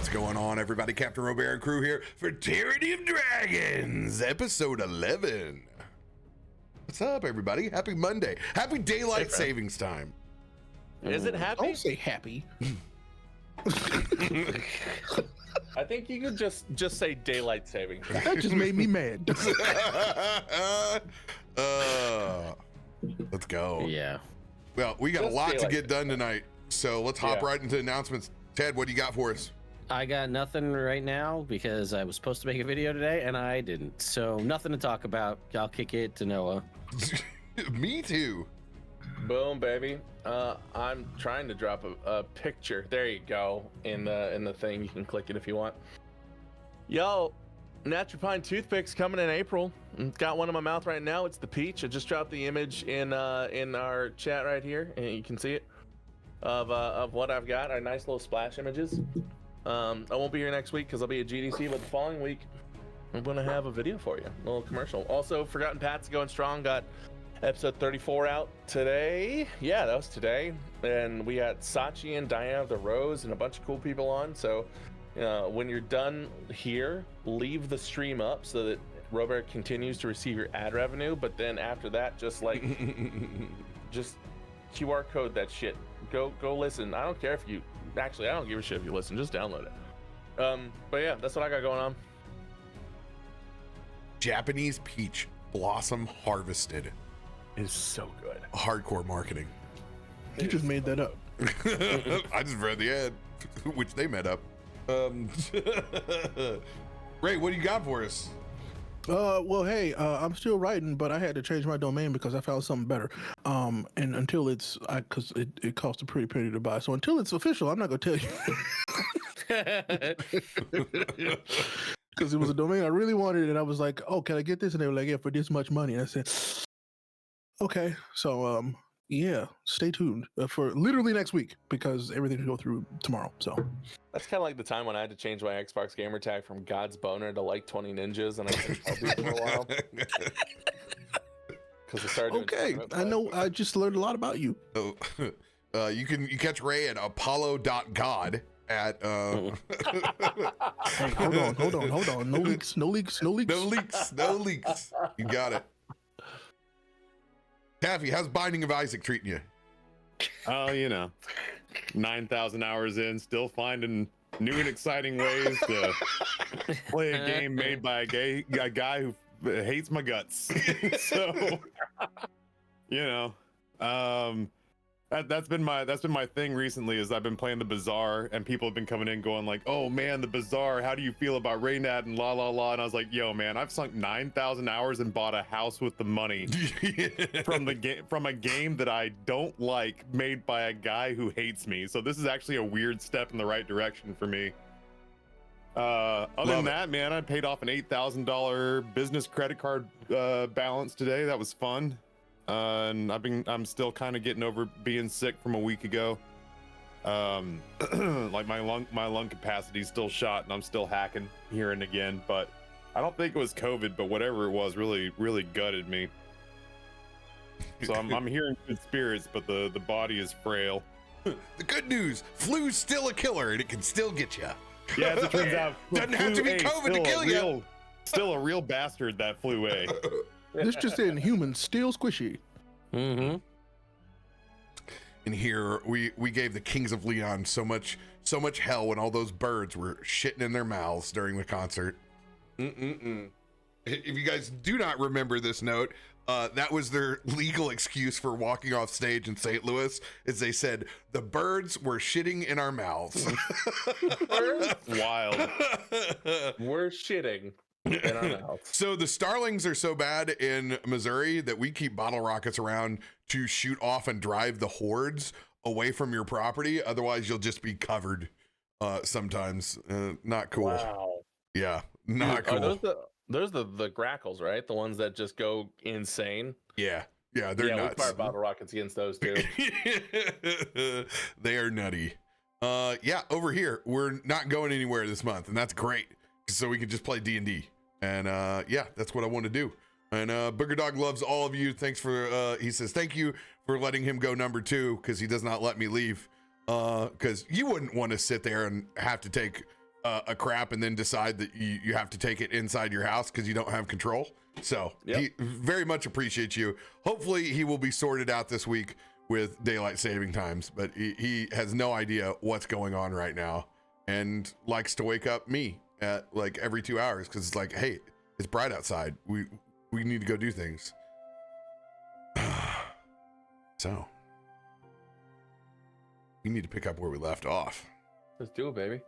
What's going on, everybody? CaptainRoBear and crew here for Tyranny of Dragons, episode 11. What's up, everybody? Happy Monday. Happy daylight savings time. Is it happy? Don't say happy. I think you could just say daylight savings time. That just made me mad. Let's go. Yeah. Well, we got Just a lot to daylight get done tonight, so let's hop right into announcements. Ted, what do you got for us? I got nothing right now because I was supposed to make a video today and I didn't. So nothing to talk about. I'll kick it to Noah. Me too. Boom, baby. I'm trying to drop a picture. There you go. In the thing, you can click it if you want. Yo, Natural Pine toothpicks coming in April. Got one in my mouth right now. It's the peach. I just dropped the image in our chat right here, and you can see it of what I've got. Our nice little splash images. I won't be here next week because I'll be at GDC, but the following week I'm gonna have a video for you, a little commercial. Also, Forgotten Paths going strong. Got episode 34 out today. Yeah, that was today. And we had Sachi and Diana of the Rose and a bunch of cool people on. So when you're done here, leave the stream up so that RoBear continues to receive your ad revenue. But then after that, just like just QR code that shit. Go listen. I don't care if you actually, I don't give a shit if you listen, just download it. But yeah, that's what I got going on. Japanese peach blossom harvested. It's so good. Hardcore marketing. You just made that up. I just read the ad, which they made up. Ray, what do you got for us? Well, hey, I'm still writing, but I had to change my domain because I found something better. And until it's, because it costs a pretty penny to buy. So until it's official, I'm not gonna tell you. Because it was a domain I really wanted, and I was like, "Oh, can I get this?" And they were like, "Yeah, for this much money." And I said, "Okay." So, yeah, stay tuned for literally next week because everything will go through tomorrow. So that's kind of like the time when I had to change my Xbox gamer tag from God's Boner to like 20 Ninjas, and I couldn't help it for a while. Because I started. Okay, I know. I just learned a lot about you. Oh, you catch Ray at apollo.god at Hey, hold on. No leaks. no leaks. You got it. Taffy, how's Binding of Isaac treating you? Oh, 9,000 hours in, still finding new and exciting ways to play a game made by a guy who hates my guts. So, that's been my thing recently. Is I've been playing the Bazaar, and people have been coming in going like, "Oh man, the Bazaar. How do you feel about Raynad and la la la?" And I was like, "Yo, man, I've sunk 9,000 hours and bought a house with the money from a game that I don't like, made by a guy who hates me. So this is actually a weird step in the right direction for me." Other than that, man, I paid off an $8,000 business credit card balance today. That was fun. And I'm still kind of getting over being sick from a week ago. Like my lung capacity is still shot, and I'm still hacking here and again. But I don't think it was COVID, but whatever it was, really, really gutted me. So I'm hearing good spirits, but the body is frail. The good news: flu's still a killer, and it can still get you. Yeah, as it turns out, doesn't have to be COVID to kill you. Still a real bastard, that flu A. This just in: humans still squishy. Mm-hmm. And here we gave the Kings of Leon so much hell when all those birds were shitting in their mouths during the concert. If you guys do not remember this note, that was their legal excuse for walking off stage in St. Louis, is they said the birds were shitting in our mouths. Wild. We're shitting in our mouths. So the starlings are so bad in Missouri that we keep bottle rockets around to shoot off and drive the hordes away from your property. Otherwise, you'll just be covered sometimes. Not cool. Wow. Yeah, not cool. Are those the grackles, right? The ones that just go insane. Yeah, they're nuts. We fire bottle rockets against those too. They are nutty. Yeah, over here we're not going anywhere this month, and that's great. So we can just play D&D. And yeah, that's what I want to do. And Booger Dog loves all of you. Thanks for he says thank you for letting him go number 2, because he does not let me leave. Because you wouldn't want to sit there and have to take a crap and then decide that you have to take it inside your house because you don't have control. So he very much appreciates you. Hopefully he will be sorted out this week with daylight saving times, but he has no idea what's going on right now and likes to wake up me at like every 2 hours because it's like, hey, it's bright outside. We need to go do things. So we need to pick up where we left off. Let's do it, baby.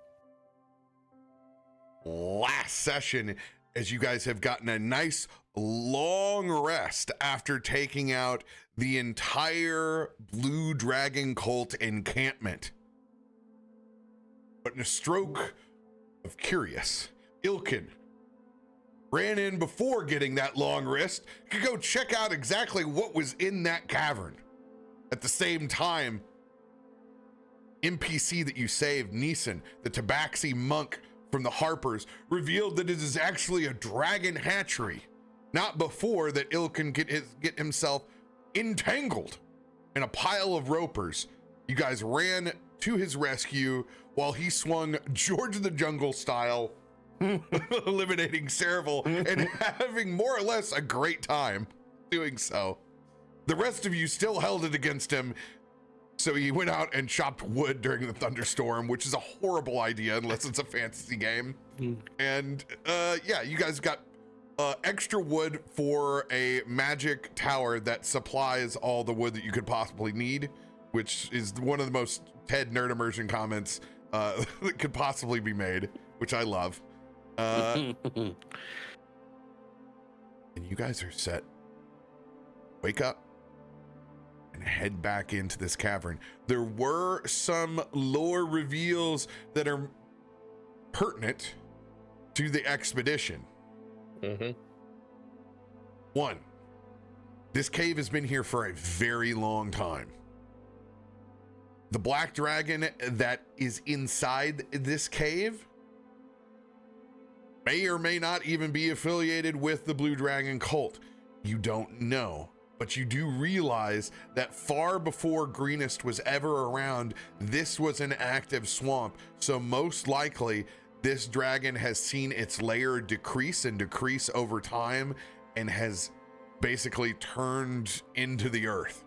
Last session, as you guys have gotten a nice long rest after taking out the entire Blue Dragon Cult encampment. But in a stroke of curious, Ilkun ran in before getting that long rest to go check out exactly what was in that cavern. At the same time, NPC that you saved, Neeson, the Tabaxi monk from the Harpers, revealed that it is actually a dragon hatchery. Not before that Ilkun get himself entangled in a pile of ropers. You guys ran to his rescue while he swung George of the Jungle style, eliminating Cerevel and having more or less a great time doing so. The rest of you still held it against him. So he went out and chopped wood during the thunderstorm, which is a horrible idea unless it's a fantasy game. And yeah, you guys got extra wood for a magic tower that supplies all the wood that you could possibly need, which is one of the most Ted Nerdimmersion comments that could possibly be made, which I love. And you guys are set. Wake up and head back into this cavern. There were some lore reveals that are pertinent to the expedition. One, this cave has been here for a very long time. The black dragon that is inside this cave may or may not even be affiliated with the Blue Dragon cult. You don't know. But you do realize that far before Greenest was ever around, this was an active swamp. So most likely, this dragon has seen its layer decrease and decrease over time and has basically turned into the earth.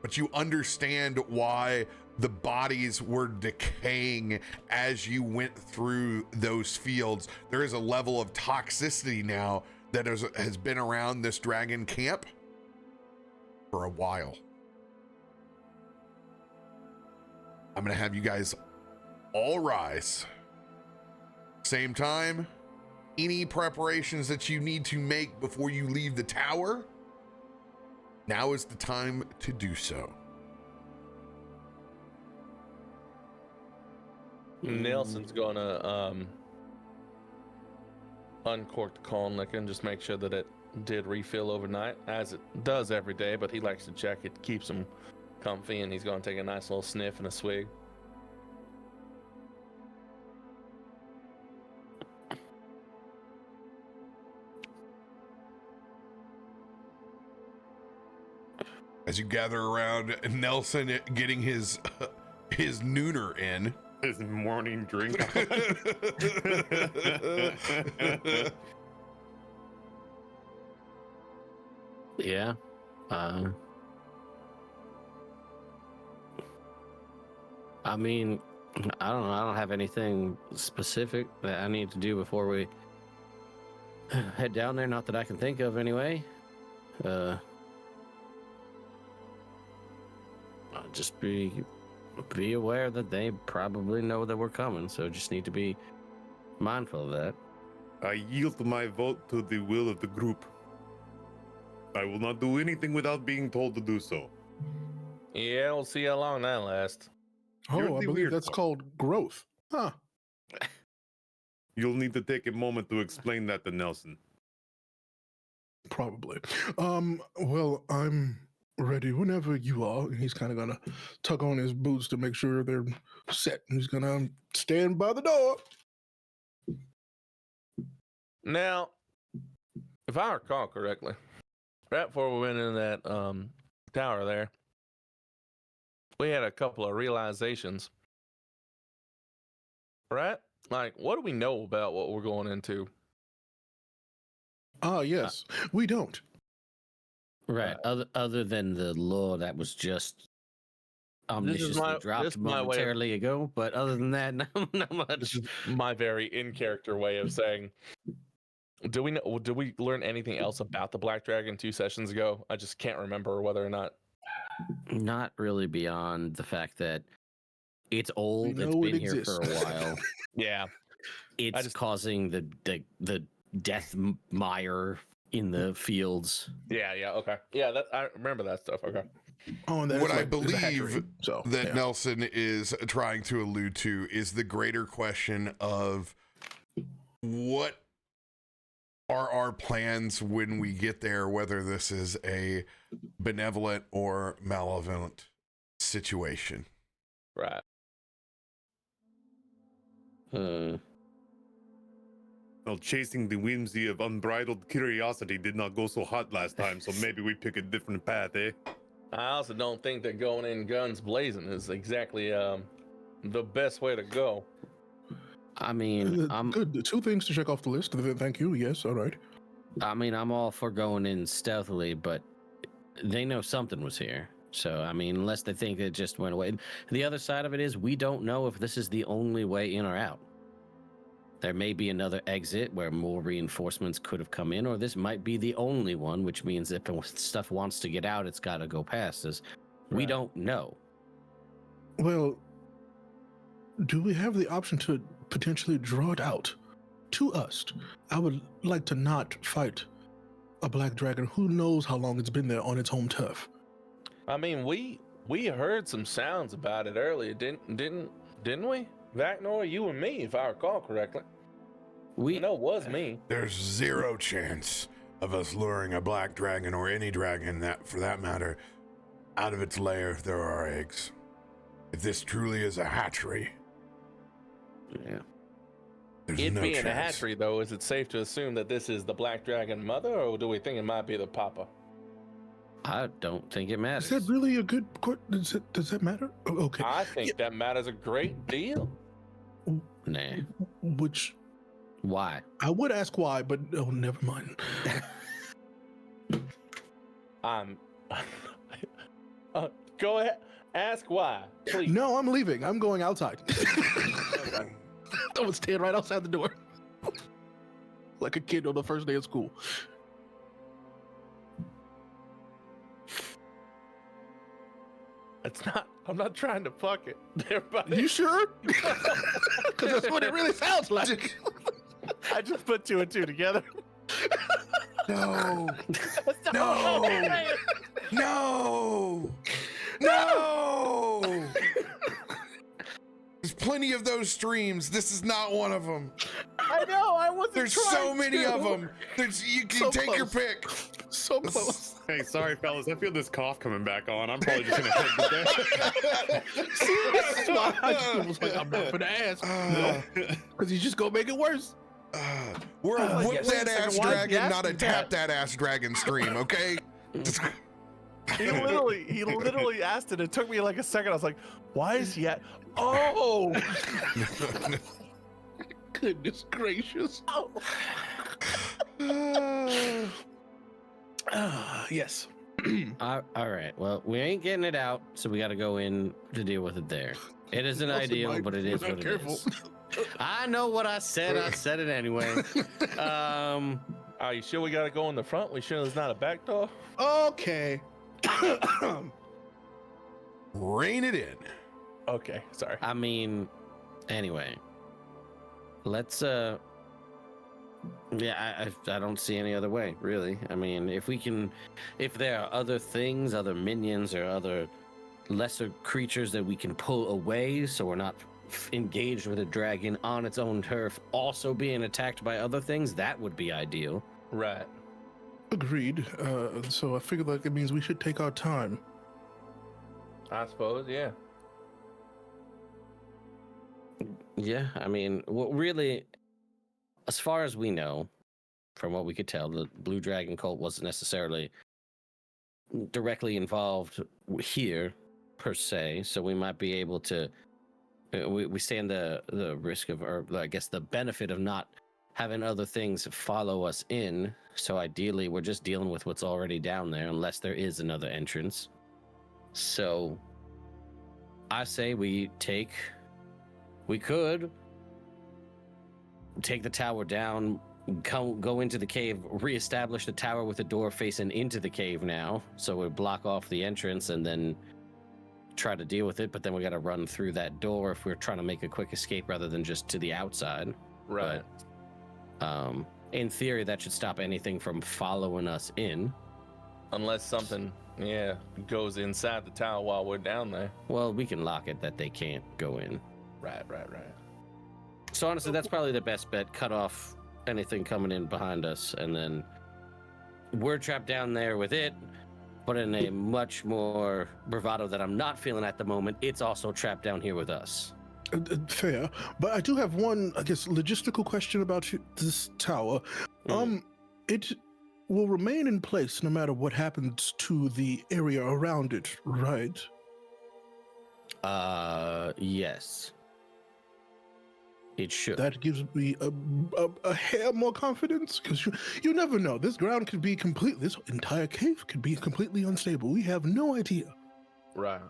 But you understand why the bodies were decaying as you went through those fields. There is a level of toxicity now that has been around this dragon camp for a while. I'm gonna have you guys all rise. Same time, any preparations that you need to make before you leave the tower, now is the time to do so. Nelson's gonna uncork the Colnick and just make sure that it did refill overnight, as it does every day, but he likes to check it, keeps him comfy, and he's going to take a nice little sniff and a swig. As you gather around Nelson getting his nooner in. His morning drink. Yeah. I mean, I don't know. I don't have anything specific that I need to do before we head down there. Not that I can think of anyway. I'll just be aware that they probably know that we're coming, so just need to be mindful of that. I yield my vote to the will of the group. I will not do anything without being told to do so. Yeah, we'll see how long that lasts. You're Oh, I the believe weird that's one. called growth. Huh. You'll need to take a moment to explain that to Nelson. Probably. Well, I'm ready whenever you are. And he's kind of gonna tug on his boots to make sure they're set. And he's gonna stand by the door. Now, if I recall correctly, right before we went into that tower there, we had a couple of realizations. right? Like, what do we know about what we're going into? Ah, yes, we don't. Right. Other than the lore that was just omnisciously dropped momentarily ago, but other than that, not much. This is my very in character way of saying. Do we learn anything else about the Black Dragon 2 sessions ago? I just can't remember whether or not. Not really beyond the fact that it's old. We It's know been it here for a exists. while. Yeah, It's causing the death mire in the fields. yeah. Okay, yeah. That I remember that stuff. Okay. Oh, and that's What I like, there's a hatchery, believe so, that yeah. Nelson is trying to allude to is the greater question of what are our plans when we get there, whether this is a benevolent or malevolent situation. Right. Well, chasing the whimsy of unbridled curiosity did not go so hot last time, so maybe we pick a different path, eh? I also don't think that going in guns blazing is exactly the best way to go. I mean, Good. 2 things to check off the list. Thank you. Yes, all right. I mean, I'm all for going in stealthily, but they know something was here. So, I mean, unless they think it just went away. The other side of it is we don't know if this is the only way in or out. There may be another exit where more reinforcements could have come in, or this might be the only one, which means if stuff wants to get out, it's got to go past us. We don't know. Well, do we have the option to potentially draw it out to us? I would like to not fight a black dragon. Who knows how long it's been there on its home turf? I mean, we heard some sounds about it earlier, didn't we? Vaknor, you and me, if I recall correctly. I know it was me. There's zero chance of us luring a black dragon or any dragon, that for that matter, out of its lair if there are eggs. If this truly is a hatchery, Yeah. there's It no being chance. a hatchery, though, is it safe to assume that this is the black dragon mother, or do we think it might be the papa? I don't think it matters. Is that really a good? Does that matter? Okay. I think that matters a great deal. Nah. Which Why? I would ask why, but oh, never mind. Go ahead, ask why, please. No, I'm leaving. I'm going outside. Okay. I would stand right outside the door, like a kid on the first day of school. It's not. I'm not trying to fuck it. Everybody. You sure? Because that's what it really sounds like. I just put 2 and 2 together. No. No. No. No. There's plenty of those streams. This is not one of them. I know. I wasn't. There's trying so many to. of them. You can So take your close. pick. So close. Hey, sorry, fellas. I feel this cough coming back on. I'm probably just gonna head to bed. That's why I was like, I'm not gonna ask. Because he's just gonna make it worse. We're a whoop yes. that Wait a ass second, why is he dragon, not a asking tap that? that ass dragon stream, okay? He literally asked it. It took me like a second. I was like, "Why is he at?" Oh. Goodness gracious. Yes. All right. Well, we ain't getting it out, so we got to go in to deal with it there. It isn't Also, ideal, Mike, but it is we're what not it careful. is. I know what I said. I said it anyway. Are you sure we gotta go in the front? We sure there's not a back door? Okay. Rein it in. Okay, sorry. I mean, anyway, let's. Yeah, I don't see any other way, really. I mean, if there are other things, other minions, or other lesser creatures that we can pull away, so we're not engaged with a dragon on its own turf, also being attacked by other things, that would be ideal. Right. Agreed. So I figured like it means we should take our time. I suppose, yeah. Yeah, I mean, what really, as far as we know, from what we could tell, the Blue Dragon cult wasn't necessarily directly involved here, per se, so we might be able to we stand the risk of, or I guess the benefit of not having other things follow us in. So ideally, we're just dealing with what's already down there, unless there is another entrance. So I say we could take the tower down, go into the cave, reestablish the tower with a door facing into the cave now, so we block off the entrance, and then try to deal with it. But then we got to run through that door if we're trying to make a quick escape rather than just to the outside. Right. But, in theory, that should stop anything from following us in. Unless something, goes inside the tower while we're down there. Well, we can lock it that they can't go in. Right. So honestly, that's probably the best bet. Cut off anything coming in behind us, and then we're trapped down there with it, but in a much more bravado that I'm not feeling at the moment, it's also trapped down here with us. Fair, but I do have one, I guess, logistical question about this tower. It will remain in place no matter what happens to the area around it, right? Yes. It should. That gives me a hair more confidence, because you never know. This ground could be this entire cave could be completely unstable. We have no idea. Right.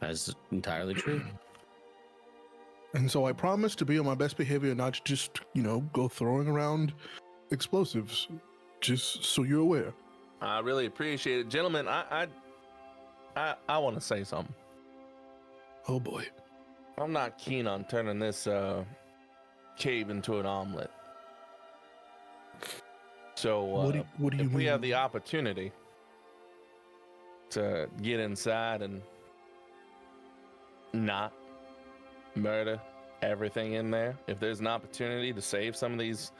That's entirely true. And so I promise to be on my best behavior, not just, go throwing around explosives, just so you're aware. I really appreciate it. Gentlemen, I want to say something. Oh boy. I'm not keen on turning this cave into an omelet. So What do you if we mean? have the opportunity to get inside and not murder everything in there, if there's an opportunity to save some of these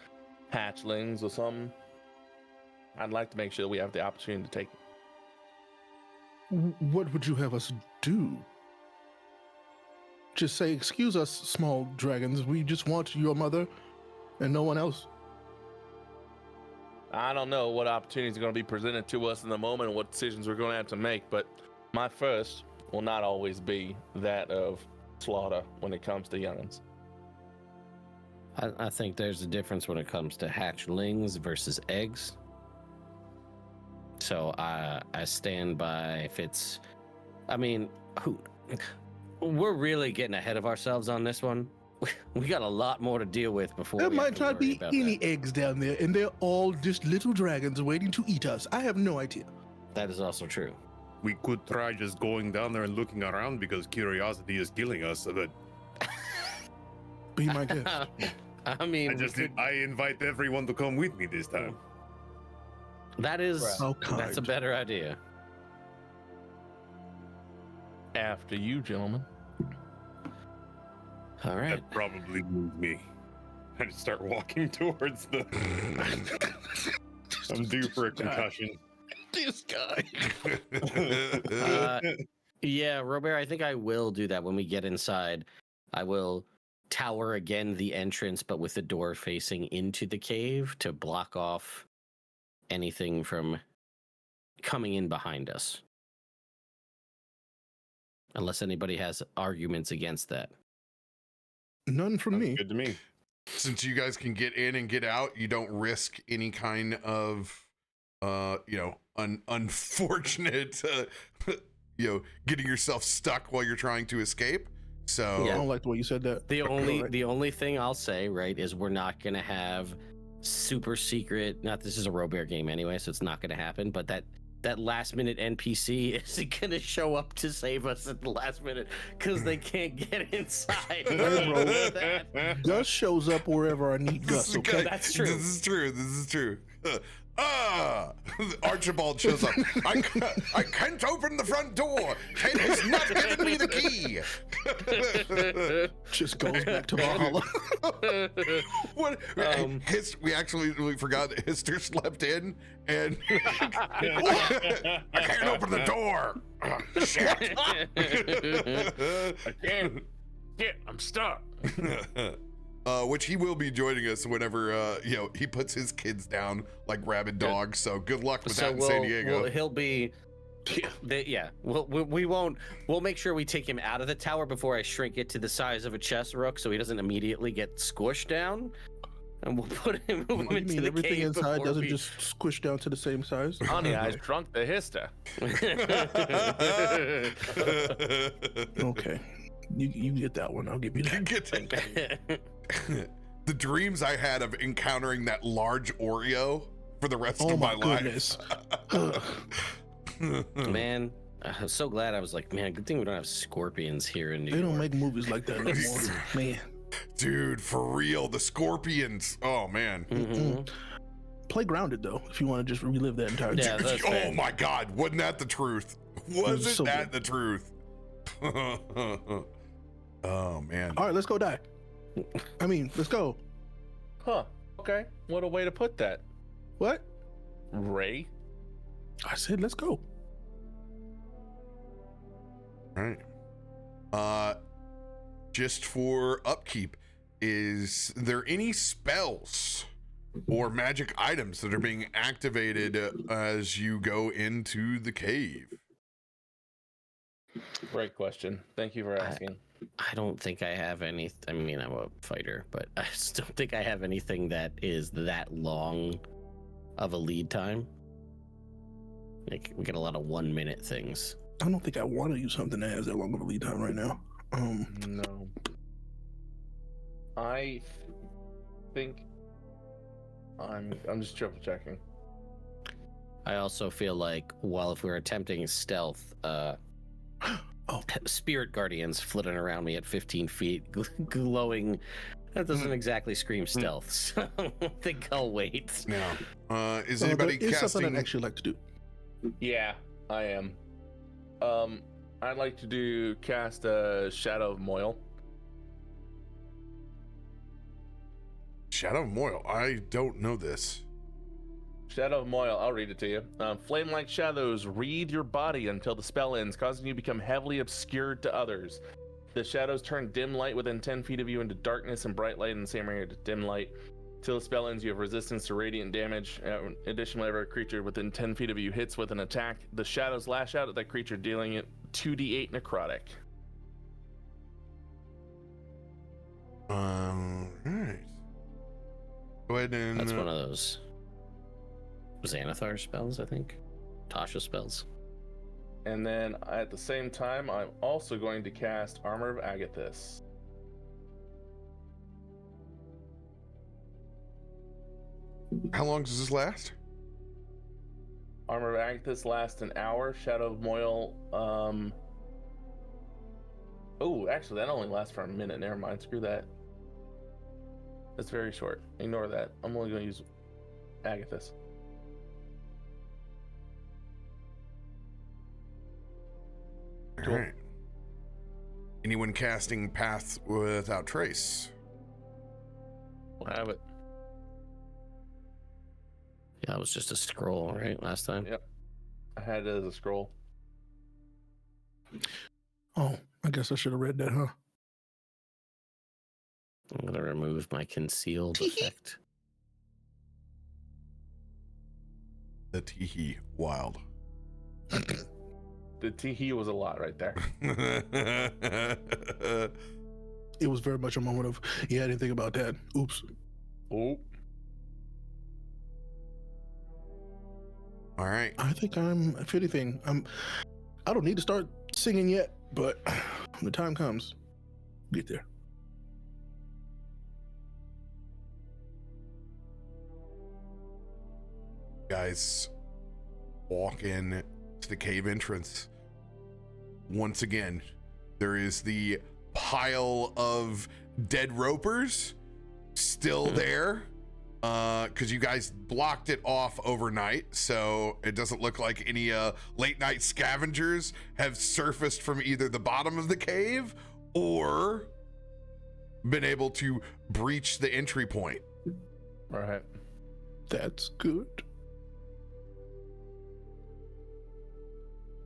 hatchlings or something, I'd like to make sure we have the opportunity to take it. What would you have us do? Just say, excuse us, small dragons. We just want your mother and no one else. I don't know what opportunities are going to be presented to us in the moment and what decisions we're going to have to make, but my first will not always be that of slaughter when it comes to youngins. I think there's a difference when it comes to hatchlings versus eggs. So I stand by if it's... I mean, we're really getting ahead of ourselves on this one. We got a lot more to deal with before. There we have might to not worry be about any that. eggs down there, and they're all just little dragons waiting to eat us. I have no idea. That is also true. We could try just going down there and looking around because curiosity is killing us. But Be my guest. I mean, I invite everyone to come with me this time. that is So that's a kind. better idea. After you, gentlemen. All right. That probably moved me. I just start walking towards the. I'm due for a concussion. This guy. Yeah, RoBear, I think I will do that when we get inside. I will tower again the entrance, but with the door facing into the cave to block off anything from coming in behind us. Unless anybody has arguments against that. None from me. Good to me. Since you guys can get in and get out, you don't risk any kind of unfortunate getting yourself stuck while you're trying to escape. So I don't like the way you said that. The Right. only thing I'll say, right, is we're not gonna have super secret. Not this is a RoBear game anyway, so it's not gonna happen. But that last minute NPC isn't gonna show up to save us at the last minute because they can't get inside. Gus shows up wherever I need Gus, okay? That's true. This is true. Archibald shows up. I can't open the front door. Kate has not given me the key. Just goes back to Valhalla. What? We forgot that Hister slept in, and I can't open the door. Shit. I can't. Shit, I'm stuck. Which he will be joining us whenever he puts his kids down like rabid dogs. So good luck with that in San Diego. he'll be Yeah. We won't. We'll make sure we take him out of the tower before I shrink it to the size of a chest rook, so he doesn't immediately get squished down. And we'll move him What do you into mean the everything cave inside before doesn't we... just squish down to the same size? Honey, I drunk the hista. Okay, you get that one. I'll give you that. Get to- the dreams I had of encountering that large Oreo for the rest Oh of my life. goodness. Man, I'm so glad. I was like, man, good thing we don't have scorpions here in New They York. don't make movies like that anymore, man. Dude, for real, the scorpions. Oh man. Mhm. Play Grounded though, if you want to just relive that entire. Yeah, experience. that's fair. Oh my God, wasn't that the truth? Wasn't so that good. the truth? Oh man. All right, let's go die. I mean, let's go. Huh. Okay. What a way to put that. What? Ray? I said, let's go. All right. Just for upkeep, is there any spells or magic items that are being activated as you go into the cave? Great question. Thank you for asking. I don't think I have any. I mean, I'm a fighter, but I just don't think I have anything that is that long of a lead time. Like, we get a lot of 1 minute things. I don't think I want to use something that has that long of a lead time right now. No. I think I'm just triple checking. I also feel like, while if we're attempting stealth, spirit guardians flitting around me at 15 feet, glowing. That doesn't exactly scream stealth, so I think I'll wait. Now, is anybody It's something casting? I'd actually like to do. Yeah, I am. I'd like to cast a Shadow of Moil. Shadow of Moil. I don't know this. Shadow of Moil, I'll read it to you. Flame-like shadows wreathe your body until the spell ends, causing you to become heavily obscured to others. The shadows turn dim light within 10 feet of you into darkness and bright light in the same area to dim light. Till the spell ends, you have resistance to radiant damage. Additionally, whenever a creature within 10 feet of you hits with an attack, the shadows lash out at that creature, dealing it 2d8 necrotic. Right. Go ahead and. That's one of those Xanathar spells, I think. Tasha spells. And then at the same time, I'm also going to cast Armor of Agathis. How long does this last? Armor of Agathis lasts an hour. Shadow of Moil, oh, actually, that only lasts for a minute. Never mind. Screw that. That's very short. Ignore that. I'm only going to use Agathis. All Cool. right. Anyone casting Path Without Trace? We'll have it. Yeah, that was just a scroll, right? Last time? Yep. I had it as a scroll. Oh, I guess I should have read that, huh? I'm going to remove my concealed effect. The Teehee Wild. The tee was a lot right there. It was very much a moment of, yeah, I didn't think about that. Oops. Oh. All right. I think if anything, I don't need to start singing yet, but when the time comes, get there. Guys walk in to the cave entrance. Once again, there is the pile of dead ropers still there, because you guys blocked it off overnight, so it doesn't look like any late night scavengers have surfaced from either the bottom of the cave or been able to breach the entry point. Right. That's good.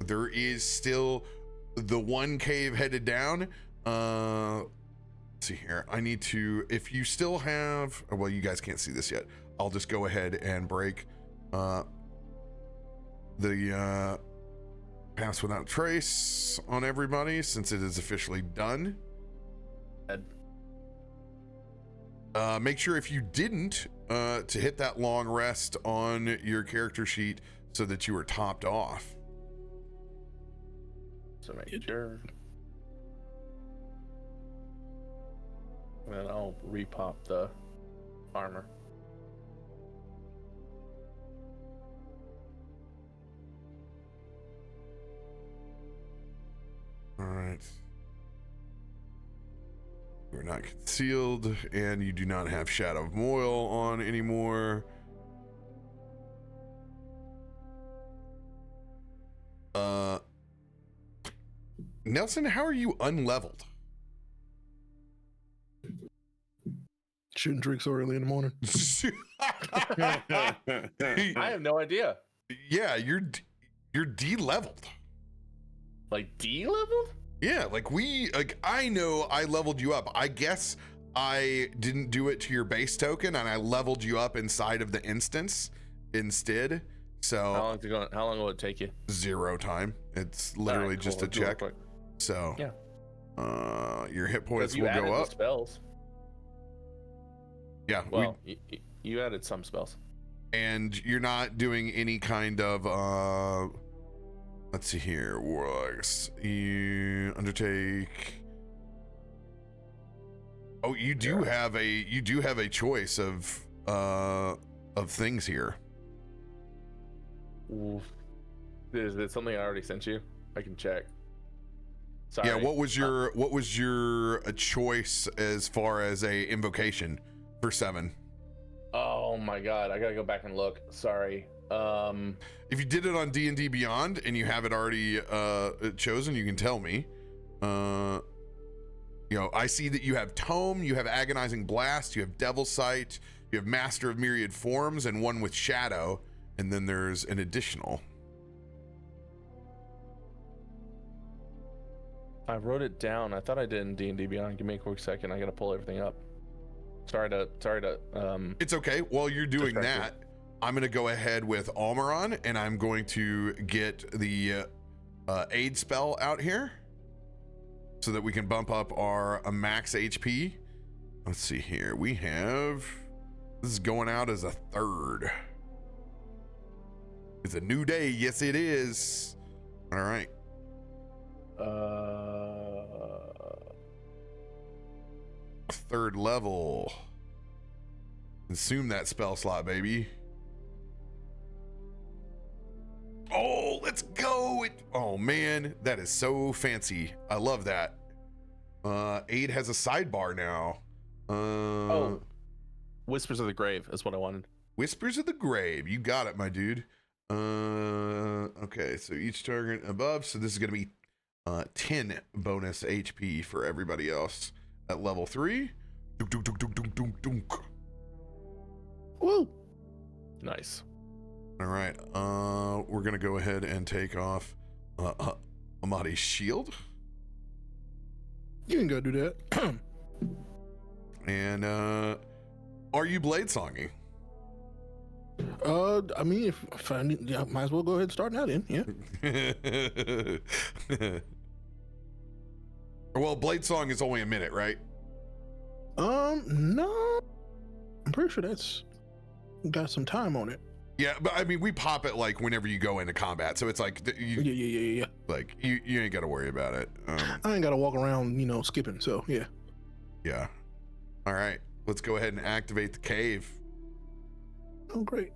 There is still the one cave headed down. Let's see here. I need to, if you still have, well, you guys can't see this yet. I'll just go ahead and break the pass without trace on everybody since it is officially done. Make sure if you didn't to hit that long rest on your character sheet so that you are topped off. So make sure. And then I'll repop the armor. All right. You're not concealed, and you do not have Shadow of Moil on anymore. Nelson, how are you unleveled? Shouldn't drink so early in the morning. I have no idea. Yeah, you're de-leveled. Like D-leveled? Yeah, I know I leveled you up. I guess I didn't do it to your base token, and I leveled you up inside of the instance instead. So how long will it take you? 0 time. It's literally Cool. just a Let's do it check. quick. So Yeah. Your hit points You will added go the up. spells. Yeah, Well, you added some spells. and you're not doing any kind of let's see here. Warlocks. You undertake. Oh, you do have a choice of things here. Oof. Is it something I already sent you? I can check. Sorry. Yeah, what was your choice as far as a invocation for 7? Oh my god, I gotta go back and look. Sorry. If you did it on D&D Beyond and you have it already chosen, you can tell me. I see that you have Tome, you have Agonizing Blast, you have Devil Sight, you have Master of Myriad Forms, and one with Shadow, and then there's an additional. I wrote it down. I thought I did in D&D Beyond. Give me a quick second. I gotta pull everything up. Sorry to It's okay. While you're doing distract that, I'm going to go ahead with Almuron, and I'm going to get the aid spell out here so that we can bump up our max HP. Let's see here. This is going out as a 3rd. It's a new day. Yes, it is. All right. 3rd level. Consume that spell slot, baby. Oh, let's go. Oh man, that is so fancy. I love that. Aid has a sidebar now. Whispers of the Grave is what I wanted. Whispers of the Grave. You got it, my dude. Okay, so each target above. So this is going to be 10 bonus HP for everybody else at level 3. Dunk, dunk, dunk, dunk, dunk, dunk, dunk. Woo! Nice. All right. We're going to go ahead and take off Amatti's shield. You ain't gotta do that. And are you blade songing? I mean, if I need, yeah, might as well go ahead and start now then. Yeah. Well, blade song is only a minute, right? No, I'm pretty sure that's got some time on it. Yeah, but I mean, we pop it like whenever you go into combat, so it's like Yeah. like you ain't got to worry about it. I ain't gotta walk around, skipping. So yeah. Yeah. All right, let's go ahead and activate the cave. Oh, great.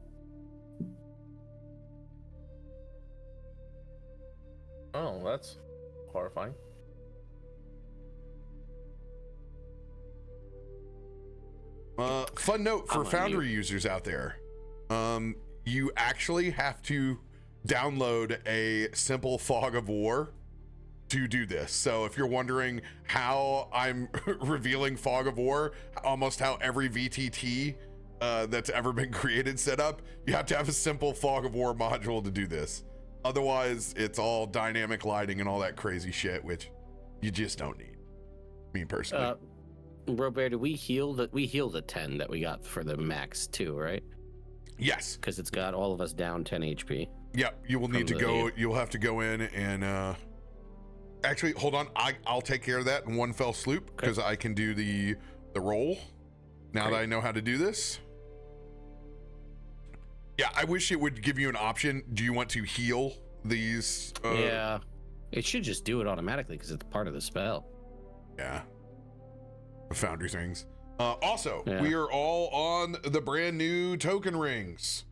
Oh, that's horrifying. Fun note for I'm on Foundry users out there. You actually have to download a simple Fog of War to do this. So if you're wondering how I'm revealing Fog of War, almost how every VTT that's ever been created set up, you have to have a simple Fog of War module to do this. Otherwise, it's all dynamic lighting and all that crazy shit, which you just don't need. Me personally. RoBear, did we heal the 10 that we got for the max too, right? Yes. Because it's got all of us down 10 HP. Yep, you will need to go. You'll have to go in and actually hold on. I'll take care of that in one fell swoop because I can do the roll now that I know how to do this. Yeah, I wish it would give you an option. Do you want to heal these? Yeah, it should just do it automatically because it's part of the spell. Yeah, the foundry things. Also, we are all on the brand new token rings.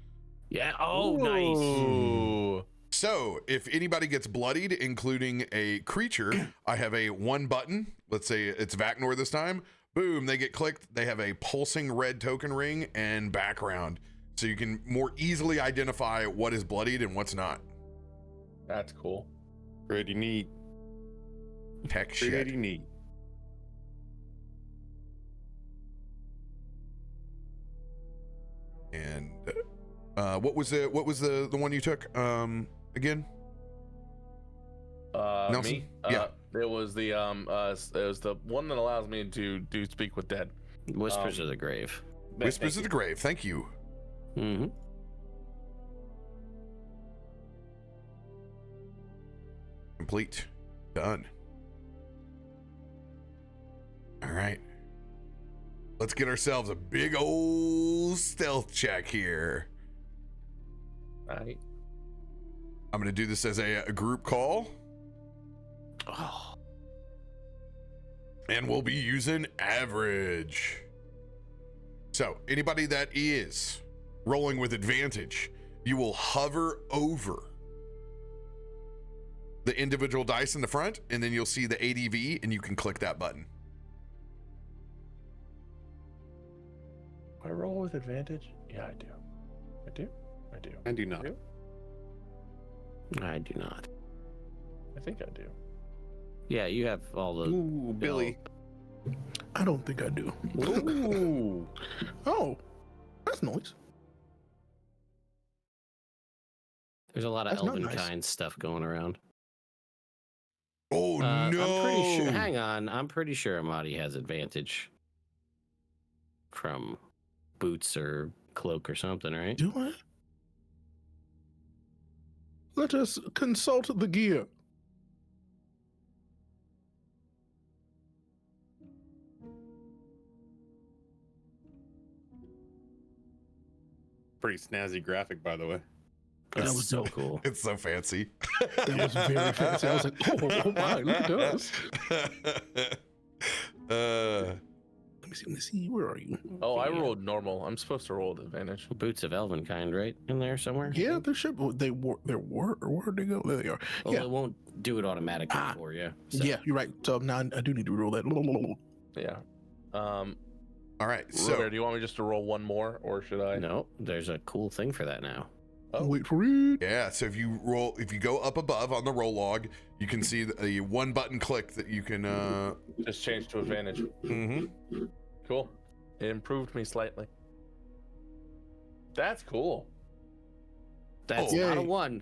Yeah. Oh, Ooh. nice. So if anybody gets bloodied, including a creature, I have a one button. Let's say it's Vaknor this time. Boom, they get clicked. They have a pulsing red token ring and background. So you can more easily identify what is bloodied and what's not. That's cool. Pretty neat. Tech shit. Pretty neat. And what was the one you took again? Nelson? Me? Yeah. It was the one that allows me to do speak with dead. Whispers of the Grave. Whispers of the Grave. Thank you. Mm-hmm. Complete. Done. All right. Let's get ourselves a big old stealth check here. Right. I'm going to do this as a group call. Oh. And we'll be using average. So anybody that is rolling with advantage, you will hover over the individual dice in the front, and then you'll see the ADV, and you can click that button. I roll with advantage? Yeah, I do. I do. I do not. I do not. I think I do. Yeah, you have all the. Ooh, Billy. I don't think I do. Ooh. Oh, that's nice. There's a lot of That's not Elvenkind nice. stuff going around. Oh, no. I'm pretty sure. Hang on, I'm pretty sure Amatti has advantage from boots or cloak or something, right? Do I? Let us consult the gear. Pretty snazzy graphic, by the way. That That's was so dope. cool. It's so fancy. That was very fancy. I was like, oh my, look at those. Let me see. Where are you? Oh, I rolled normal. I'm supposed to roll with advantage. Boots of Elvenkind, right? In there somewhere? Yeah, there should. Where'd they go? There they are. Well, Yeah. it won't do it automatically for you. So. Yeah, you're right. So now I do need to roll that. Yeah. All right. So, So do you want me just to roll one more, or should I? No, there's a cool thing for that now. Oh. Wait for it. yeah, so if you go up above on the roll log, you can see the one button click that you can Just change to advantage. Cool. It improved me slightly. That's cool. That's Oh. not a Yay. 1.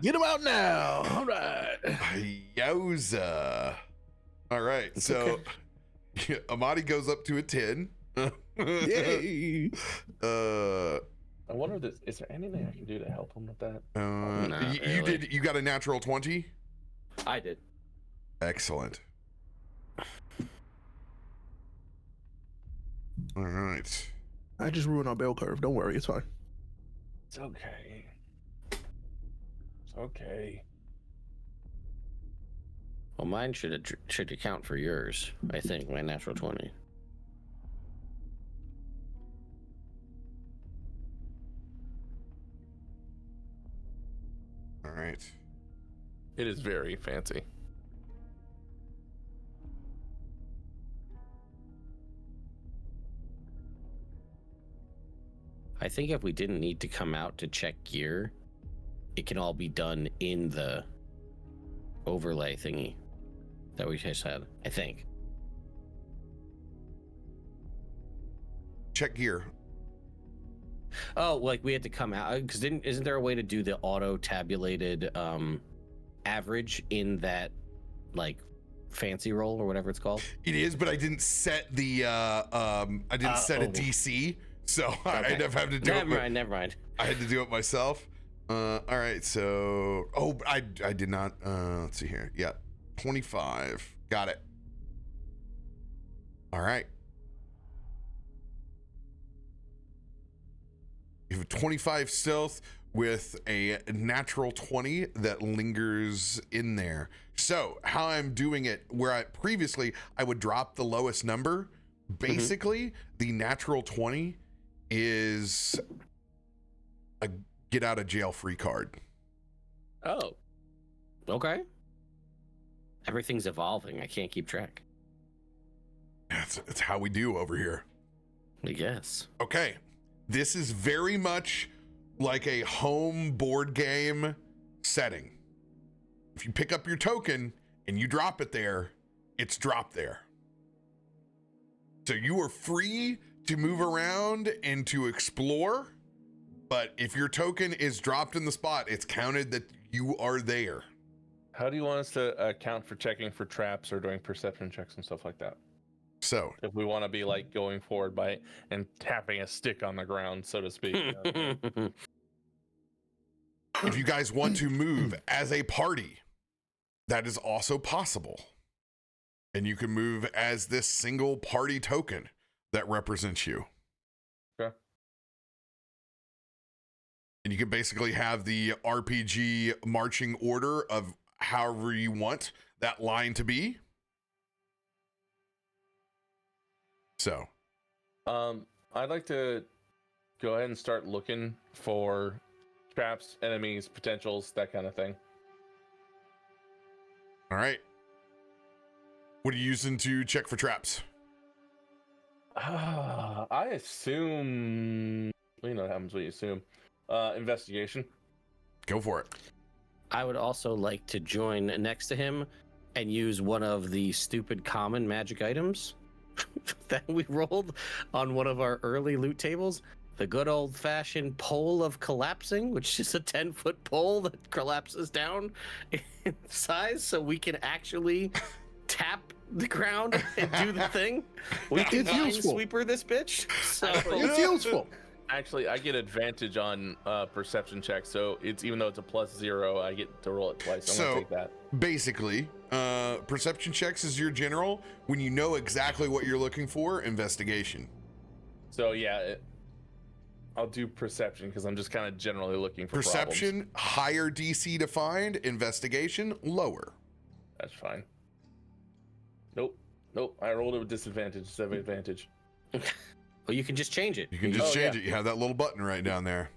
Get him out now. All right. Yowza. All right. So Amatti goes up to a 10. Yay. I wonder if is there anything I can do to help him with that? Not You really. you got a natural 20? I did. Excellent. All right. I just ruined our bell curve. Don't worry, it's fine. It's okay. It's okay. Well, mine should account for yours, I think, my natural 20. All right. It is very fancy. I think if we didn't need to come out to check gear, it can all be done in the overlay thingy that we just had, I think. Check gear. Oh, like we had to come out because isn't there a way to do the auto tabulated average in that like fancy roll or whatever it's called? It is, but I didn't set the I didn't set a DC, so I ended up having to do it. Never mind. I had to do it myself. All right, so I did not. Let's see here. Yeah, 25. Got it. All right. You have a 25 stealth with a natural 20 that lingers in there. So how I'm doing it, where I previously I would drop the lowest number, basically the natural 20 is a get out of jail free card. Oh, okay. Everything's evolving. I can't keep track. That's how we do over here. I guess. Okay, this is very much like a home board game setting. If you pick up your token and you drop it there, it's dropped there. So you are free to move around and to explore, but if your token is dropped in the spot, it's counted that you are there. How do you want us to account for checking for traps or doing perception checks and stuff like that? So If we want to be like going forward by and tapping a stick on the ground, so to speak. if you guys want to move as a party, that is also possible. And you can move as this single party token that represents you. Okay. And you can basically have the RPG marching order of however you want that line to be. So, I'd like to go ahead and start looking for traps, enemies, potentials, that kind of thing. all right. What are you using to check for traps? I assume, well, you know what happens when you assume. Investigation. Go for it. I would also like to join next to him and use one of the stupid common magic items that we rolled on one of our early loot tables. The good old-fashioned pole of collapsing, which is a 10-foot pole that collapses down in size so we can actually tap the ground and do the thing. We can It's useful. sweeper this bitch. So It's useful. Actually, I get advantage on perception checks, so it's even though it's a +0, I get to roll it twice. I'm gonna take that. Basically, perception checks is your general. When you know exactly what you're looking for, investigation. So yeah, I'll do perception because I'm just kind of generally looking for Perception, higher DC to find. Investigation, lower. That's fine. Nope. I rolled it with disadvantage instead of advantage. well, you can just change it. You can just change it. You have that little button right down there.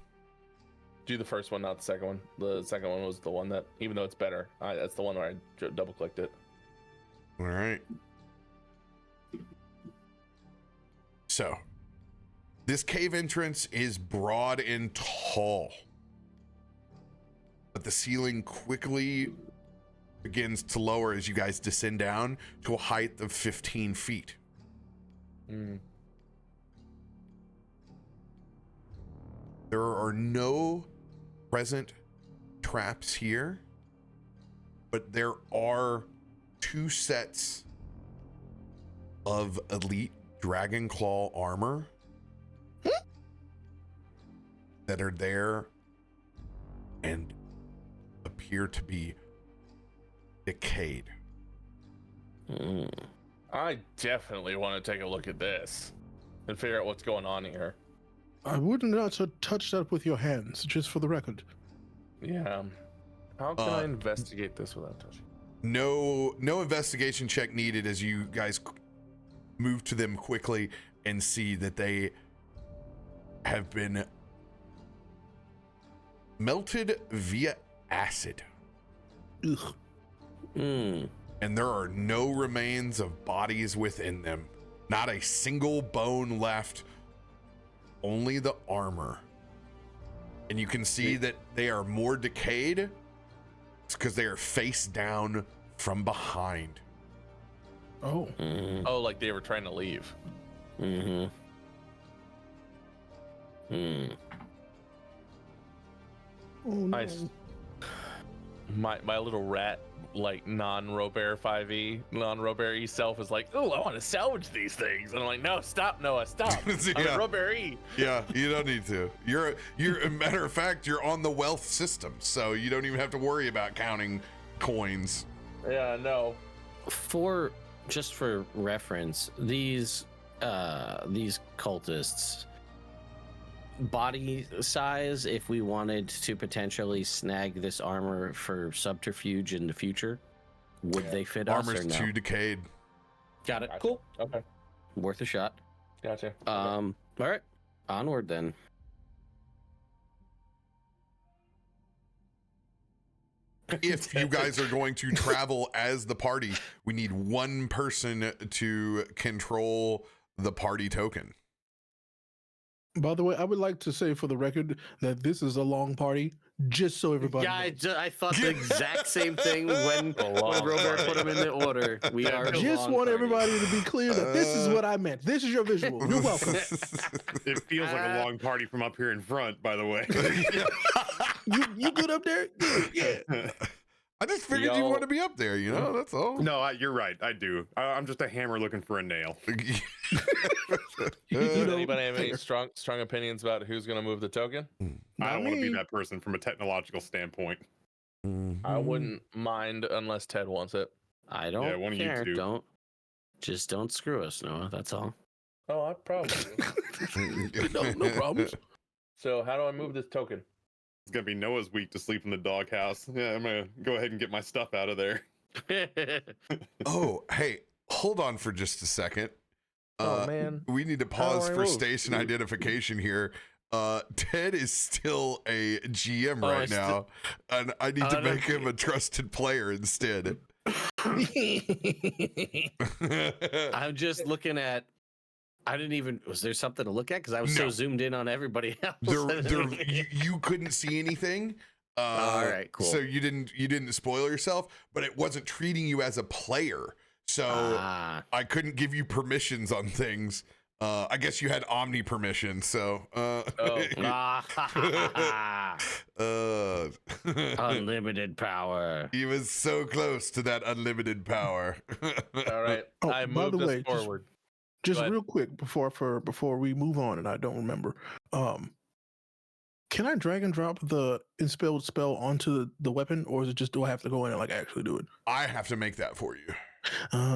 Do the first one, not the second one. The second one was the one that, even though it's better, that's the one where I double clicked it. All right. So, this cave entrance is broad and tall, but the ceiling quickly begins to lower as you guys descend down to a height of 15 feet. There are no present traps here, but there are 2 sets of elite dragon claw armor that are there and appear to be decayed. I definitely want to take a look at this and figure out what's going on here. I would not touch that with your hands, just for the record. Yeah. How can I investigate this without touching? No investigation check needed as you guys move to them quickly and see that they have been melted via acid. Ugh. And there are no remains of bodies within them. Not a single bone left, only the armor. And you can see that they are more decayed. It's because they are face down from behind. Oh. Oh, like they were trying to leave. Oh, no. my little rat, like non-RoBear 5e, non-RoBear E self is like, oh, I want to salvage these things, and I'm like, no, stop, Noah, stop. I'm a RoBear E. Yeah, you don't need to. You're a matter of fact, you're on the wealth system, so you don't even have to worry about counting coins. Yeah, no. For reference, these cultists, body size, if we wanted to potentially snag this armor for subterfuge in the future, would they fit us or Armor's no? too decayed. Got it. Gotcha. Cool. Okay. Worth a shot. Gotcha. All right. Onward then. If you guys are going to travel as the party, we need one person to control the party token. By the way, I would like to say for the record that this is a long party, just so everybody knows. I thought the exact same thing when RoBear put them in the order. We are Just want everybody to be clear that this is what I meant. This is your visual. You're welcome. It feels like a long party from up here in front, by the way. You good up there? Yeah. I just figured you want to be up there, you know? That's all. No, you're right. I do. I'm just a hammer looking for a nail. Does anybody have any strong opinions about who's going to move the token? I don't want to be that person from a technological standpoint. I wouldn't mind unless Ted wants it. I don't Yeah, one of you care. two. Don't screw us, Noah. That's all. Oh, I probably do. No problems. So how do I move this token? It's going to be Noah's week to sleep in the doghouse. Yeah, I'm going to go ahead and get my stuff out of there. Oh, hey, hold on for just a second. Oh, man. We need to How do pause I for move? station identification here. Ted is still a GM Oh, right now, and I need to make him a trusted player instead. I'm just looking at. I didn't even. Was there something to look at? Because I was so zoomed in on everybody else. You couldn't see anything. All right, cool. So you didn't spoil yourself, but it wasn't treating you as a player. So I couldn't give you permissions on things. I guess you had omni permission. So Unlimited power. He was so close to that unlimited power. All right. Oh, I by moved the us way, forward. Just Go ahead. real quick before we move on, and I don't remember. Can I drag and drop the inspelled spell onto the weapon, or is it just do I have to go in and like actually do it? I have to make that for you.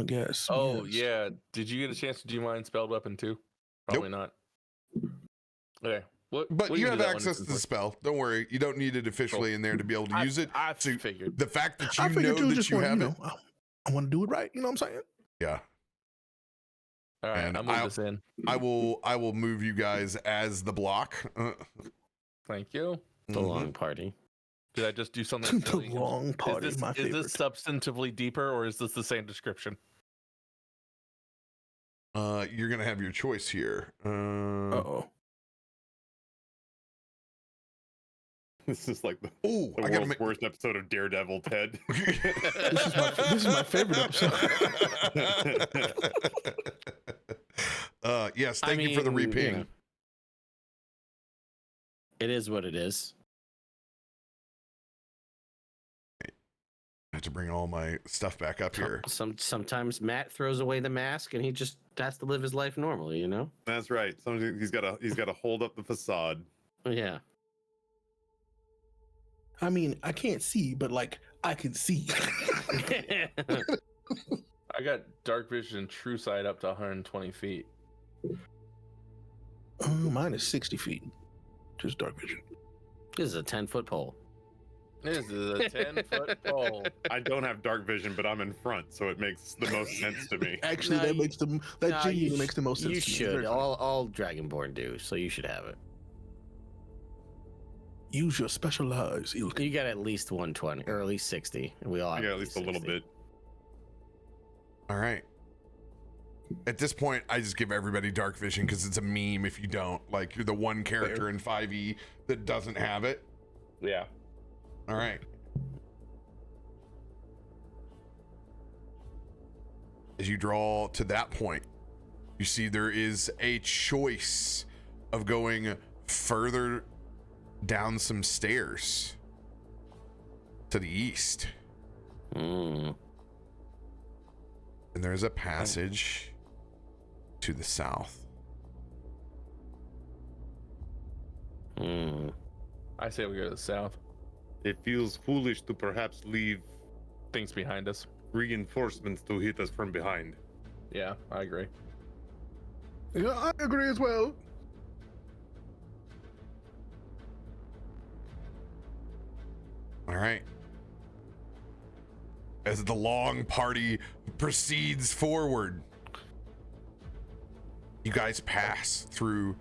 Yes. Oh, yes. yeah. Did you get a chance to do mine spelled weapon too? Probably not. Okay. But we you can have do that one access to different the spell. Don't worry. You don't need it officially in there to be able to use it. I So figured. the fact that I you figured know too, that just you want, have you it. know, I want to do it right. You know what I'm saying? Yeah. All right, And I moved this in. I will move you guys as the block. Thank you. The long party. Did I just do something The silly? long party, is this, my is favorite. this substantively deeper, or is this the same description? You're gonna have your choice here. Uh-oh. This is like the Oh, I gotta world's make. worst episode of Daredevil, Ted. This is my favorite episode. Yes, thank you for the reping. know, it is what it is. I have to bring all my stuff back up here. Sometimes Matt throws away the mask and he just has to live his life normally, you know? That's right. Sometimes he's got to hold up the facade. Yeah. I mean, I can't see, but like I can see. I got dark vision and true sight up to 120 feet. Mine is 60 feet. Just dark vision. This is a 10-foot pole. This is a 10-foot pole. I don't have dark vision, but I'm in front, so it makes the most sense to me. Actually, No, that you- makes them genuinely makes the most sense. You to me. should. Very funny. All Dragonborn do, so you should have it. Use your special eyes, Ilkun. You got at least 120, or at least 60. And we all I have got at least a little 60. bit. All right. At this point, I just give everybody dark vision because it's a meme if you don't. Like, you're the one character in 5e that doesn't have it. Yeah. All right. As you draw to that point, you see there is a choice of going further down some stairs to the east. Mm. And there's a passage to the south. Mm. I say we go to the south. It feels foolish to perhaps leave Things behind us. reinforcements to hit us from behind. Yeah, I agree. Yeah, I agree as well. All right. As the long party proceeds forward, you guys pass through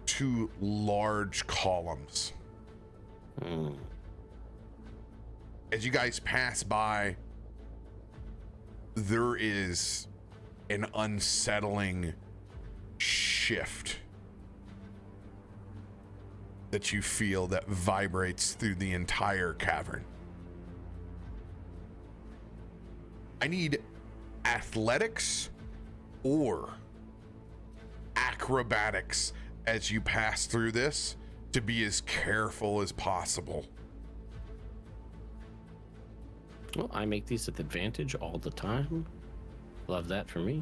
two large columns. Mm. As you guys pass by, there is an unsettling shift that you feel that vibrates through the entire cavern. I need athletics or acrobatics as you pass through this to be as careful as possible. Well, I make these with advantage all the time. Love that for me.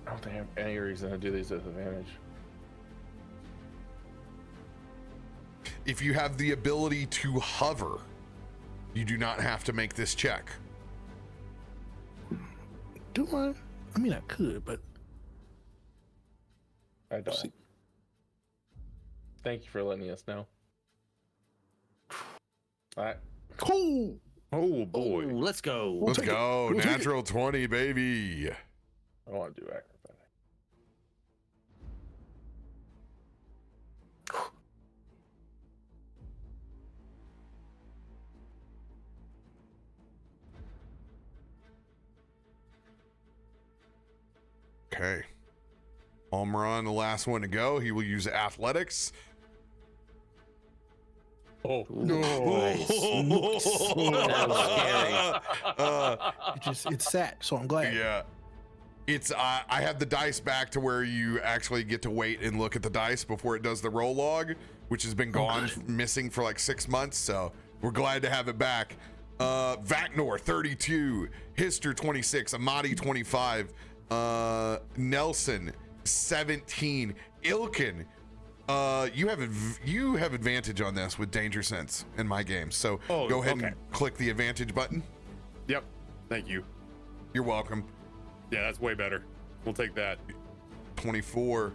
I don't think I have any reason to do these with advantage. If you have the ability to hover, you do not have to make this check. Do I? I mean, I could, but I don't. See. Thank you for letting us know. All right. cool. Oh boy. Ooh, let's go. Let's take it. go. We'll take it. Natural 20, baby. I want to do acrobatic. Okay. Almuron, the last one to go. He will use athletics. Oh. Nice. That was scary. It's sat, so I'm glad. Yeah. It's I have the dice back to where you actually get to wait and look at the dice before it does the roll log, which has been gone, missing for like 6 months. So we're glad to have it back. Vaknor 32, Hister 26, Amatti 25, Nelson 17, Ilkun. You have advantage on this with Danger Sense in my game. So go ahead and click the advantage button. Yep. Thank you. You're welcome. Yeah, that's way better. We'll take that. 24.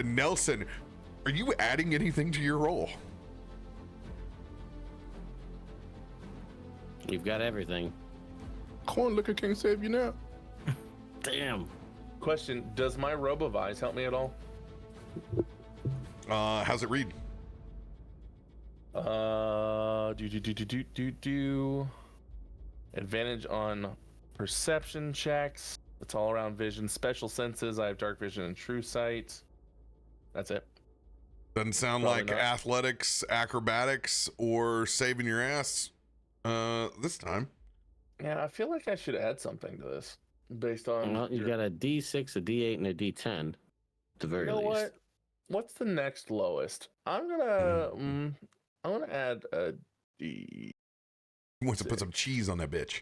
Nelson, are you adding anything to your roll? You've got everything. Corn liquor can't save you now. Damn. Question: does my RoboVise help me at all? How's it read? Do advantage on perception checks. It's all around vision. Special senses. I have dark vision and true sight. That's it. Doesn't sound Probably like not. athletics, acrobatics, or saving your ass this time. Yeah, I feel like I should add something to this based on. Well, you got a D6, a D8, and a D10. At the very You know least. what? What's the next lowest? I'm gonna add a D. He wants to put some cheese on that bitch.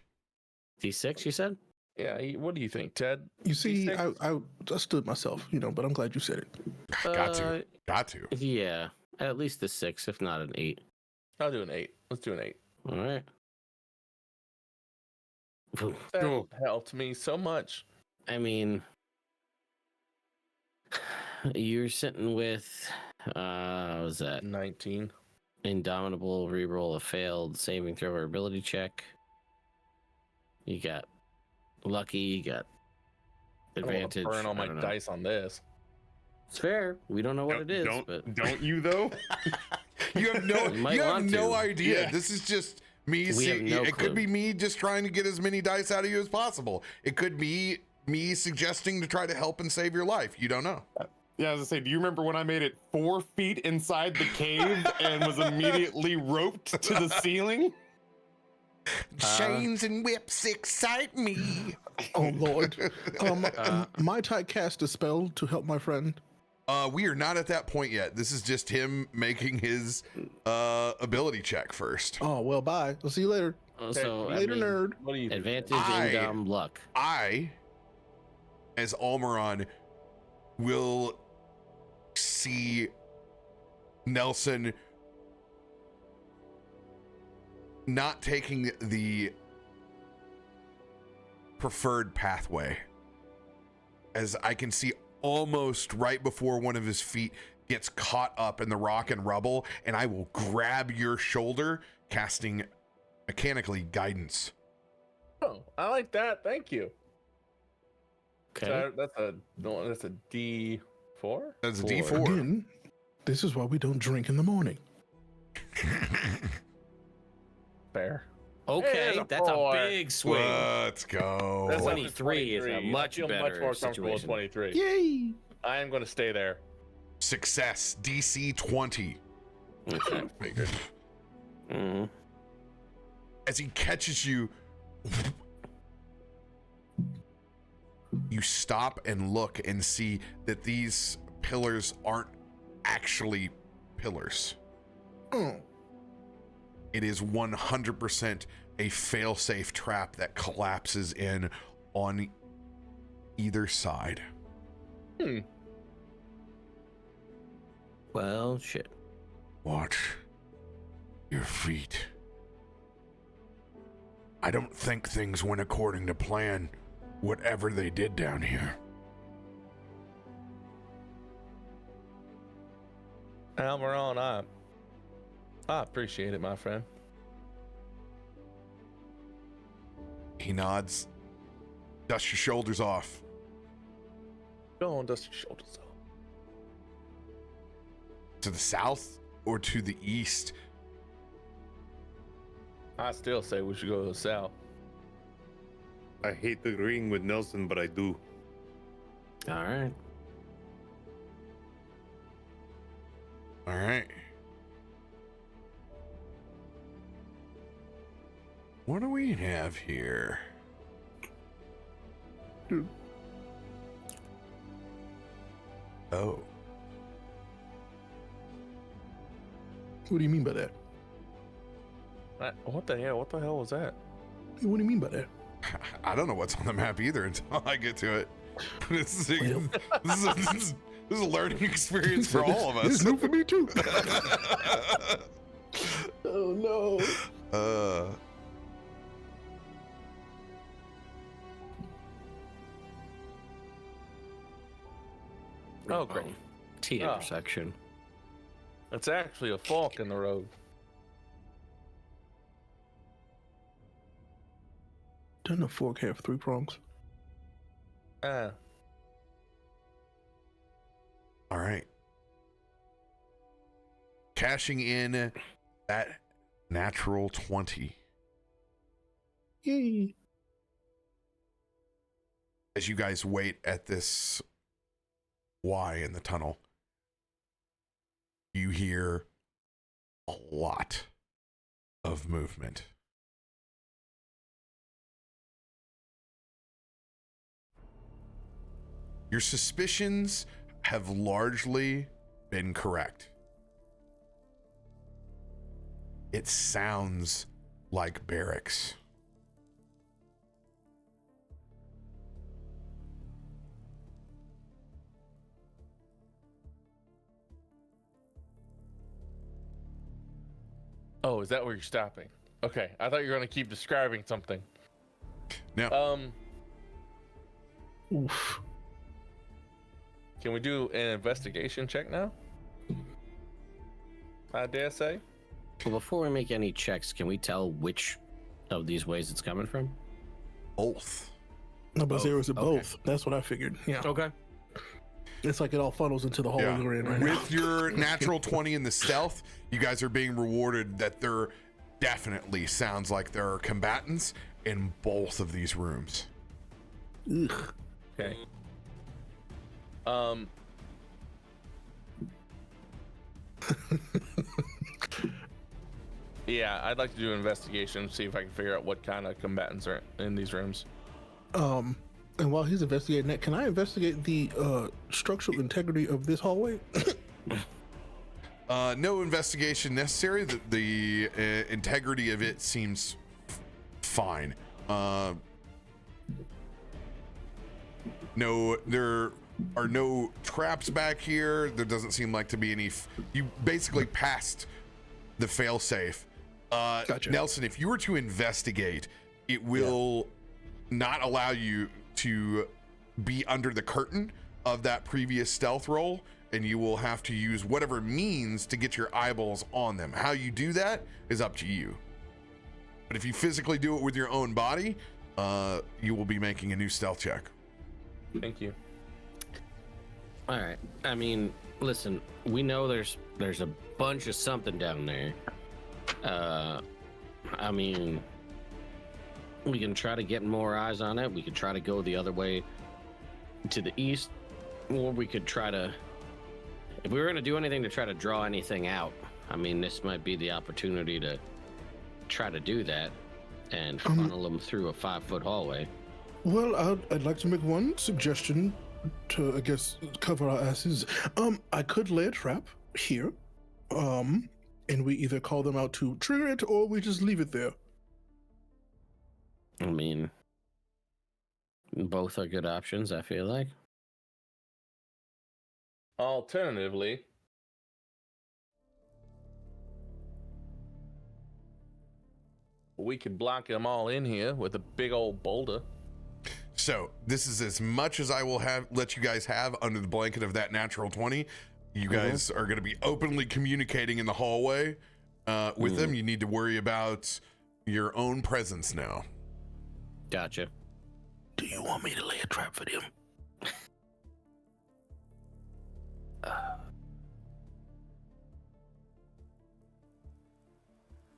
D6, you said? Yeah, what do you think, Ted? You see, D6? I stood myself, but I'm glad you said it. Got to. Yeah, at least a 6, if not an 8. I'll do an 8. Let's do an 8. All right. That helped me so much. I mean, you're sitting with, what was that? 19. Indomitable, reroll a failed saving throw or ability check. You got lucky, you got advantage. I don't wanna burn all I my don't know. dice on this. It's fair. We don't know what it is, but Don't you though? You have no, Might you have want no to. idea. Yeah. This is just me. We have no it could clue. be me just trying to get as many dice out of you as possible. It could be me suggesting to try to help and save your life. You don't know. Yeah, I was gonna say, do you remember when I made it 4 feet inside the cave and was immediately roped to the ceiling? Chains and whips excite me. Oh Lord. Might I cast a spell to help my friend? We are not at that point yet. This is just him making his ability check first. Oh well, bye. I'll see you later. So I Later, mean, nerd. What do you think? advantage in luck. I, as Almuron, will see Nelson not taking the preferred pathway, as I can see almost right before one of his feet gets caught up in the rock and rubble, and I will grab your shoulder, casting mechanically guidance. Oh, I like that. Thank you. Okay. So that's a D4. That's a Four. D4. Again, this is why we don't drink in the morning. Fair. Okay, Hey, that's a 4. big swing. Let's go. That's up to 23 is a much I feel better much more comfortable with situation. 23. Yay! I am going to stay there. Success, DC 20. Okay. Figured. Mhm. As he catches you, you stop and look and see that these pillars aren't actually pillars. Oh, It is 100% a fail-safe trap that collapses in on either side. Well, shit. Watch your feet. I don't think things went according to plan, whatever they did down here. Almuron, I appreciate it, my friend. He nods. Dust your shoulders off. Go on, dust your shoulders off. To the south or to the east? I still say we should go to the south. I hate agreeing with Nelson, but I do. All right. All right. What do we have here? Oh. what do you mean by that? What the hell? What the hell was that? Hey, what do you mean by that? I don't know what's on the map either until I get to it. This is this is a learning experience for all of It's us. new for me too. Oh no. Oh, great. T Oh. intersection. It's actually a fork in the road. Doesn't a fork have 3 prongs? Ah. All right. Cashing in that natural 20. Yay. As you guys wait at this Y in the tunnel, you hear a lot of movement. Your suspicions have largely been correct. It sounds like barracks. Oh, is that where you're stopping? Okay, I thought you were going to keep describing something. No. Oof. Can we do an investigation check now? I dare say. Well, before we make any checks, can we tell which of these ways it's coming from? Both. No, but there was it Okay. both. That's what I figured. Yeah. Okay. It's like it all funnels into the hole Yeah. we're in right now. With your natural 20 in the stealth, you guys are being rewarded that there definitely sounds like there are combatants in both of these rooms. Ugh. Okay. Yeah, I'd like to do an investigation, see if I can figure out what kind of combatants are in these rooms. And while he's investigating that, can I investigate the structural integrity of this hallway? No investigation necessary. The integrity of it seems fine. No, there are no traps back here. There doesn't seem like to be any. You basically passed the failsafe. Gotcha. Nelson, if you were to investigate, it will not allow you to be under the curtain of that previous stealth roll, and you will have to use whatever means to get your eyeballs on them. How you do that is up to you. But if you physically do it with your own body, you will be making a new stealth check. Thank you. All right. I mean, listen, we know there's a bunch of something down there. I mean, we can try to get more eyes on it. We could try to go the other way to the east, or we could try to, if we were going to do anything to try to draw anything out, I mean, this might be the opportunity to try to do that and funnel them through a 5-foot hallway. Well, I'd like to make one suggestion to, I guess, cover our asses. I could lay a trap here, and we either call them out to trigger it, or we just leave it there. I mean, both are good options, I feel like. Alternatively, we could block them all in here with a big old boulder. So this is as much as I will let you guys have under the blanket of that natural 20. You guys are going to be openly communicating in the hallway with them. You need to worry about your own presence now. Gotcha. Do you want me to lay a trap for them?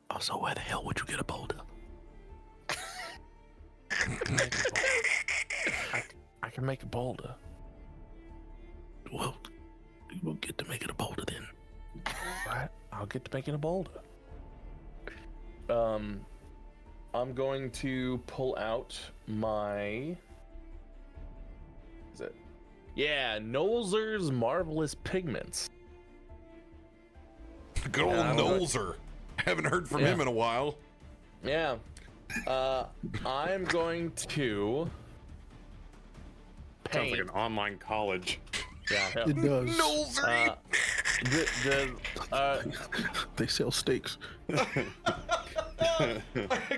Also, where the hell would you get a boulder? I can make a boulder. Well, you will get to make it a boulder then. Right, I'll get to making a boulder. I'm going to pull out my. Is it? Yeah, Nolzur's Marvelous Pigments. Good old Nolzer. Haven't heard from him in a while. Yeah. I'm going to Sounds paint. like an online college. Yeah, It does. Nolzer. They sell steaks. I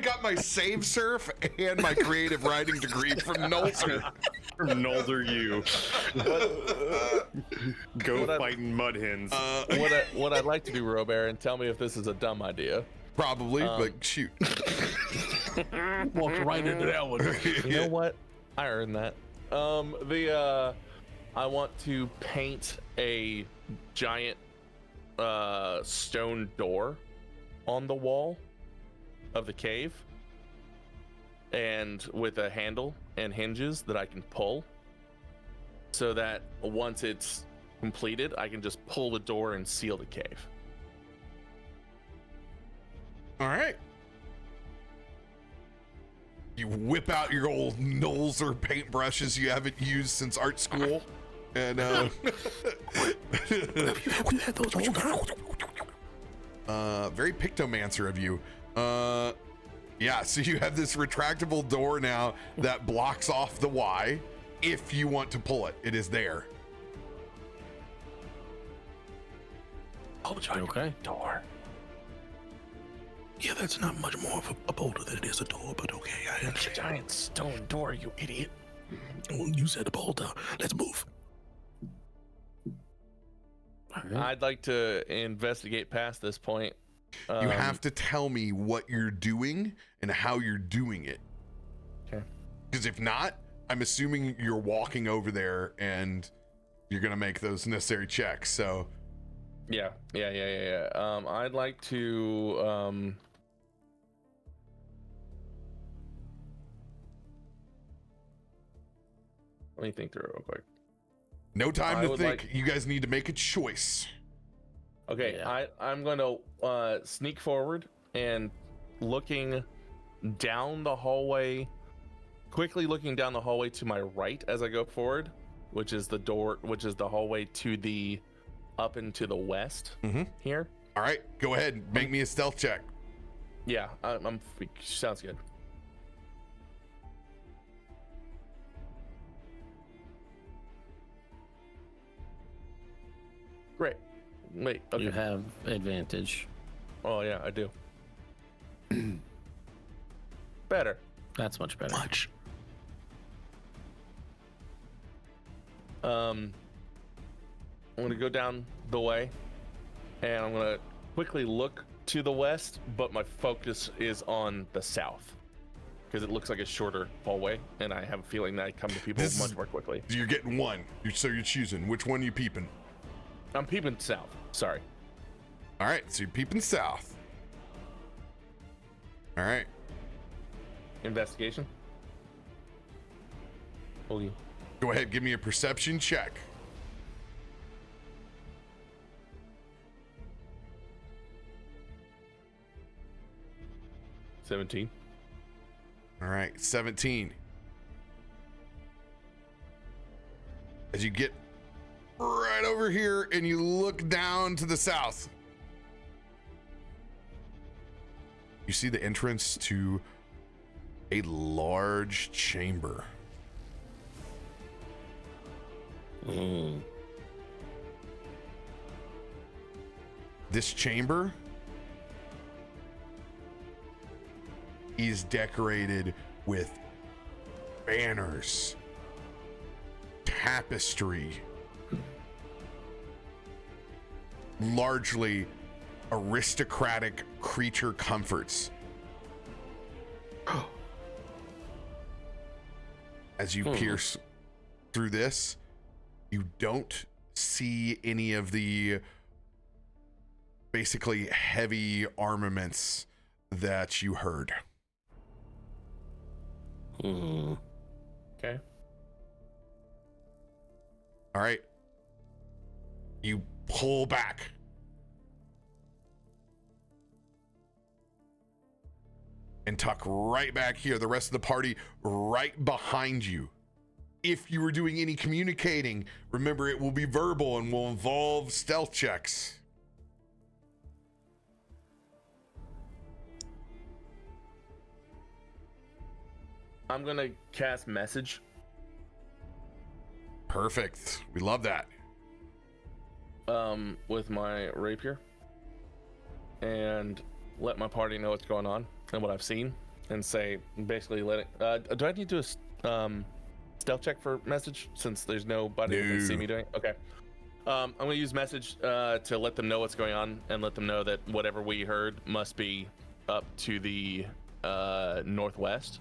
got my Save Surf and my creative writing degree from Nolzer. From Nolzer U. Go fighting mud hens. What I'd like to do, RoBear, and tell me if this is a dumb idea. Probably, but shoot. Walked right into that one. You know what? I earned that. I want to paint a giant stone door on the wall of the cave, and with a handle and hinges that I can pull, so that once it's completed, I can just pull the door and seal the cave. All right. You whip out your old Nolzer paintbrushes you haven't used since art school, and Have you had those whole time? very Pictomancer of you. Yeah, so you have this retractable door now that blocks off the Y. If you want to pull it, it is there. Okay. Door. Yeah, that's not much more of a boulder than it is a door, but okay, I It's a understand. giant stone door, you idiot. Well, you said a boulder. Let's move. I'd like to investigate past this point. You have to tell me what you're doing and how you're doing it. Okay. Because if not, I'm assuming you're walking over there and you're gonna make those necessary checks. So Yeah. I'd like to let me think through it real quick. no time I to would think. You guys need to make a choice. Okay, Yeah. I'm going to sneak forward and looking down the hallway quickly looking down the hallway to my right as I go forward, which is the door, which is the hallway to the up and to the west here. All right, go ahead. Make me a stealth check. Yeah, I'm sounds good. Great. Wait, okay. You have advantage. Oh yeah, I do. Better. That's much better. Much. I'm gonna go down the way, and I'm gonna quickly look to the west, but my focus is on the south because it looks like a shorter hallway, and I have a feeling that I come to people much more quickly. You're getting one. So you're choosing. Which one you peeping? I'm peeping south. Sorry. All right, so you're peeping south. All right. Investigation. Holy. Go ahead, give me a perception check. $17. All right, 17. As you get right over here and you look down to the south, you see the entrance to a large chamber. This chamber is decorated with banners, tapestry, largely aristocratic creature comforts. As you pierce through this, you don't see any of the basically heavy armaments that you heard. Okay. All right. You pull back. And tuck right back here. The rest of the party right behind you. If you were doing any communicating, remember it will be verbal and will involve stealth checks. I'm gonna cast message. Perfect. We love that. With my rapier, and let my party know what's going on and what I've seen, and say basically let it. Do I need to do a stealth check for message since there's nobody that can see me doing it? Okay. I'm gonna use message to let them know what's going on and let them know that whatever we heard must be up to the northwest.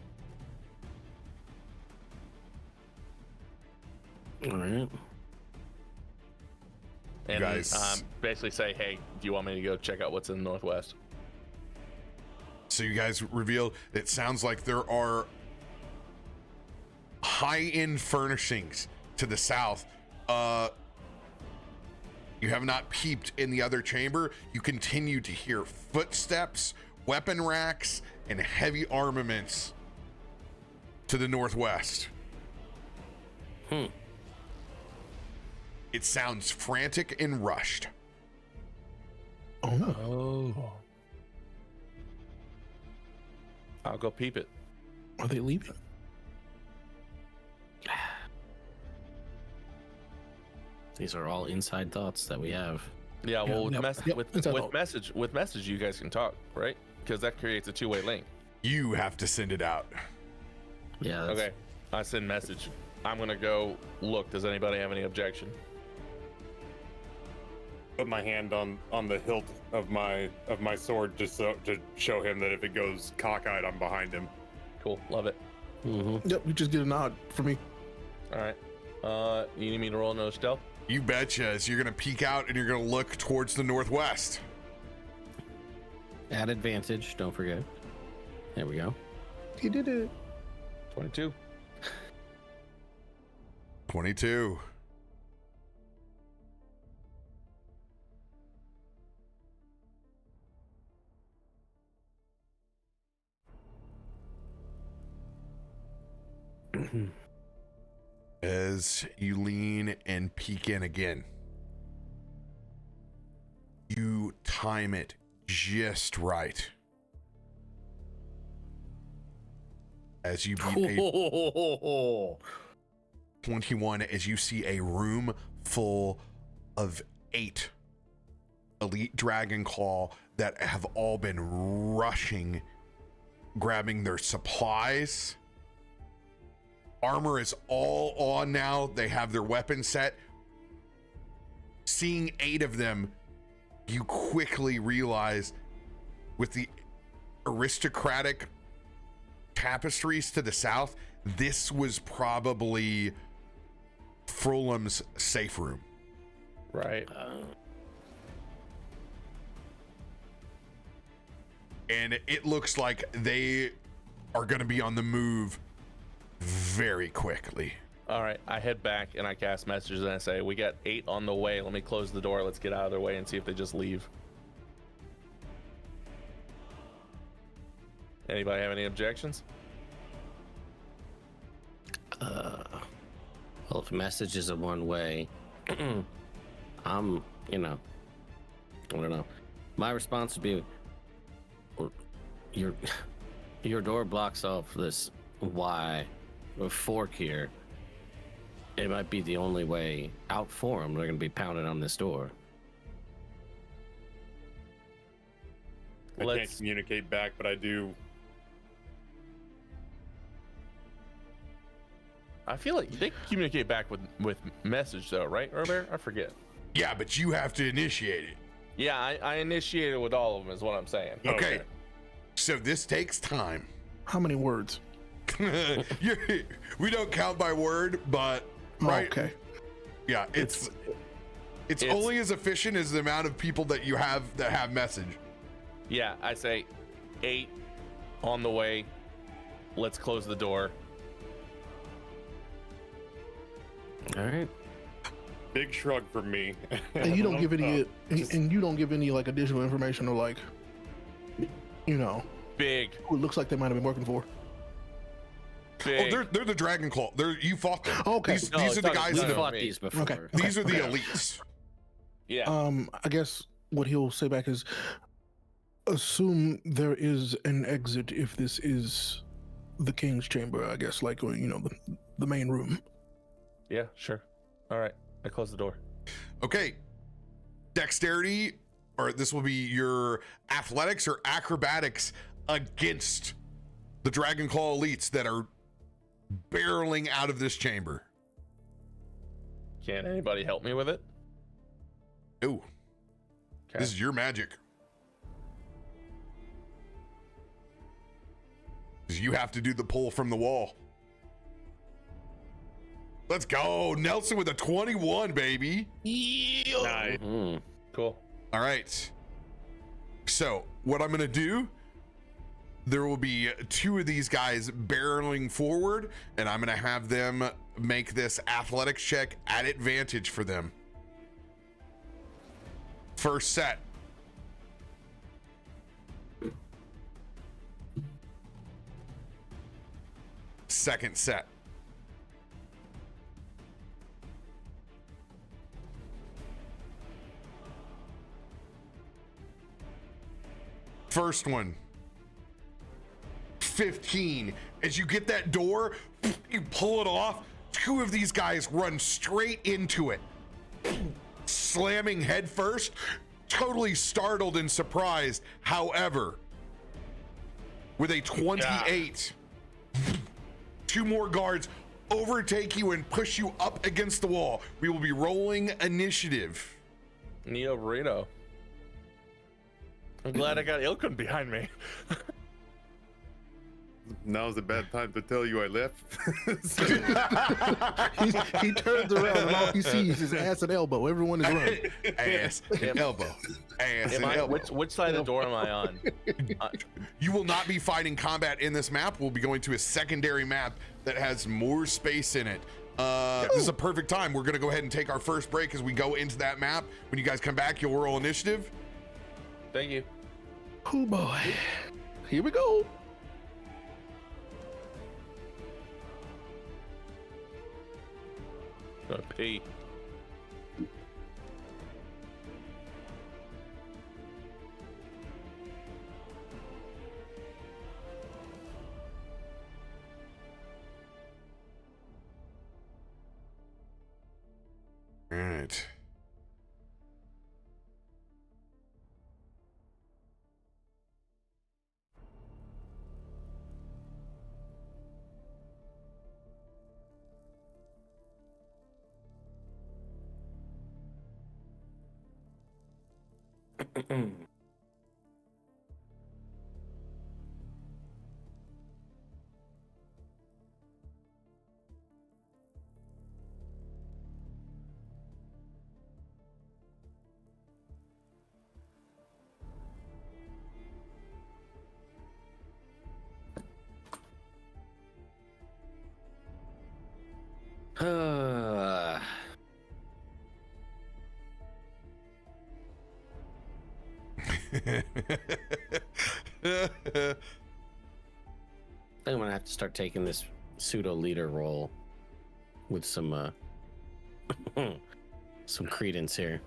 All right. And guys, basically say, hey, do you want me to go check out what's in the northwest? So you guys reveal it sounds like there are high-end furnishings to the south. You have not peeped in the other chamber. You continue to hear footsteps, weapon racks, and heavy armaments to the northwest. It sounds frantic and rushed. Oh. I'll go peep it. Are they leaving? These are all inside thoughts that we have. Yeah, well, with, inside thought. message, you guys can talk, right? Because that creates a two-way link. You have to send it out. Yeah. That's, Okay, I send message. I'm gonna go look. Does anybody have any objection? Put my hand on the hilt of my sword just so to show him that if it goes cockeyed, I'm behind him. Cool, love it. Yep, you just get a nod for me. All right. You need me to roll no stealth? You betcha. So you're gonna peek out and you're gonna look towards the northwest. At advantage, don't forget. There we go. He did it. 22. 22. As you lean and peek in again, you time it just right. As you beat a 21, as you see a room full of 8 elite dragon claw that have all been rushing, grabbing their supplies. Armor is all on now. They have their weapons set. Seeing 8 of them, you quickly realize with the aristocratic tapestries to the south, this was probably Frolam's safe room. Right. And it looks like they are going to be on the move very quickly. All right, I head back and I cast messages and I say, we got 8 on the way. Let me close the door. Let's get out of their way and see if they just leave. Anybody have any objections? Well, if message is a one way, I'm, I don't know. My response would be, your door blocks off this fork here. It might be the only way out for them. They're going to be pounding on this door. I can't communicate back, but I do. I feel like they communicate back with message though, right, RoBear? I forget. Yeah, but you have to initiate it. Yeah, I initiated with all of them is what I'm saying. Okay. So this takes time. How many words? We don't count by word, but right. Okay. Yeah, it's only as efficient as the amount of people that you have that have message. Yeah, I say 8 on the way. Let's close the door. All right. Big shrug from me. And you don't give any, and you don't give any like additional information or like, Big. who it looks like they might have been working for. Big. Oh, they're the Dragon Claw. You fought them. Okay. These No, are it's the not- guys no, that We have, fought these before. Okay. these are the elites. Yeah. I guess what he'll say back is, assume there is an exit if this is the king's chamber. I guess like the main room. Yeah, sure. All right. I close the door. Okay. Dexterity, or this will be your athletics or acrobatics against the Dragon Claw elites that are barreling out of this chamber. Can anybody help me with it? Ooh. Okay. This is your magic. 'Cause you have to do the pull from the wall. Let's go. Nelson with a 21, baby. Nice. Cool. All right. So what I'm going to do, there will be 2 of these guys barreling forward, and I'm going to have them make this athletics check at advantage for them. First set. Second set. First one. 15. As you get that door, you pull it off. 2 of these guys run straight into it, slamming head first, totally startled and surprised. However, with a 28, 2 more guards overtake you and push you up against the wall. We will be rolling initiative. Neo burrito. I'm glad I got Ilkun behind me. Now's a bad time to tell you I left. He turns around and all he sees is ass and elbow. Everyone is running. Ass and elbow. Ass and elbow. Which side of the door am I on? You will not be fighting combat in this map. We'll be going to a secondary map that has more space in it. This is a perfect time. We're going to go ahead and take our first break as we go into that map. When you guys come back, you'll roll initiative. Thank you. Oh boy. Here we go. Pee. All right. I'm gonna have to start taking this pseudo leader role with some some credence here.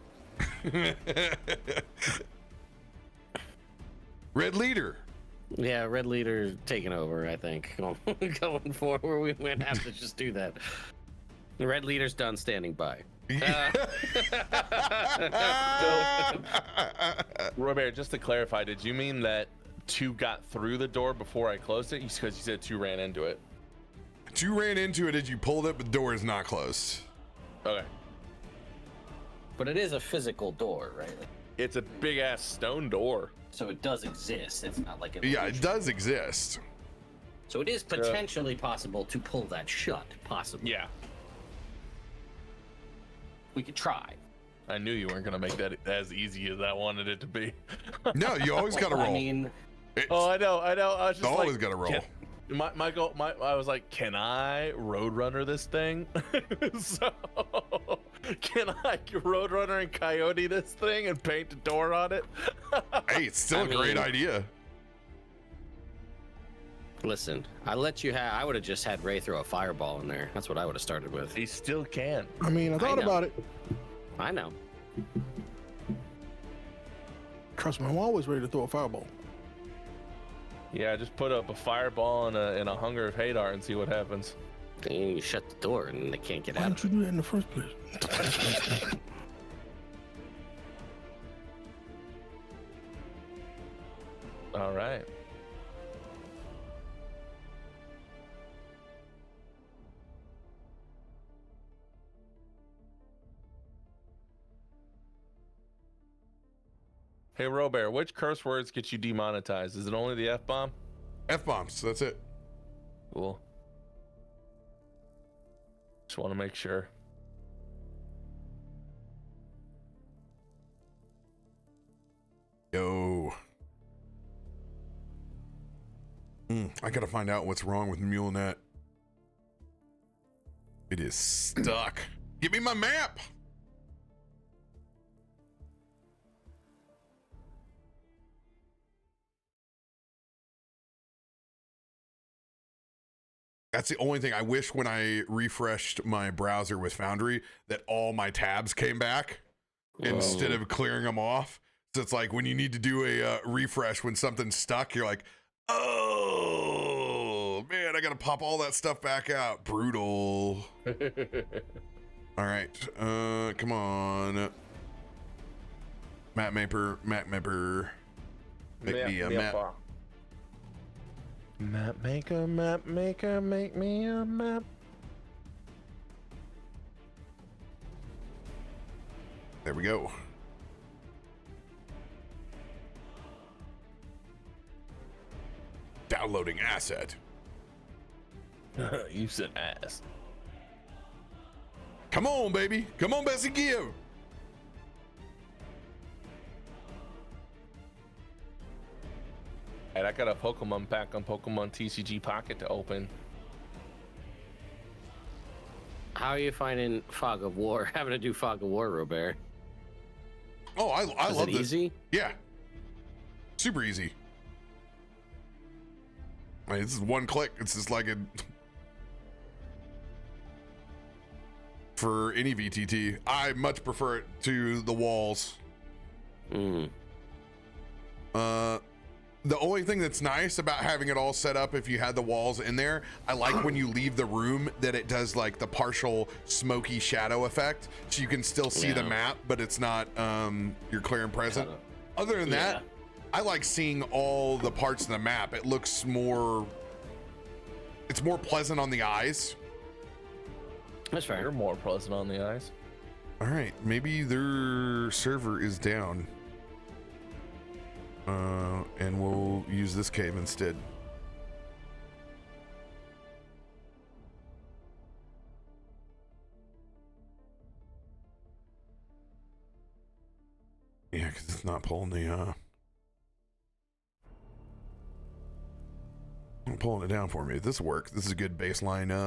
Red leader. Yeah, red leader taking over. I think going forward, we might have to just do that. The red leader's done standing by. RoBear, just to clarify, did you mean that 2 got through the door before I closed it? Because you said 2 ran into it. 2 ran into it as you pulled it, but the door is not closed. Okay. But it is a physical door, right? Like, It's a big ass stone door. so it does exist. It's not like Yeah, it does exist. So it is potentially possible to pull that shut. Possibly. Yeah. We could try. I knew you weren't gonna make that as easy as I wanted it to be. No, you always got to roll. I mean, Oh, I know. I was just always like, got to roll. I was like, can I Roadrunner this thing? So, can I Roadrunner and Coyote this thing and paint the door on it? Hey, it's still a great idea. listen, I let you have. I would have just had Ray throw a fireball in there. That's what I would have started with. He still can. I mean, I thought know. about it. I know. Trust me, I'm always ready to throw a fireball. Yeah, just put up a fireball and a Hunger of Hadar and see what happens. Then you shut the door and they can't get Why out. didn't you do that in the first place? All right. Hey, RoBear, which curse words get you demonetized? Is it only the F-bomb? F-bombs, that's it. Cool. Just want to make sure. Yo. I gotta find out what's wrong with MuleNet. It is stuck. Give me my map. That's the only thing I wish when I refreshed my browser with Foundry that all my tabs came back instead of clearing them off. So it's like when you need to do a refresh when something's stuck, you're like, oh man, I gotta pop all that stuff back out. Brutal. All right, come on, map maker, make me a map. Map maker, make me a map. There we go. Downloading asset. You said ass. Come on, baby. Come on, Bessie, give. And I got a Pokemon pack on Pokemon TCG Pocket to open. How are you finding Fog of War? Having to do Fog of War, RoBear? Oh, I love it this. Easy? Yeah. Super easy. I mean, this is one click. It's just like a for any VTT. I much prefer it to the walls. The only thing that's nice about having it all set up, if you had the walls in there, I like when you leave the room that it does like the partial smoky shadow effect, so you can still see the map, but it's not you're clear and present. Other than that, I like seeing all the parts of the map. It looks more, it's more pleasant on the eyes. That's fair. You're more pleasant on the eyes. All right, maybe their server is down. And we'll use this cave instead. Yeah, because it's not pulling the not pulling it down for me. This will work. This is a good baseline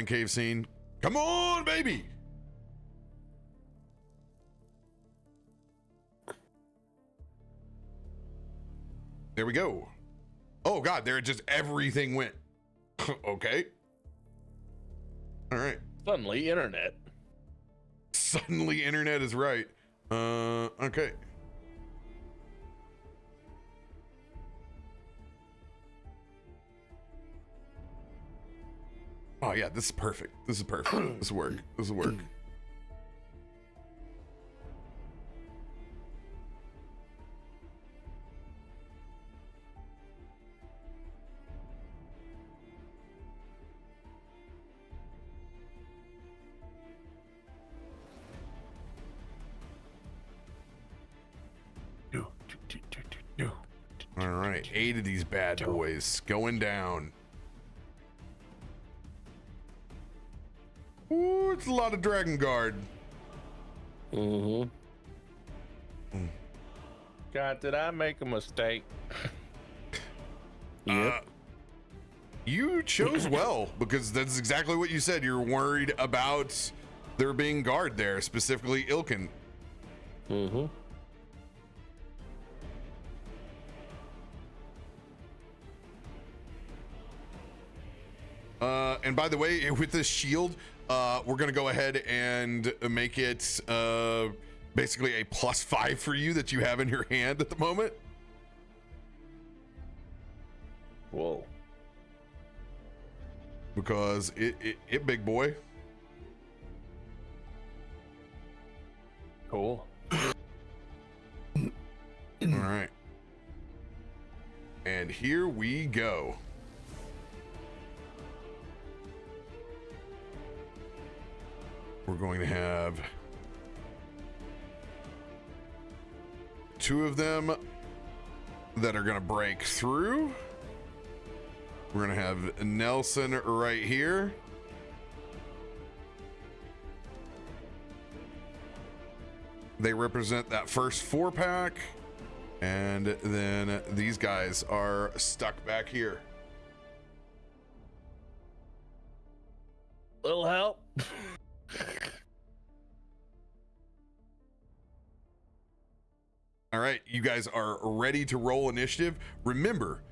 cave scene. Come on, baby. There we go. Oh God, there just everything went. Okay. All right. Suddenly internet. Suddenly internet is right. Okay. Oh yeah, this is perfect. This is perfect. This will work. This will work. All right, 8 of these bad boys going down. Ooh, it's a lot of Dragon Guard. God, did I make a mistake? You chose well, because that's exactly what you said. You're worried about there being guard there, specifically Ilkun. And by the way, with this shield, we're gonna go ahead and make it basically a +5 for you that you have in your hand at the moment. Whoa. Because it big boy. Cool. All right. And here we go. We're going to have 2 of them that are going to break through. We're going to have Nelson right here. They represent that first 4-pack. And then these guys are stuck back here. Little help. All right, you guys are ready to roll initiative. Remember,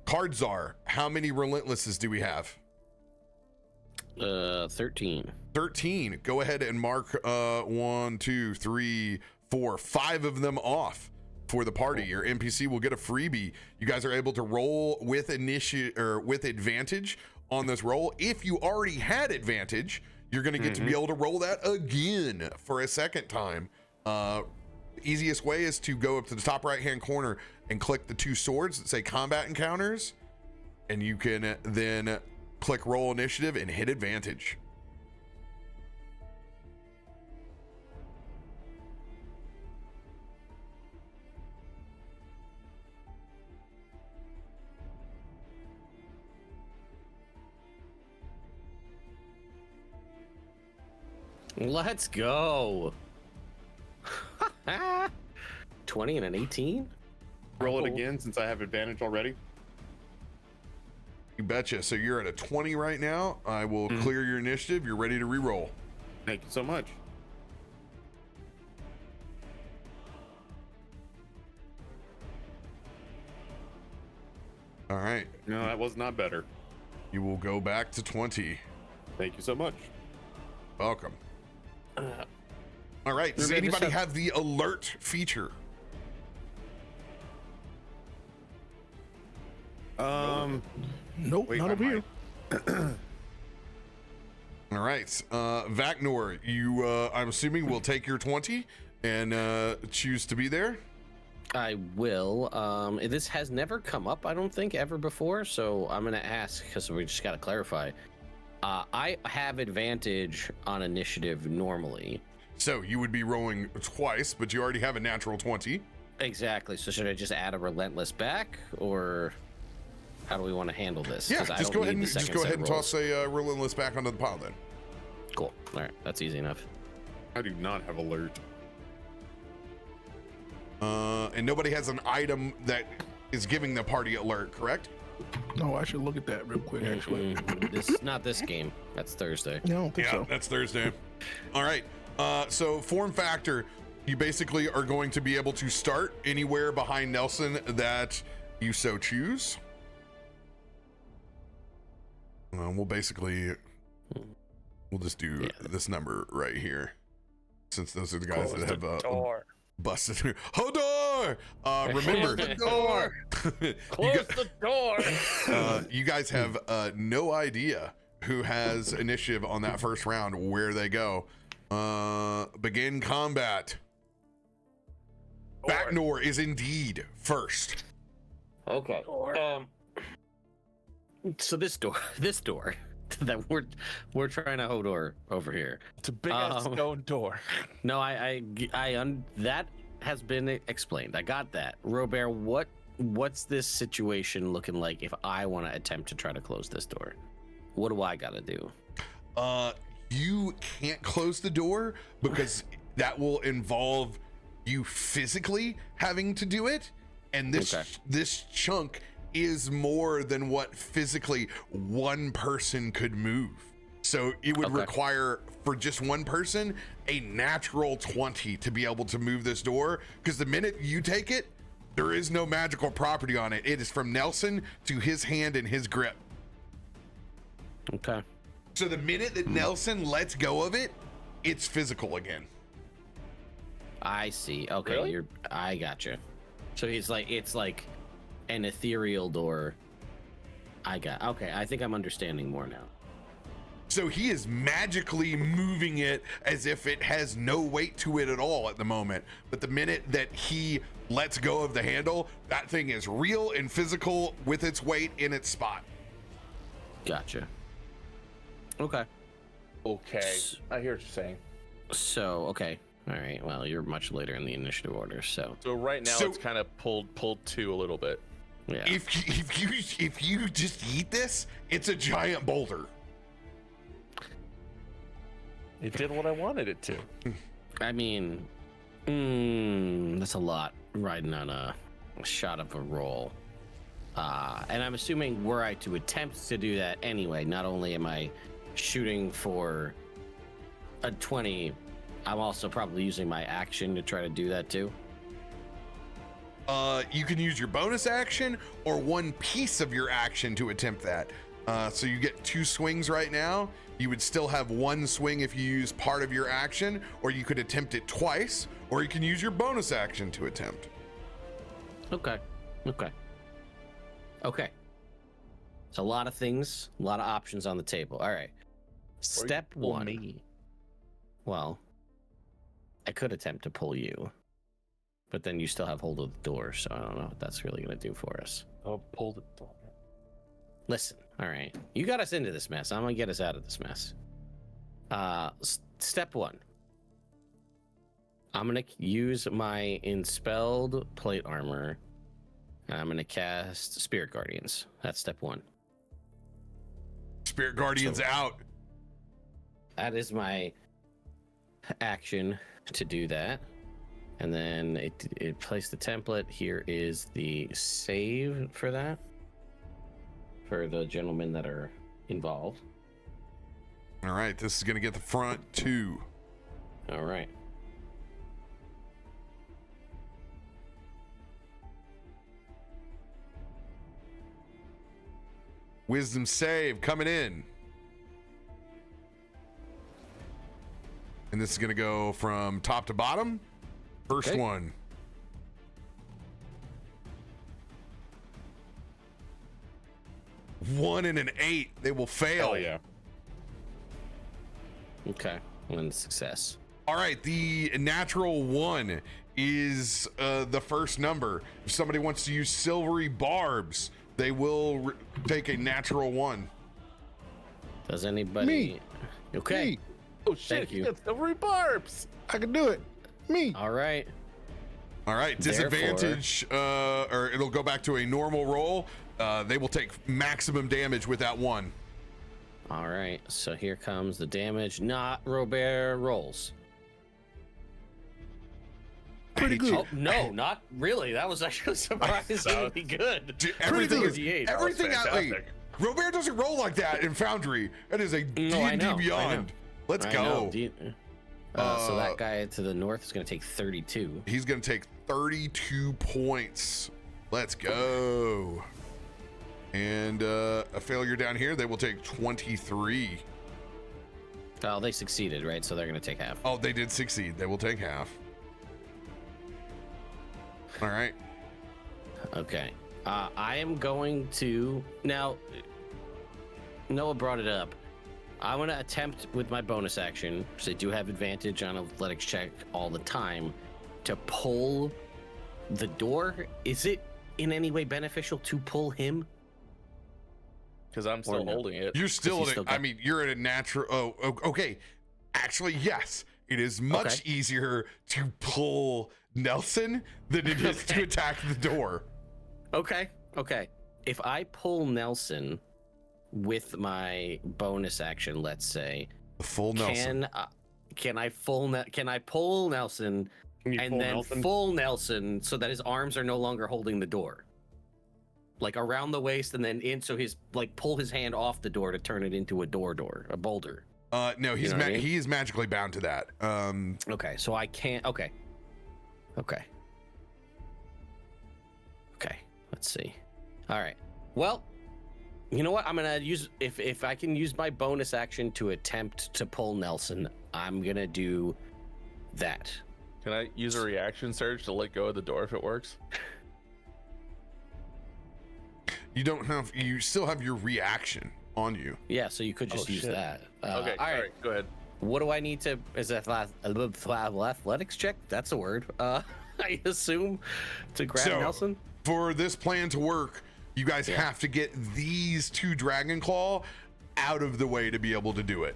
cards are, how many relentlesses do we have? 13. 13. Go ahead and mark 1, 2, 3, 4, 5 of them off for the party. Your NPC will get a freebie. You guys are able to roll with with advantage on this roll. If you already had advantage, you're going to get to be able to roll that again for a second time. Easiest way is to go up to the top right hand corner and click the 2 swords that say combat encounters, and you can then click roll initiative and hit advantage. Let's go. 20 and an 18. Roll it again since I have advantage already. You betcha. So you're at a 20 right now. I will clear your initiative. You're ready to re-roll. Thank you so much. All right. No, that was not better. You will go back to 20. Thank you so much. welcome. All right. Does RoBear, anybody just have the alert feature? Nope, Wait, not I over here. All right. Vaknor, you, I'm assuming, will take your 20 and choose to be there. I will. This has never come up, I don't think, ever before. So I'm gonna ask because we just gotta clarify. I have advantage on initiative normally. So you would be rolling twice, but you already have a natural 20. Exactly. So should I just add a relentless back, or how do we want to handle this? Yeah, 'Cause I just don't go ahead need and the just second go set ahead and rolls. toss a relentless back onto the pile then. Cool. All right, that's easy enough. I do not have alert. And nobody has an item that is giving the party alert, correct? No, I should look at that real quick, actually. Not this game. That's Thursday. No, I don't think so. That's Thursday. All right. So form factor, you basically are going to be able to start anywhere behind Nelson that you so choose. We'll just do this number right here, since those are the guys that have busted through. Hodor! Remember, Close the door. Close the door. you guys have no idea who has initiative on that first round, where they go. Begin combat. Vaknor is indeed first. Okay. So this door that we're trying to Hodor over here. It's a big ass stone door. No, that has been explained. I got that. RoBear, what's this situation looking like if I want to attempt to try to close this door? What do I got to do? You can't close the door because that will involve you physically having to do it, and this chunk is more than what physically one person could move. So it would require, for just one person, a natural 20 to be able to move this door, because the minute you take it, there is no magical property on it. It is from Nelson to his hand and his grip. Okay. So the minute that Nelson lets go of it, it's physical again. I see. Okay, Really? I gotcha. So it's like an ethereal door. Okay, I think I'm understanding more now. So he is magically moving it as if it has no weight to it at all at the moment. But the minute that he lets go of the handle, that thing is real and physical with its weight in its spot. Gotcha. Okay. Okay, I hear what you're saying. So, okay. All right. Well, you're much later in the initiative order, so So right now So- it's kind of pulled to a little bit. yeah. If you just eat this, it's a giant boulder. It did what I wanted it to. I mean, that's a lot riding on a shot of a roll. And I'm assuming were I to attempt to do that anyway, not only am I shooting for a 20, I'm also probably using my action to try to do that too. You can use your bonus action or one piece of your action to attempt that. So you get 2 swings right now. You would still have 1 swing if you use part of your action, or you could attempt it twice, or you can use your bonus action to attempt. Okay. It's a lot of things, a lot of options on the table. All right. Step Pull 1. me. Well, I could attempt to pull you, but then you still have hold of the door, so I don't know what that's really going to do for us. Oh, pulled it. Door. Listen, all right. You got us into this mess. I'm going to get us out of this mess. Step 1. I'm going to use my Enspelled Plate Armor, and I'm going to cast Spirit Guardians. That's step 1. Spirit Guardian's out. That is my action to do that. And then it placed the template. Here is the save for that, for the gentlemen that are involved. All right, this is going to get the front 2. All right. Wisdom save coming in. And this is going to go from top to bottom. First Okay. one. One and an 8. They will fail. Hell yeah. Okay, one success. All right, the natural 1 is the first number. If somebody wants to use silvery barbs, they will take a natural 1. Does anybody? Me. Okay. Me. Oh shit! Thank you. It's silvery barbs. I can do it. Me. All right. All right, disadvantage, or it'll go back to a normal roll. They will take maximum damage with that 1. All right. So here comes the damage. Not RoBear rolls. Pretty good. Oh no, not really. That was actually surprisingly good. Dude, everything is 38. everything out. fantastic. RoBear doesn't roll like that in Foundry. That is a No, I D&D know, I Beyond. know. Let's I go. know. So that guy to the north is going to take 32. He's going to take 32 points. Let's go. And a failure down here, they will take 23. Oh, they succeeded, right? So they're going to take half. Oh, they did succeed. They will take half. All right. Okay. I am going to now. Noah brought it up. I want to attempt with my bonus action, because I do have advantage on athletics check all the time, to pull the door. Is it in any way beneficial to pull him? Because I'm still no? holding it. You're still, he's at still I got- mean, you're at a natural. Oh, okay. Actually, yes. It is much Okay. easier to pull Nelson than it is to attack the door. Okay. Okay. If I pull Nelson with my bonus action, let's say, The full Nelson. can I pull Nelson Can you and pull then Nelson? full Nelson so that his arms are no longer holding the door, like around the waist and then in, so his like pull his hand off the door to turn it into a a boulder. No, he's know what I mean? he is magically bound to that. Okay, so I can't. Okay. Let's see. All right. Well, you know what? I'm gonna use if I can use my bonus action to attempt to pull Nelson, I'm gonna do that. Can I use a reaction surge to let go of the door if it works? You still have your reaction on you. Yeah, so you could just use shit. that. Okay, all right. go ahead. What do I need to? Is that athletics check? That's a word. I assume to grab So- Nelson. For this plan to work, you guys have to get these 2 Dragon Claw out of the way to be able to do it.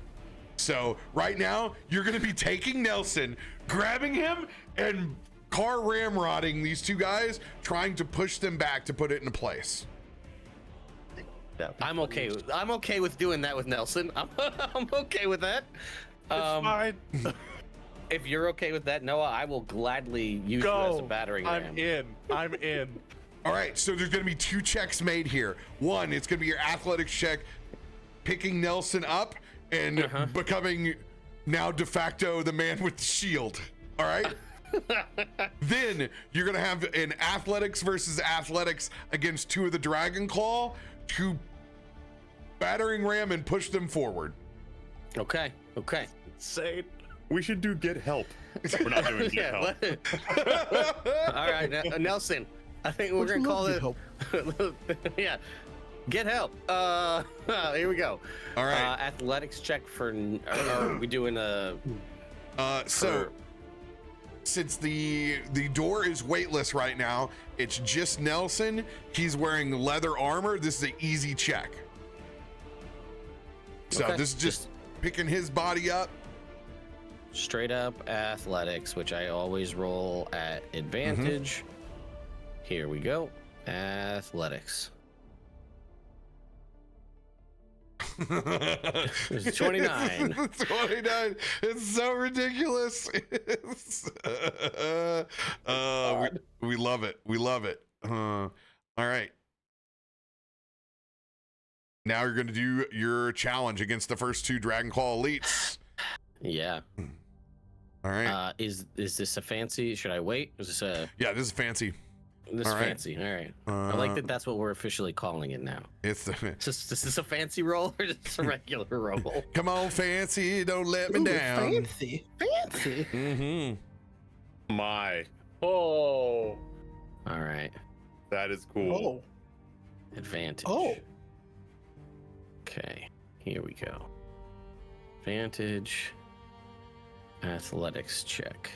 So right now, you're going to be taking Nelson, grabbing him, and car ramrodding these 2 guys, trying to push them back to put it into place. I'm okay. I'm okay with doing that with Nelson. I'm okay with that. Fine. If you're okay with that, Noah, I will gladly use you as a battering ram. I'm in. All right, so there's going to be 2 checks made here. One, it's going to be your athletics check, picking Nelson up and becoming now de facto the man with the shield. All right. Then you're going to have an athletics versus athletics against 2 of the Dragon Claw to battering ram and push them forward. Okay. Insane. We should do get help. We're not doing get help. All right, Nelson. I think we're gonna call it. Yeah, get help. Here we go. All right. Athletics check for. Are we doing a? So since the door is weightless right now, it's just Nelson. He's wearing leather armor. This is an easy check. So Okay, this is just picking his body up. Straight up athletics, which I always roll at advantage. Here we go. Athletics. It's 29. 29. It's so ridiculous. We love it. We love it. All right. Now you're going to do your challenge against the first 2 Dragon Claw elites. Yeah. All right. Is this a fancy? Should I wait? Is this a? Yeah, this is fancy. This All right. fancy. All right. I like that. That's what we're officially calling it now. It's the Is this a fancy roll or just a regular roll? come on, fancy, don't let me Ooh, down. fancy, fancy. Mm-hmm. My, Oh. All right. that is cool. Oh, Advantage. oh. Okay. Here we go. Advantage. Athletics check.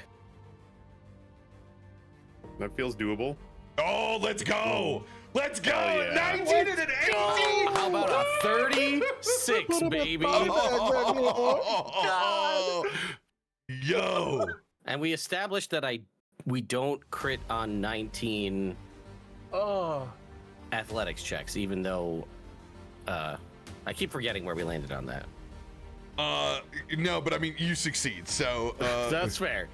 That feels doable. Oh, let's go! Let's go! Hell yeah. 19 and an 18! How about a 36, baby? Oh, yo! And we established that we don't crit on 19 Oh. athletics checks, even though I keep forgetting where we landed on that. No, but I mean, you succeed, so That's fair.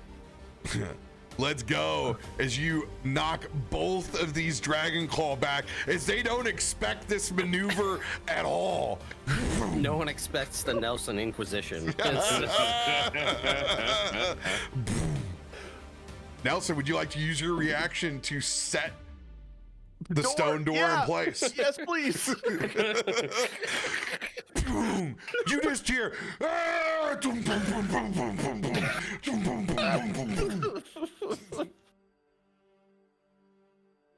let's go as you knock both of these Dragon Claw back as they don't expect this maneuver at all. No one expects the Nelson Inquisition. Nelson, would you like to use your reaction to set the stone door in place? Yes, please. Boom! You just hear. "Ah!" Boom, boom, boom, boom, boom, boom, boom. Boom, boom, boom, boom, boom, boom.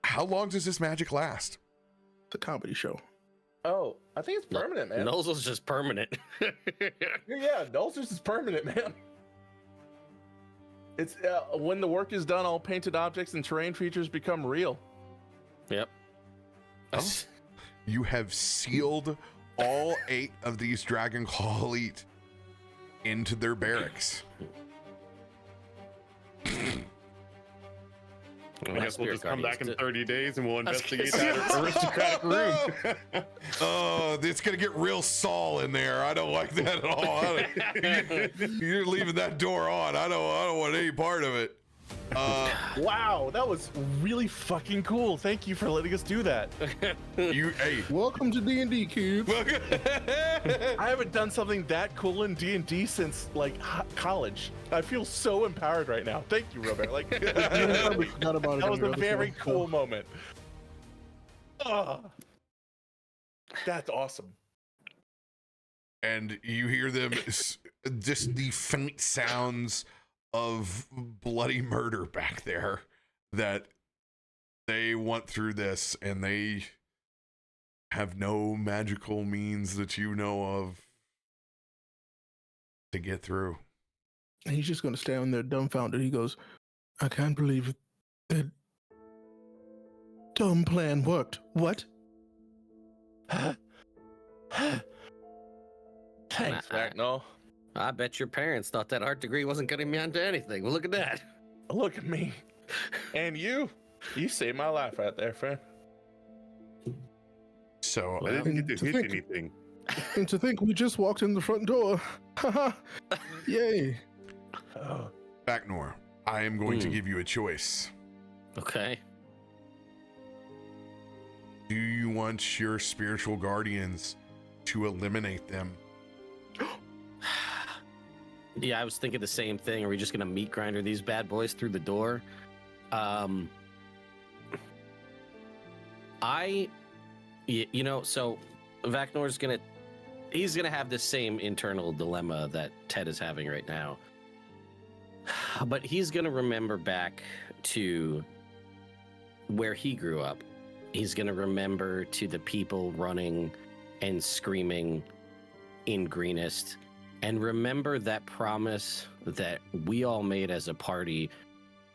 How long does this magic last? It's a comedy show. Oh, I think it's permanent, man. Nolz's just permanent. Yeah, Dulcers is permanent, man. It's when the work is done, all painted objects and terrain features become real. Yep. Oh. You have sealed all 8 of these Dragon Claw Elite into their barracks. I guess we'll just come back in 30 days and we'll was investigate gonna that aristocratic room. Oh, it's gonna get real Saul in there. I don't like that at all. You're leaving that door on. I don't want any part of it. Wow, that was really fucking cool. Thank you for letting us do that. Hey, Welcome to D&D, kids. I haven't done something that cool in D&D since like college. I feel so empowered right now. Thank you, RoBear. Like I forgot about it that on was your a other very show, so- cool moment. That's awesome. and you hear them just the faint sounds of bloody murder back there, that they went through this and they have no magical means that you know of to get through. And he's just going to stand there dumbfounded. He goes, I can't believe that dumb plan worked. What? Thanks, Vaknor. I bet your parents thought that art degree wasn't getting me onto anything. Well, look at that. Look at me. And you saved my life right there, friend. So I didn't get to To hit think- anything. And to think we just walked in the front door. Haha. Yay. Oh. Vaknor, I am going to give you a choice. Okay. Do you want your spiritual guardians to eliminate them? Yeah, I was thinking the same thing. Are we just gonna meat grinder these bad boys through the door? So Vaknor's he's gonna have the same internal dilemma that Ted is having right now. But he's gonna remember back to where he grew up. He's gonna remember to the people running and screaming in Greenest, and remember that promise that we all made as a party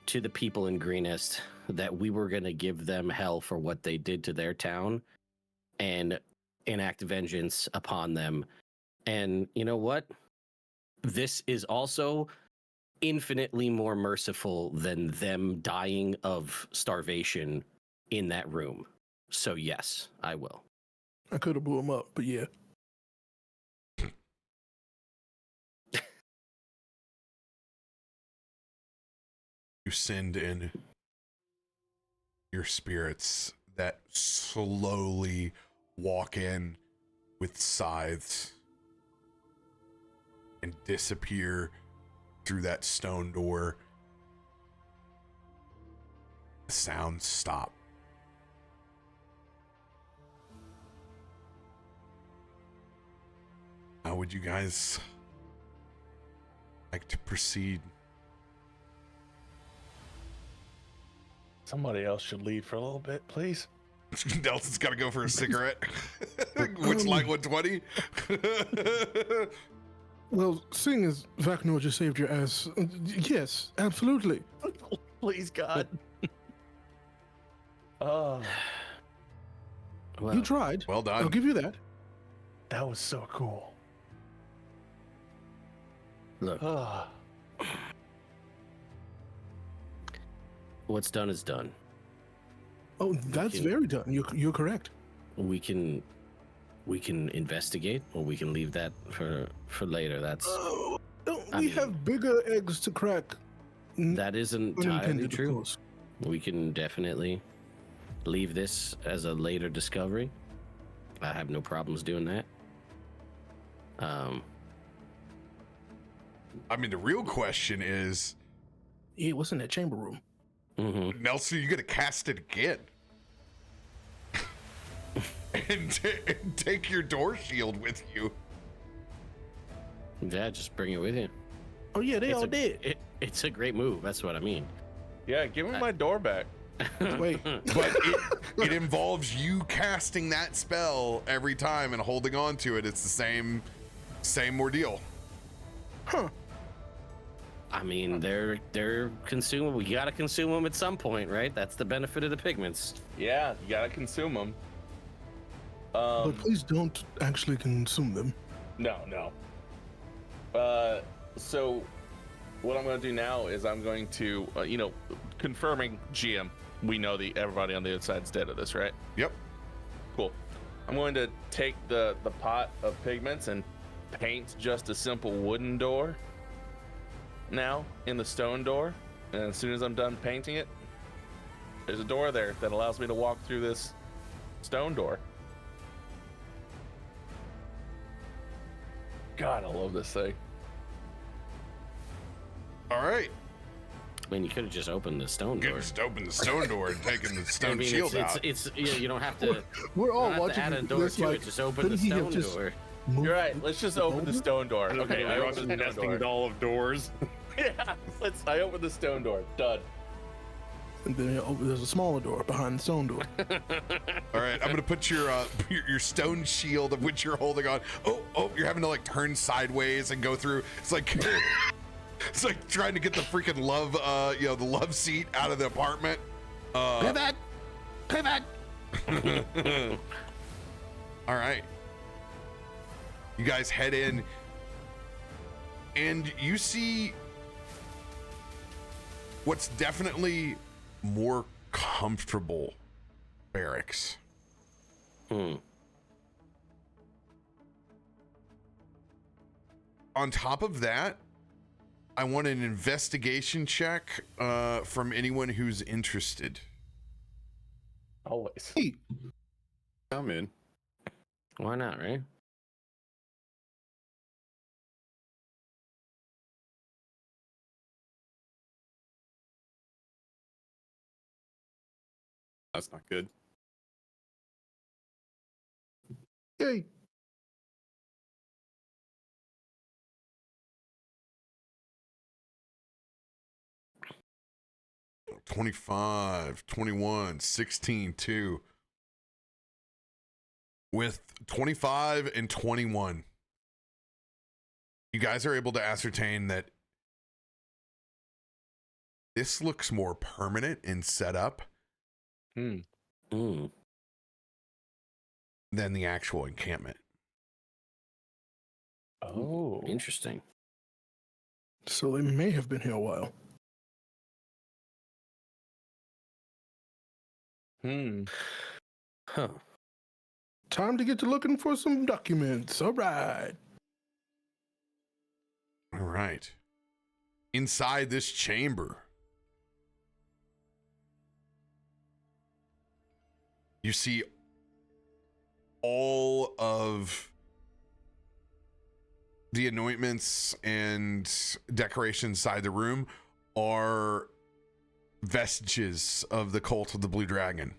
to the people in Greenest, that we were gonna give them hell for what they did to their town and enact vengeance upon them. And you know what? This is also infinitely more merciful than them dying of starvation in that room. So yes, I will. I could have blew him up, but yeah. You send in your spirits that slowly walk in with scythes and disappear through that stone door. The sounds stop. How would you guys like to proceed? Somebody else should lead for a little bit, please. Nelson's got to go for a cigarette. Which line 120? Well, seeing as Vaknor just saved your ass, yes, absolutely. Please, God. Oh, Well, You tried. Well I'll done. give you that. that was so cool. look, Oh, what's done is done. Oh, that's Okay. very done. You're correct. We can investigate, or we can leave that for later. That's Don't I we mean- have bigger eggs to crack? that isn't entirely Unintended, of true. course. We can definitely leave this as a later discovery. I have no problems doing that. I mean, the real question is, Yeah, what's in that chamber room? mhm. Nelson, you got to cast it again. and take your door shield with you. Yeah, just bring it with you. Oh yeah, they It's all a- did. It's a great move. That's what I mean. yeah, give me my door back. Wait. But it involves you casting that spell every time and holding on to it. It's the same ordeal. Huh. I mean, they're consumable. We gotta consume them at some point, right? That's the benefit of the pigments. Yeah, you gotta consume them. But please don't actually consume them. No. So what I'm going to do now is I'm going to, confirming GM. We know everybody on the outside's dead of this, right? Yep. Cool. I'm going to take the pot of pigments and paint just a simple wooden door now in the stone door. And as soon as I'm done painting it, there's a door there that allows me to walk through this stone door. God, I love this thing. All right. I mean, you could have just opened the stone door. Just open the stone door and taking the I stone mean, shield out. it's you don't have to. We're all you don't have to watching add a door this to like, it. Just open the couldn't he have stone just door. moved You're right. Let's just open the over? stone door. I Okay, I Russian opened the stone nesting door. doll of doors. Yeah, I opened the stone door. Done. And then there's a smaller door behind the stone door. All right, I'm gonna put your stone shield of which you're holding on. Oh, you're having to like turn sideways and go through. It's like it's like trying to get the freaking love, the love seat out of the apartment. Pivot! All right, you guys head in, and you see what's definitely more comfortable barracks. Hmm. On top of that, I want an investigation check from anyone who's interested. Always. Hey, I'm in. Why not, right? That's not good. hey. 25, 21, 16, 2. With 25 and 21, you guys are able to ascertain that this looks more permanent and set up Hmm. Hmm. than the actual encampment. Oh. Interesting. So they may have been here a while. Hmm. Huh. Time to get to looking for some documents. All right. All right. Inside this chamber, you see all of the anointments and decorations inside the room are vestiges of the cult of the Blue Dragon.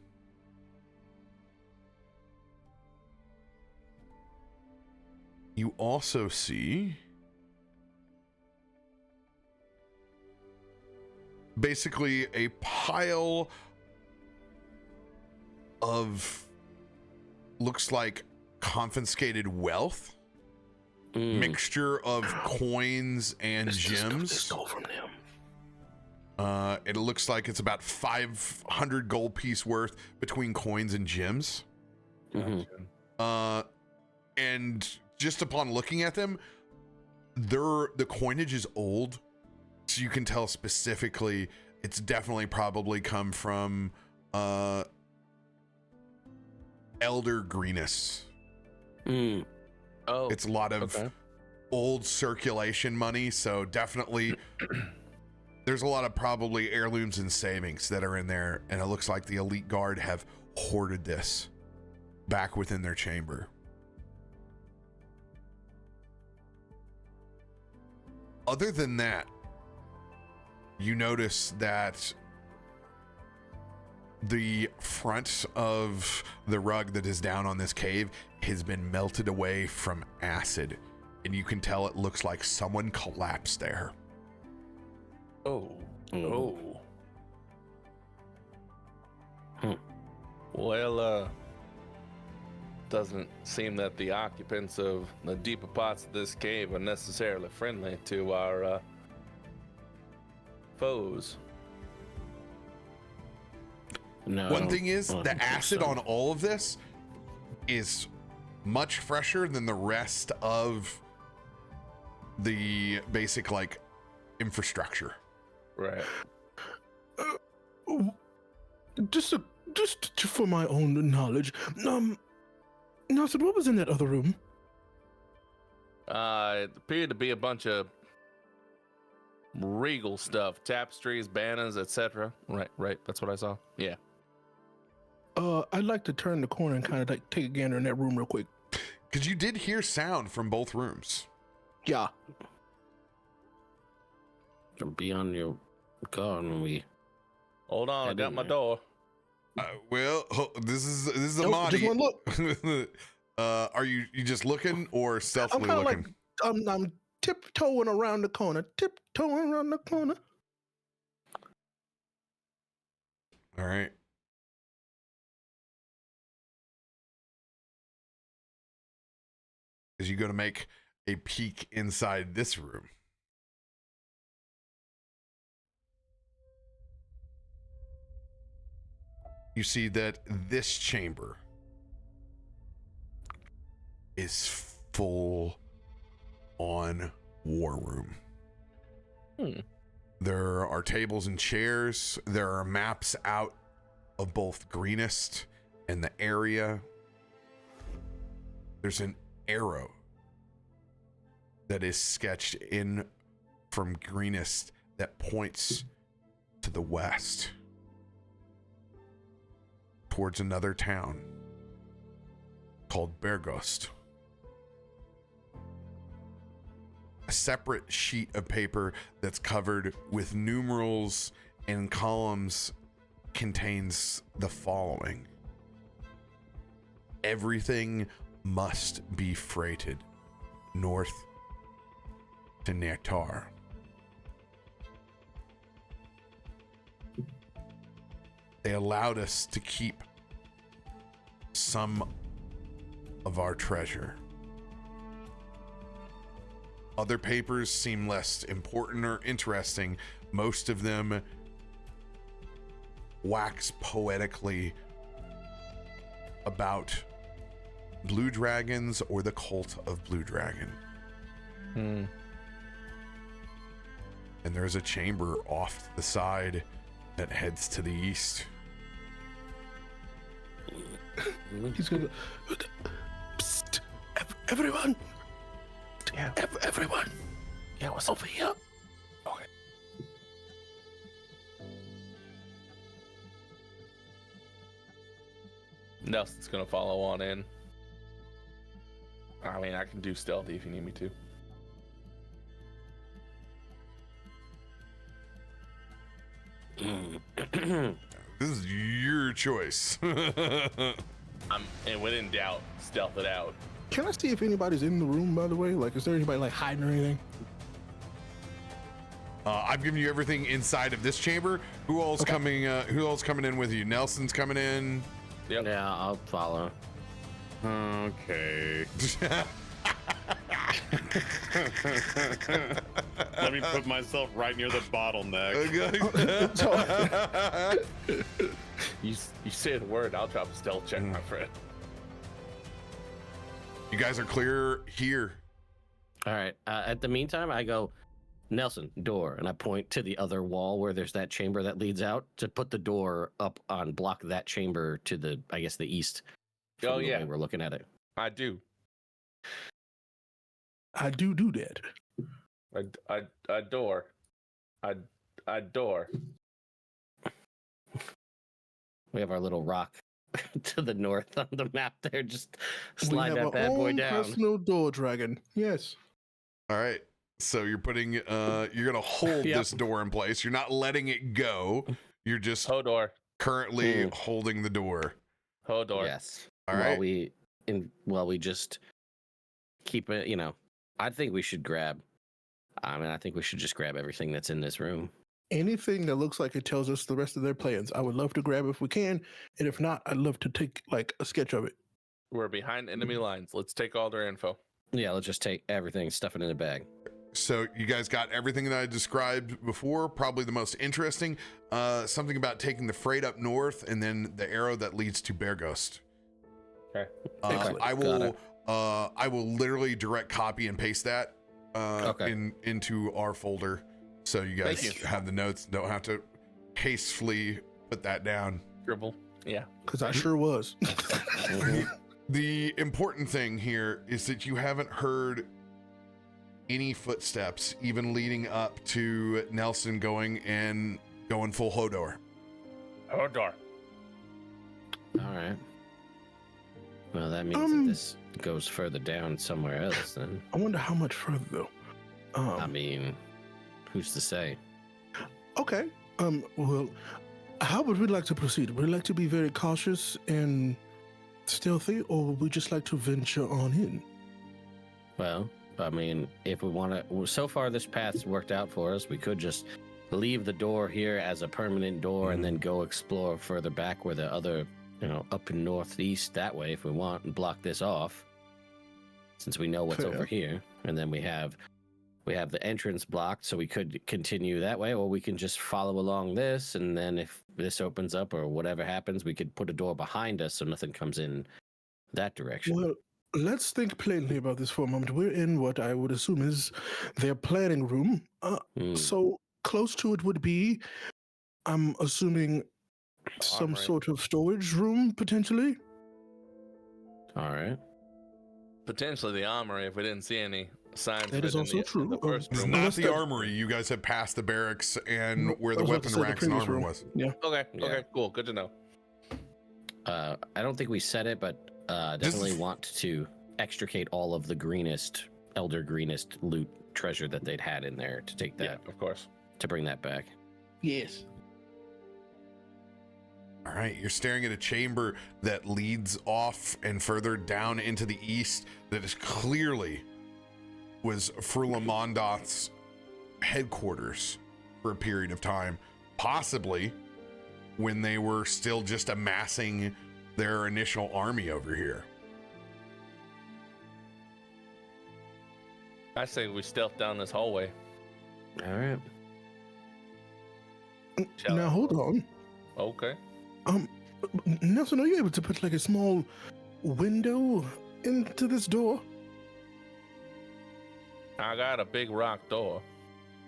You also see basically a pile of looks like confiscated wealth, mixture of coins and gems. Stole from them. It looks like it's about 500 gold piece worth between coins and gems. And just upon looking at them, the coinage is old, so you can tell specifically it's definitely probably come from Elder Greenus. Oh, It's a lot of old circulation money, so definitely there's a lot of probably heirlooms and savings that are in there, and it looks like the elite guard have hoarded this back within their chamber. Other than that, you notice that the front of the rug that is down on this cave has been melted away from acid, and you can tell it looks like someone collapsed there. Well, doesn't seem that the occupants of the deeper parts of this cave are necessarily friendly to our foes. No. One thing is, the acid on all of this is much fresher than the rest of the basic like infrastructure. Right. Just for my own knowledge, Nelson, what was in that other room? It appeared to be a bunch of regal stuff, tapestries, banners, etc. Right. That's what I saw. Yeah. I'd like to turn the corner and kind of like take a gander in that room real quick. Because you did hear sound from both rooms. Yeah. Be on your guard when we. Hold on, I got my door. This is Nope, Amatti. just one look. Are you just looking or stealthily I'm looking? I'm tiptoeing around the corner. All right. As you go to make a peek inside this room, you see that this chamber is full on war room. There are tables and chairs. There are maps out of both Greenest and the area. There's an arrow that is sketched in from Greenest that points to the west towards another town called Bergost. A separate sheet of paper that's covered with numerals and columns contains the following: everything must be freighted north to Nektar. They allowed us to keep some of our treasure. Other papers seem less important or interesting. Most of them wax poetically about blue dragons or the cult of Blue Dragon. And there's a chamber off to the side that heads to the east. He's gonna. Psst, everyone. Yeah. Everyone. Yeah, what's Over here. Okay. Nelson's gonna follow on in. I mean, I can do stealthy if you need me to. This is your choice. And when in doubt, stealth it out. Can I see if anybody's in the room, by the way? Like, is there anybody like hiding or anything? I've given you everything inside of this chamber. Who all's coming? Who all's coming in with you? Nelson's coming in. Yep. Yeah, I'll follow. Okay. Let me put myself right near the bottleneck. You say the word, I'll drop a stealth check, my friend. You guys are clear here. All right. At the meantime, I go, Nelson, door, and I point to the other wall where there's that chamber that leads out to put the door up on block that chamber to the, I guess, the east. Oh yeah, we're looking at it. I do. I do that. A door. A door. We have our little rock to the north on the map there. Just We slide have that our bad boy own down. personal door dragon. Yes. All right. So you're putting, you're gonna hold Yep. this door in place. You're not letting it go. You're just Hodor. currently holding the door. Hodor. Yes. All while right. we just keep it, I think we should grab. I think we should just grab everything that's in this room. Anything that looks like it tells us the rest of their plans, I would love to grab if we can, and if not, I'd love to take like a sketch of it. We're behind enemy lines. Let's take all their info. Yeah, let's just take everything, stuff it in a bag. So you guys got everything that I described before. Probably the most interesting, something about taking the freight up north, and then the arrow that leads to Bear Ghost. Okay. Excellent. I will literally direct copy and paste that into our folder, so you guys have the notes. Don't have to hastily put that down. Dribble. Yeah. Because I sure was. The important thing here is that you haven't heard any footsteps, even leading up to Nelson going full Hodor. Hodor. All right. Well, that means that this goes further down somewhere else then. I wonder how much further though. I mean, who's to say? Okay. Well, how would we like to proceed? Would we like to be very cautious and stealthy, or would we just like to venture on in? Well, I mean, if we want to, so far this path's worked out for us. We could just leave the door here as a permanent door and then go explore further back where the other, up in northeast that way if we want, and block this off since we know what's Fair. over here. And then we have the entrance blocked, so we could continue that way, or we can just follow along this, and then if this opens up or whatever happens, we could put a door behind us so nothing comes in that direction. Well, let's think plainly about this for a moment. We're in what I would assume is their planning room. So close to it would be, I'm assuming, some Armory. sort of storage room, potentially. All right. Potentially the armory if we didn't see any signs That of is it also in true. the first It's room. not Unless the that- armory. You guys have passed the barracks and where I the was about weapon to say the racks and previous armor room. was. Yeah. Okay. Yeah. Okay. Cool. Good to know. I don't think we said it, but definitely want to extricate all of the elder greenest loot treasure that they'd had in there to take that, Yeah. Of course. to bring that back. Yes. All right, you're staring at a chamber that leads off and further down into the east that is clearly was Frula Mondoth's headquarters for a period of time, possibly when they were still just amassing their initial army over here. I say we stealth down this hallway. All right. Shall Now I? hold on. Okay. Nelson, are you able to put like a small window into this door? I got a big rock door.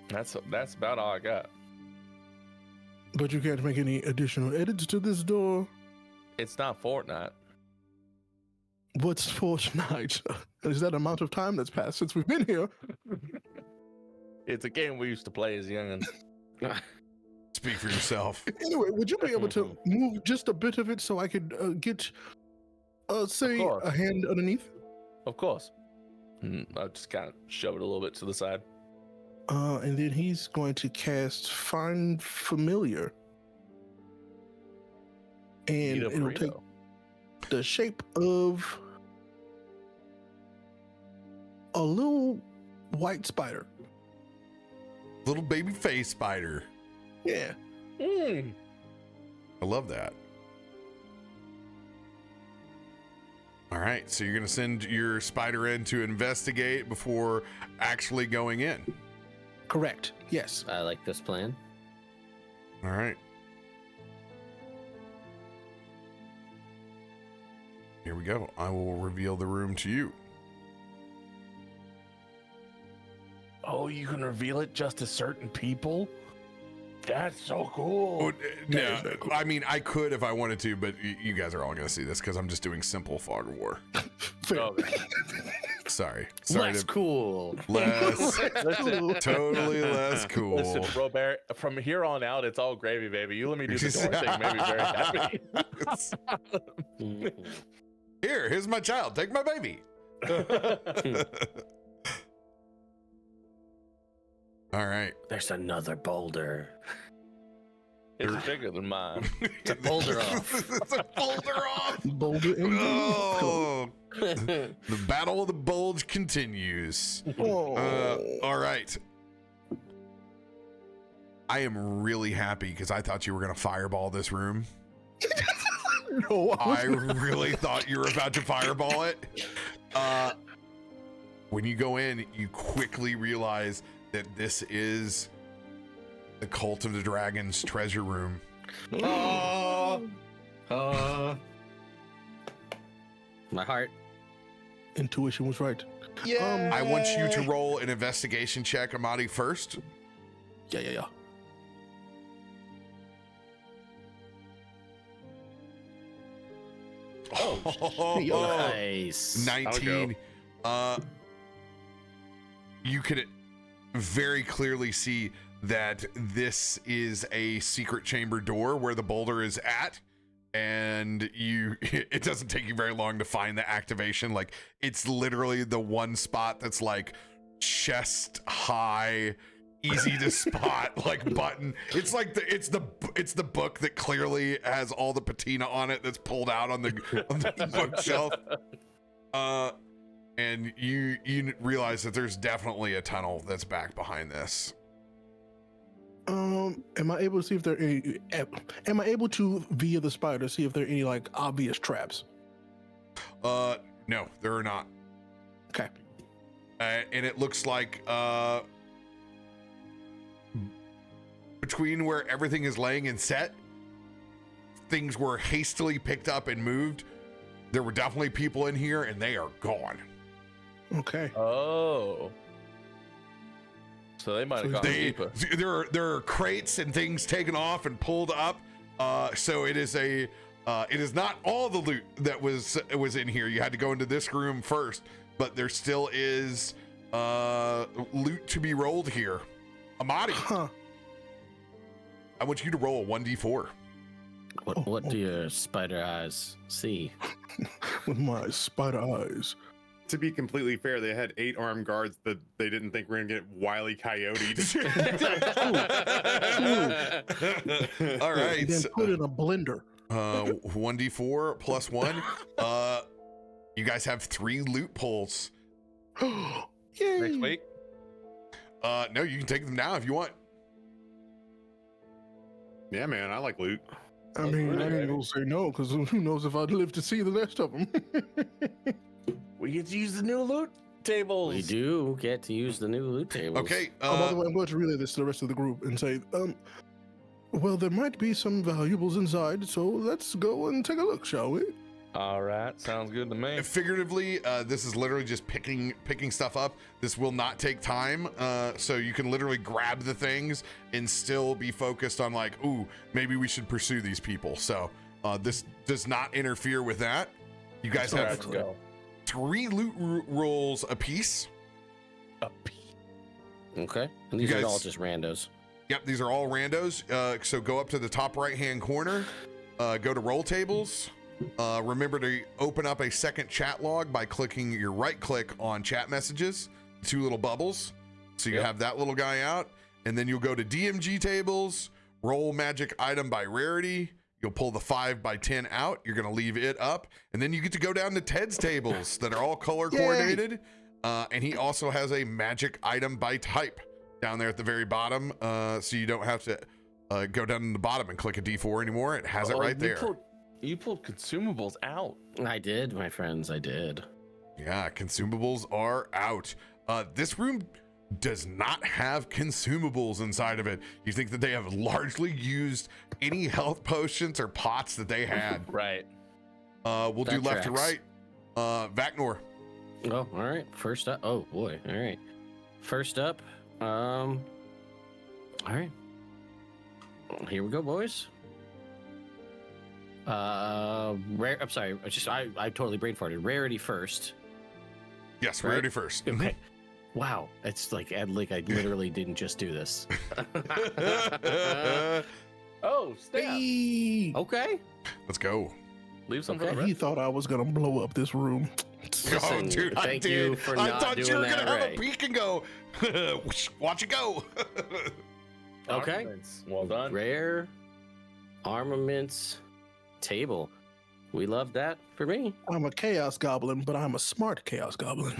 That's about all I got. But you can't make any additional edits to this door? It's not Fortnite. What's Fortnite? Is that amount of time that's passed since we've been here? It's a game we used to play as youngins. Speak for yourself. Anyway, would you be able to move just a bit of it so I could get, say, course. a hand underneath? Of course. I'll just kind of shove it a little bit to the side. And then he's going to cast Find Familiar. And Eat a it'll take burrito. the shape of a little white spider. Little baby face spider. Yeah. Mm. I love that. All right, so you're gonna send your spider in to investigate before actually going in. Correct. Yes. I like this plan. All right. Here we go. I will reveal the room to you. Oh, you can reveal it just to certain people? That's so cool. Oh, no, I mean, I could if I wanted to, but you guys are all going to see this because I'm just doing simple fog of war. Fair. Okay. Sorry. Less cool. Less. Listen, Totally less cool. listen, RoBear, from here on out, it's all gravy, baby. You let me do the door thing, maybe very happy. Here's my child. Take my baby. All right. There's another boulder. It's bigger than mine. It's a boulder off. It's a boulder off. Boulder Oh, the battle of the bulge continues. Oh. All right. I am really happy because I thought you were going to fireball this room. No, I really thought you were about to fireball it. When you go in, you quickly realize that this is the Cult of the Dragon's treasure room. My heart. Intuition was right. Yeah. I want you to roll an investigation check, Amatti, first. Yeah. Oh, Nice. 19. You could very clearly see that this is a secret chamber door where the boulder is at, and it doesn't take you very long to find the activation. Like, it's literally the one spot that's like chest high, easy to spot, like button. It's like it's the book that clearly has all the patina on it that's pulled out on the bookshelf. And you realize that there's definitely a tunnel that's back behind this. Am I able to see if there are any, am I able to, via the spider, see if there are any like obvious traps? No, there are not. Okay. And it looks like between where everything is laying and set, things were hastily picked up and moved. There were definitely people in here, and they are gone. Okay. Oh. So they might have gone deeper. There are crates and things taken off and pulled up. So it is not all the loot that was in here. You had to go into this room first, but there still is loot to be rolled here. Amatti, Huh. I want you to roll a 1d4. What do your spider eyes see? With my spider eyes. To be completely fair, they had 8 armed guards that they didn't think were gonna get wily coyoted. All right. And then put in a blender. 1d4 plus 1. You guys have 3 loot pulls. Yay. Next week. No, you can take them now if you want. Yeah, man, I like loot. I mean, I ain't gonna say no, because who knows if I'd live to see the rest of them. We get to use the new loot tables. We do get to use the new loot tables. Okay. By the way, I'm going to relay this to the rest of the group and say, well, there might be some valuables inside, so let's go and take a look, shall we? All right, sounds good to me. Figuratively, this is literally just picking stuff up. This will not take time, so you can literally grab the things and still be focused on like, ooh, maybe we should pursue these people. So this does not interfere with that. You guys All right, have let's go. 3 loot rolls apiece. Okay. And these You are guys- all just randos. Yep, these are all randos. So go up to the top right-hand corner, go to roll tables. Remember to open up a second chat log by clicking your right click on chat messages, 2 little bubbles. So you have that little guy out, and then you'll go to DMG tables, roll magic item by rarity. You'll pull the 5x10 out. You're going to leave it up, and then you get to go down to Ted's tables that are all color coordinated. And he also has a magic item by type down there at the very bottom. So you don't have to go down to the bottom and click a D4 anymore. It has it right there. You pulled consumables out. I did, my friends. I did. Yeah, consumables are out. This room does not have consumables inside of it. You think that they have largely used any health potions or pots that they had. Right. We'll do left to right. Vaknor. Oh, all right. First up. Oh boy. All right. First up. All right. Here we go, boys. Rare. I'm sorry. I totally brain farted. Rarity first. Yes, Right? rarity first. Okay. Wow. It's like I literally didn't just do this. Oh, snap. Hey, Okay. Let's go. Leave some Okay. for the he rest. thought I was gonna blow up this room. Listen, I thank you did. for I not thought you doing were gonna that, have Ray. a peek and go. Watch it go. Okay. Armaments. Well done. Rare armaments table. We love that for me. I'm a chaos goblin, but I'm a smart chaos goblin.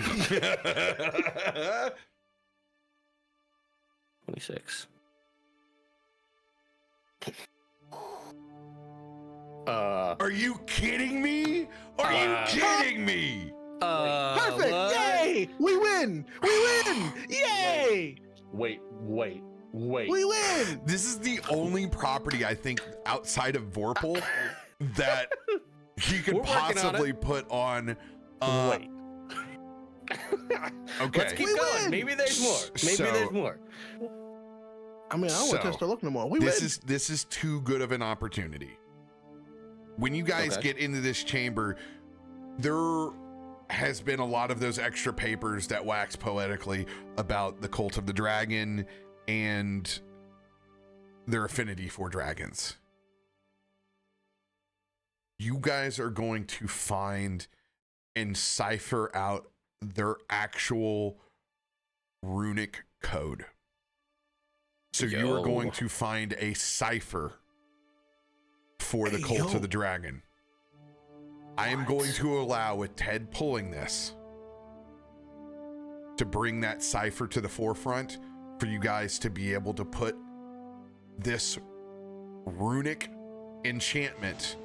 26. Are you kidding me? Are you kidding me? Perfect! What? Yay! We win! We win! Yay! Wait. We win! This is the only property I think outside of Vorpal that he could We're working on possibly put on. Wait. Okay. Let's keep We going. win! Maybe there's more. Maybe So- there's more. I mean, I don't want to So, test our luck no more. We this win! is too good of an opportunity. When you guys Okay. get into this chamber, there has been a lot of those extra papers that wax poetically about the cult of the dragon and their affinity for dragons. You guys are going to find and cipher out their actual runic code. So you are Yo. going to find a cipher for the Hey, cult yo. of the dragon. I am going to allow, with Ted pulling this, to bring that cipher to the forefront for you guys to be able to put this runic enchantment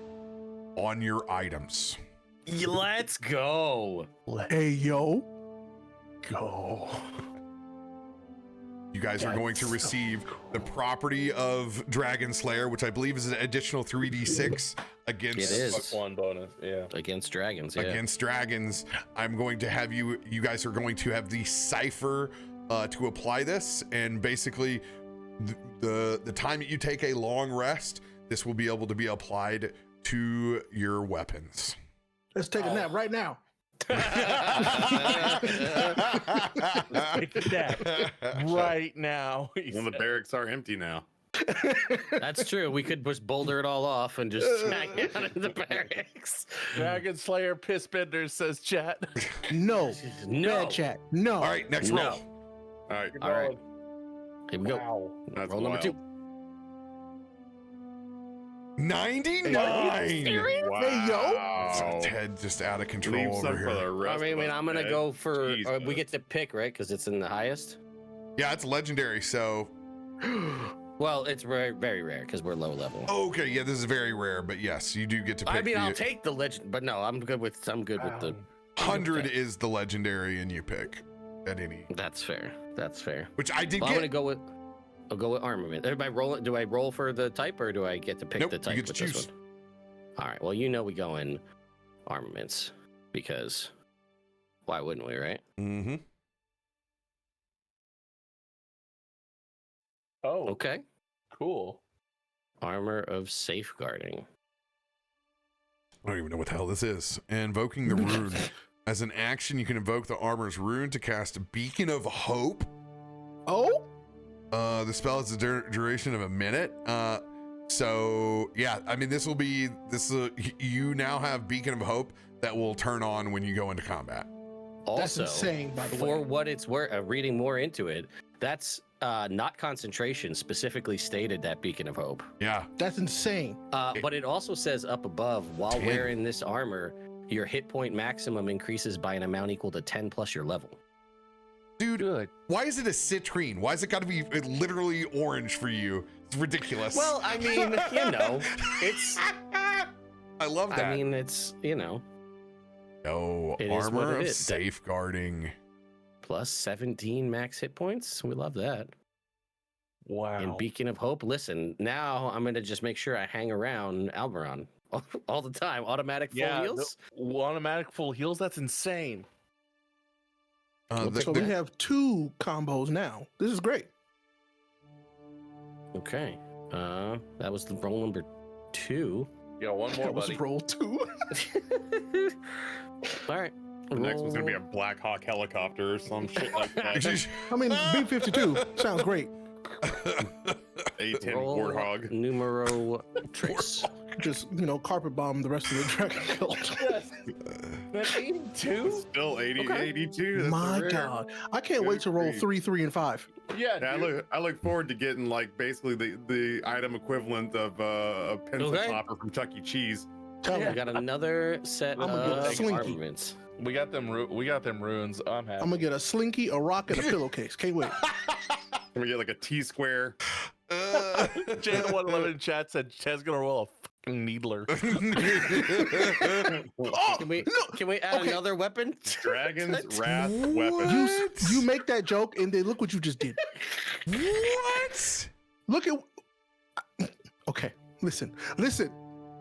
on your items. Let's go. Hey, yo. Go. You guys are going to That's receive so the property of Dragon Slayer, which I believe is an additional 3d6 against It is. Plus one bonus. Yeah. Against dragons, yeah. against dragons. I'm going to have you guys are going to have the cipher to apply this, and basically the time that you take a long rest, this will be able to be applied to your weapons. Let's take a nap right now. Right now. Well, the barracks are empty now. That's true. We could just boulder it all off and just smack it out of the barracks. Dragon Slayer piss benders, says chat. No. No. Bad chat. No. All right, next No. roll. All right, All right. Here we go. Wow. that's Roll number wild. 2. 99. Wow. Hey, So Ted just out of control Leave over some for here. the I rest mean, of us, I'm gonna Ed. go for. We Jesus. get to pick, right? Because it's in the highest. Yeah, it's legendary. So Well, it's very, very rare because we're low level. okay, yeah, this is very rare, but yes, you do get to pick. I mean, I'll the take the legend, but no, I'm good with the. 100 is the legendary, and you pick at any. That's fair. That's fair. Which I did Well, I'm gonna get. go with. I'll go with armament. Am I roll? Do I roll for the type, or do I get to pick Nope, the you type get to with this choose. one? All right. Well, we go in armaments because why wouldn't we, right? Mm-hmm. Oh, Okay. cool. Armor of safeguarding. I don't even know what the hell this is. Invoking the rune. As an action, you can invoke the armor's rune to cast Beacon of Hope. Oh? The spell has a duration of a minute. So yeah, I mean, you now have Beacon of Hope that will turn on when you go into combat. That's Also, insane, by the for way. what it's worth, reading more into it, that's not concentration specifically stated that Beacon of Hope. Yeah. That's insane. But it also says up above, while 10. wearing this armor, your hit point maximum increases by an amount equal to 10 plus your level. Dude, Good. why is it a citrine? Why is it got to be literally orange for you? It's ridiculous. Well, I mean, it's. I love that. I mean, it's no it is what armor it of is. safeguarding. plus 17 max hit points. We love that. Wow. And Beacon of Hope. Listen, now I'm gonna just make sure I hang around Almuron all the time. Automatic full heals. Automatic full heals. That's insane. So we have 2 combos now. This is great. Okay. That was the roll number 2. Yeah, one more, That was buddy. roll 2. All right. The next one's gonna be a Black Hawk helicopter or some shit like that. I mean, B-52 sounds great. A10 Roll Warthog. numero trace. Just, carpet bomb the rest of the Dragon Guild. That's 82? Still 80, Okay. 82. That's My rare. God. I can't wait to roll Good 3, 3, and 5. Yeah, Yeah, dude. I look forward to getting like basically the item equivalent of a pencil Okay. popper from Chuck E. Cheese. Tell We me. got another set I'm gonna get a of slinky. armaments. We got them runes. I'm happy. I'm going to get a slinky, a rock, and a pillowcase. Can't wait. I'm gonna get like a T-square. J111 in chat said Chad's gonna roll a fucking needler. Oh, Can we add Okay. another weapon? Dragon's Wrath weapon. you make that joke, and then look what you just did. What? Look at... Okay, listen.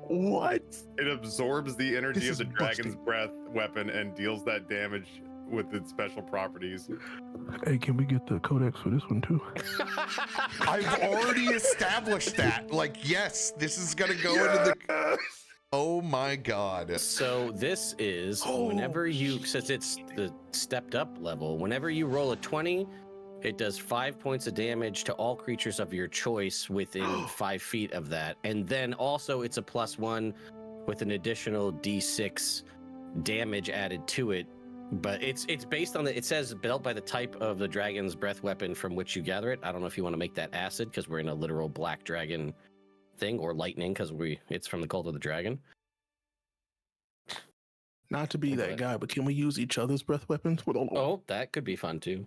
What? It absorbs the energy This of the is Dragon's Breath weapon and deals that damage with its special properties. Hey, can we get the codex for this one, too? I've already established that. Like, yes, this is gonna go into the. Oh my God. So this is whenever you, since it's the stepped up level, whenever you roll a 20, it does 5 points of damage to all creatures of your choice within 5 feet of that. And then also it's a +1 with an additional D6 damage added to it. But it's based on it says built by the type of the dragon's breath weapon from which you gather it. I don't know if you want to make that acid because we're in a literal black dragon thing, or lightning because it's from the cult of the dragon. Not to be that guy, but can we use each other's breath weapons? Oh, that could be fun too.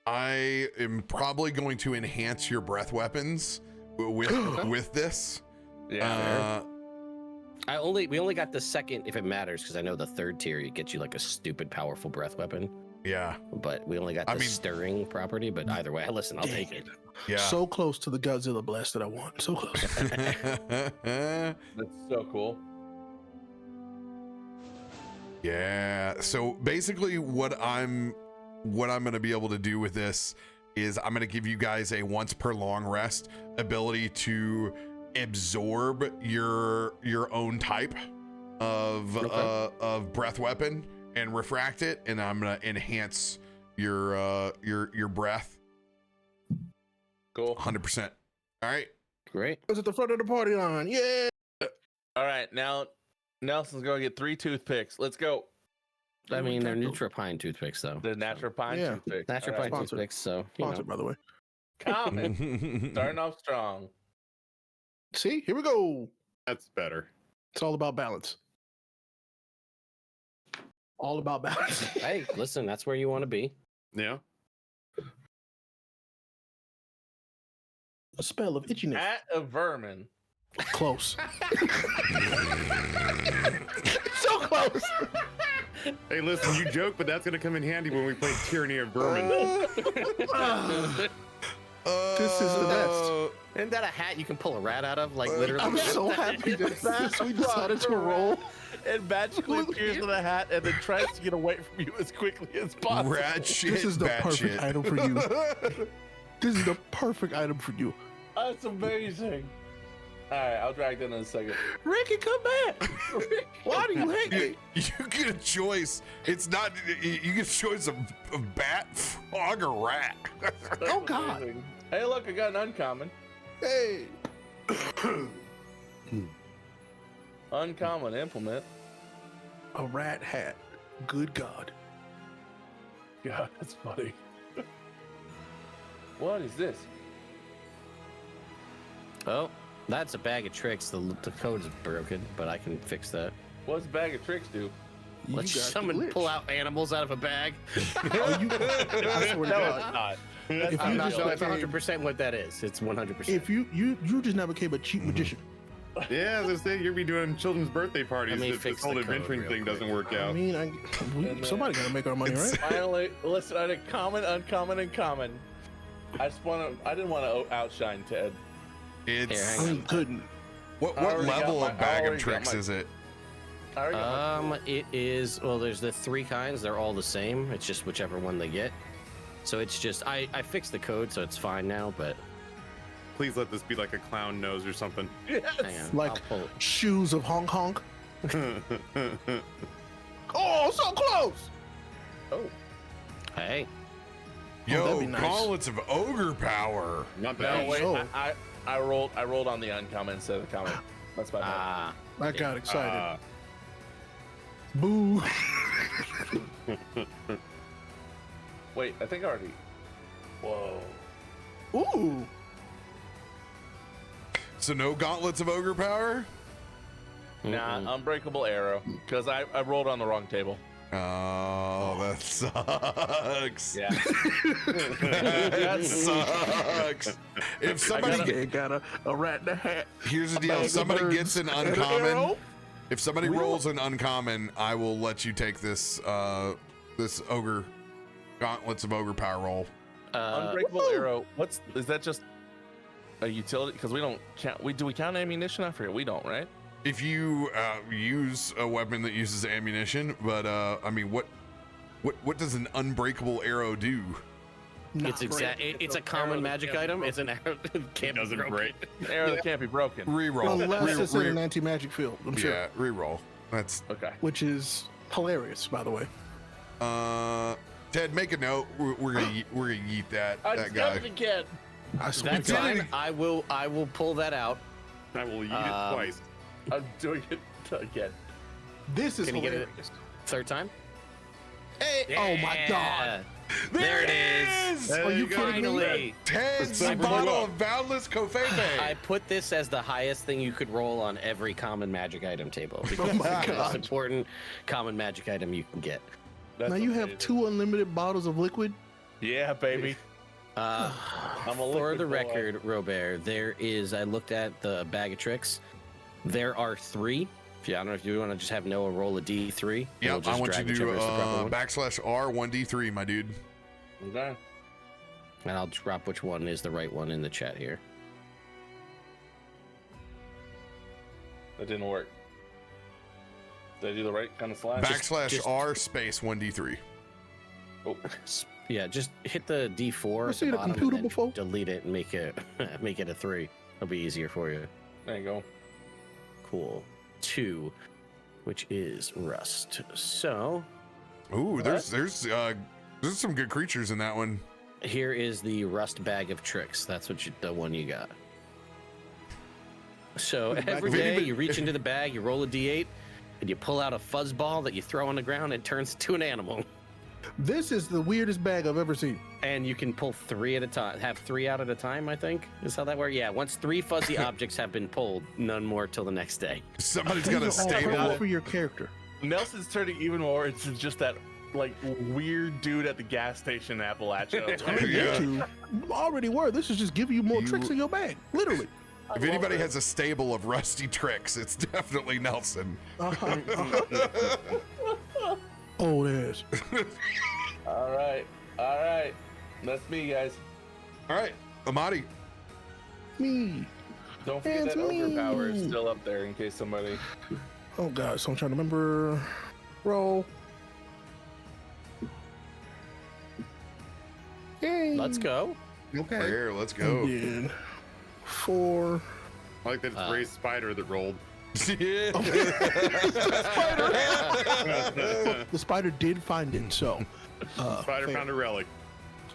I am probably going to enhance your breath weapons with this. Yeah. We only got the second if it matters because I know the third tier it gets you like a stupid powerful breath weapon. Yeah. But we only got the stirring property. But either way, listen, I'll take it. Yeah. So close to the Godzilla blast that I want. So close. That's so cool. Yeah. So basically what I'm going to be able to do with this is I'm going to give you guys a once per long rest ability to absorb your own type of breath weapon and refract it, and I'm going to enhance your breath. Cool. 100%. All right. Great. It's at the front of the party line. Yeah. All right, now Nelson's gonna get 3 toothpicks. Let's go. I mean, they're Nutropine toothpicks though. The natural pine Yeah. toothpicks. Naturopine All right. Sponsored. toothpicks. So you know. Sponsored, by the way. Common. Starting off strong. See, here we go. That's better. It's all about balance. All about balance. Hey, listen, that's where you want to be. Yeah. A spell of itchiness. At a vermin. Close. So close. Hey, listen, you joke, but that's gonna come in handy when we play Tyranny of Vermin. This is the best. Isn't that a hat you can pull a rat out of? Like literally. I'm so happy that fast we decided to roll. It magically appears in the hat and then tries to get away from you as quickly as possible. Rat shit. This is the bat perfect shit. item for you. This is the perfect item for you. That's amazing. All right, I'll drag that in a second. Ricky, come back. Why do you hate me? You get a choice. It's not. You get a choice of bat, frog, or rat. Oh, God. Amazing. Hey, look, I got an uncommon. Hey. Uncommon implement. A rat hat. Good God. God, that's funny. What is this? Oh, That's a bag of tricks. The code's broken, but I can fix that. What's a bag of tricks do? Let's got the someone glitch. pull out animals out of a bag. Oh, I swear to No, God. it's not. If That's you not just real. That's 100% what that is. It's 100%. If you just now became a cheap magician. Yeah, as I was saying, you're be doing children's birthday parties Let me if fix this whole the code adventuring real thing quick. doesn't work I out. mean, somebody got to make our money, right? Finally, listen, I had common, uncommon, and common. I didn't want to outshine Ted. It's I mean, couldn't. what I already got level my- of I bag of already got tricks my- is it? I already got my- It is, well, there's the 3 kinds. They're all the same. It's just whichever one they get. So it's just, I fixed the code, so it's fine now, but Please let this be like a clown nose or something. Yes. hang on. Like- I'll pull it. Shoes of Hong Kong. Oh, so close. Oh, Hey, Yo, that'd be nice. gauntlets of ogre power. Not no, bad. wait, Oh. I rolled on the uncommon instead of the common. That's my bad. ah, I got excited. Uh, Boo. Wait, I think I already. Whoa. Ooh. So no gauntlets of ogre power? Nah, unbreakable arrow. Because I rolled on the wrong table. Oh, that sucks. Yeah. That sucks. If somebody gotta- Got a rat in a hat. here's the a deal, bag if of somebody birds gets an and an uncommon, arrow. if somebody We don't- rolls an uncommon, I will let you take this this ogre gauntlets of ogre power roll. Unbreakable woohoo! arrow. Is that just a utility? Because we don't count. Do we count ammunition? I forget. We don't, right? If you use a weapon that uses ammunition, but I mean, what does an unbreakable arrow do? it's it's a common magic item. It's an arrow that can't be doesn't broken. break. Arrow that can't be broken. Reroll. Unless it's in an anti-magic field, I'm sure. Yeah, reroll. That's Okay. Which is hilarious, by the way. Ted. Make a note. We're gonna yeet that guy. again. I swear That's to God. fine. I will pull that out. I will eat it twice. I'm doing it again. This is Can you get it? hilarious. Third time. Hey, oh my God. There it is. Are you kidding me? Finally. Ted's It's bottle up. of boundless Kofefe. I put this as the highest thing you could roll on every common magic item table. Because my it's the most God. important common magic item you can get. That's Now you have amazing. 2 unlimited bottles of liquid. Yeah, baby. Uh, I'm a for liquid the boy. record, RoBear, there is. I looked at the bag of tricks. There are 3. If you, I don't know if you want to just have Noah roll a D3. and we'll Yep, just I want you drag to do whichever is the proper one. /R 1d3, my dude. Okay. And I'll drop which one is the right one in the chat here. That didn't work. Did I do the right kind of slash? /R space 1d3. Oh, Yeah, just hit the D4 You at seen the a bottom computer and then before? delete it and make it make it a 3. It'll be easier for you. there you go. Cool. 2, which is rust. So Ooh, there's some good creatures in that one. here is the rust bag of tricks. That's the one you got. So every of- day you reach into the bag, you roll a D8, and you pull out a fuzzball that you throw on the ground. And it turns to an animal, This is the weirdest bag I've ever seen. and you can pull 3 at a time. Have 3 out at a time, I think, is how that works. Yeah, once 3 fuzzy objects have been pulled, none more till the next day. Somebody's These got a are all stable. perfect for your character. Nelson's turning even more into just that like weird dude at the gas station in Appalachia. Like, Yeah. You already were. This is just giving you more You- tricks in your bag. Literally. If anybody has a stable of rusty tricks, it's definitely Nelson. Oh, there's. all right. That's me, guys. All right, Amatti. Me. Don't forget It's that ogre power is me. still up there in case somebody. Oh, God. So I'm trying to remember. Roll. Yay. Let's go. Okay. Here, let's And go. then 4. I like that it's Ray's spider that rolled. Yeah. The spider did find it, so. Spider fair. found a relic.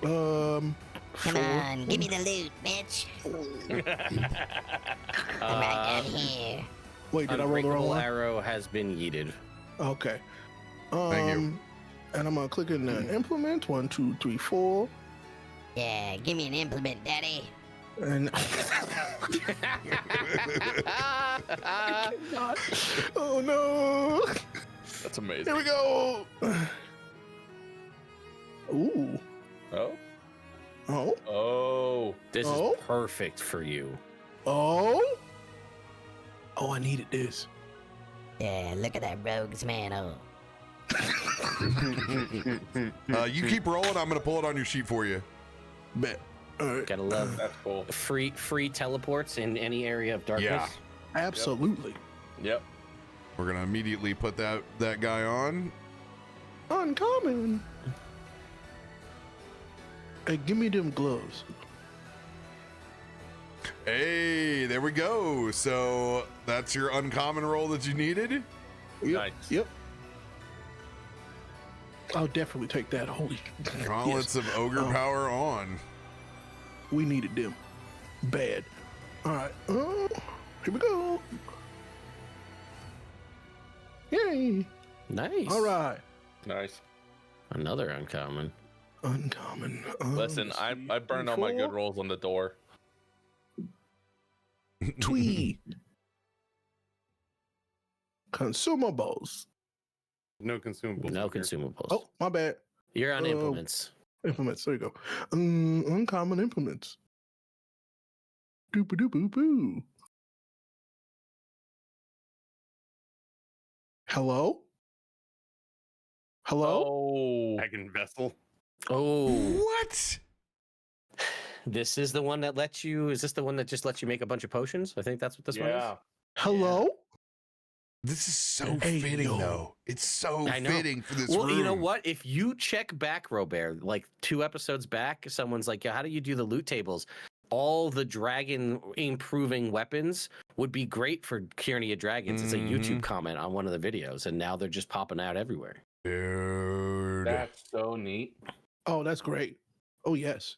Come 4. on, give me the loot, bitch. I'm right down here. Wait, did I roll the wrong Unbreakable one? arrow has been yeeted. Okay. Thank you. And I'm gonna click in the implement. 1, 2, 3, 4. Yeah, give me an implement, daddy. And oh no! That's amazing. Here we go. Ooh. Oh. Oh. Oh. This Oh? is perfect for you. Oh. Oh, I needed this. Yeah, look at that rogue's mantle. You keep rolling. I'm gonna pull it on your sheet for you. Bet. All right. Gotta love That's cool. free teleports in any area of darkness. Yeah. Absolutely. Yep. We're gonna immediately put that guy on. Uncommon. Hey, give me them gloves. Hey, there we go. So that's your uncommon roll that you needed. Yep. Nice. Yep. I'll definitely take that. Holy. Gauntlets of ogre power on. We needed them. Bad. All right. Oh, here we go. Yay. Nice. All right. Nice. Another uncommon. Uncommon. Listen, let's I see. burned all my good 4. rolls on the door. Twee. Consumables. No consumables. No here. consumables. Oh, my bad. You're on implements. Implements. There you go. Uncommon implements. Doop doop boo boo. Hello? Hello? Oh. Dragon vessel. Oh, What? this is the one that lets you. Is this the one that just lets you make a bunch of potions? I think that's what this one is. Yeah. Hello? This is so Hey, fitting, yo. though. It's so I know. fitting for this Well, room. you know what? If you check back, RoBear, like 2 episodes back, someone's like, "Yeah, how do you do the loot tables?" All the dragon improving weapons would be great for Tyranny of Dragons. It's a YouTube comment on one of the videos, and now they're just popping out everywhere. Dude. That's so neat. Oh, that's great. Oh, yes.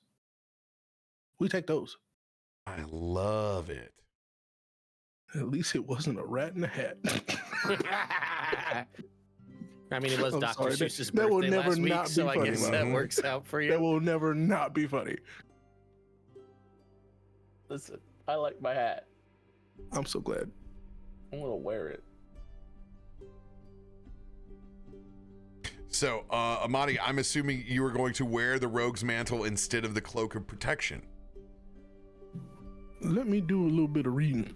We take those. I love it. At least it wasn't a rat in a hat. I mean, it was I'm Dr. sorry, Seuss's that will birthday never last week, not be so I funny, guess man. that works out for That you. will never not be funny. Listen, I like my hat. I'm so glad. I'm gonna wear it. So, Amatti, I'm assuming you were going to wear the rogue's mantle instead of the cloak of protection. Let me do a little bit of reading.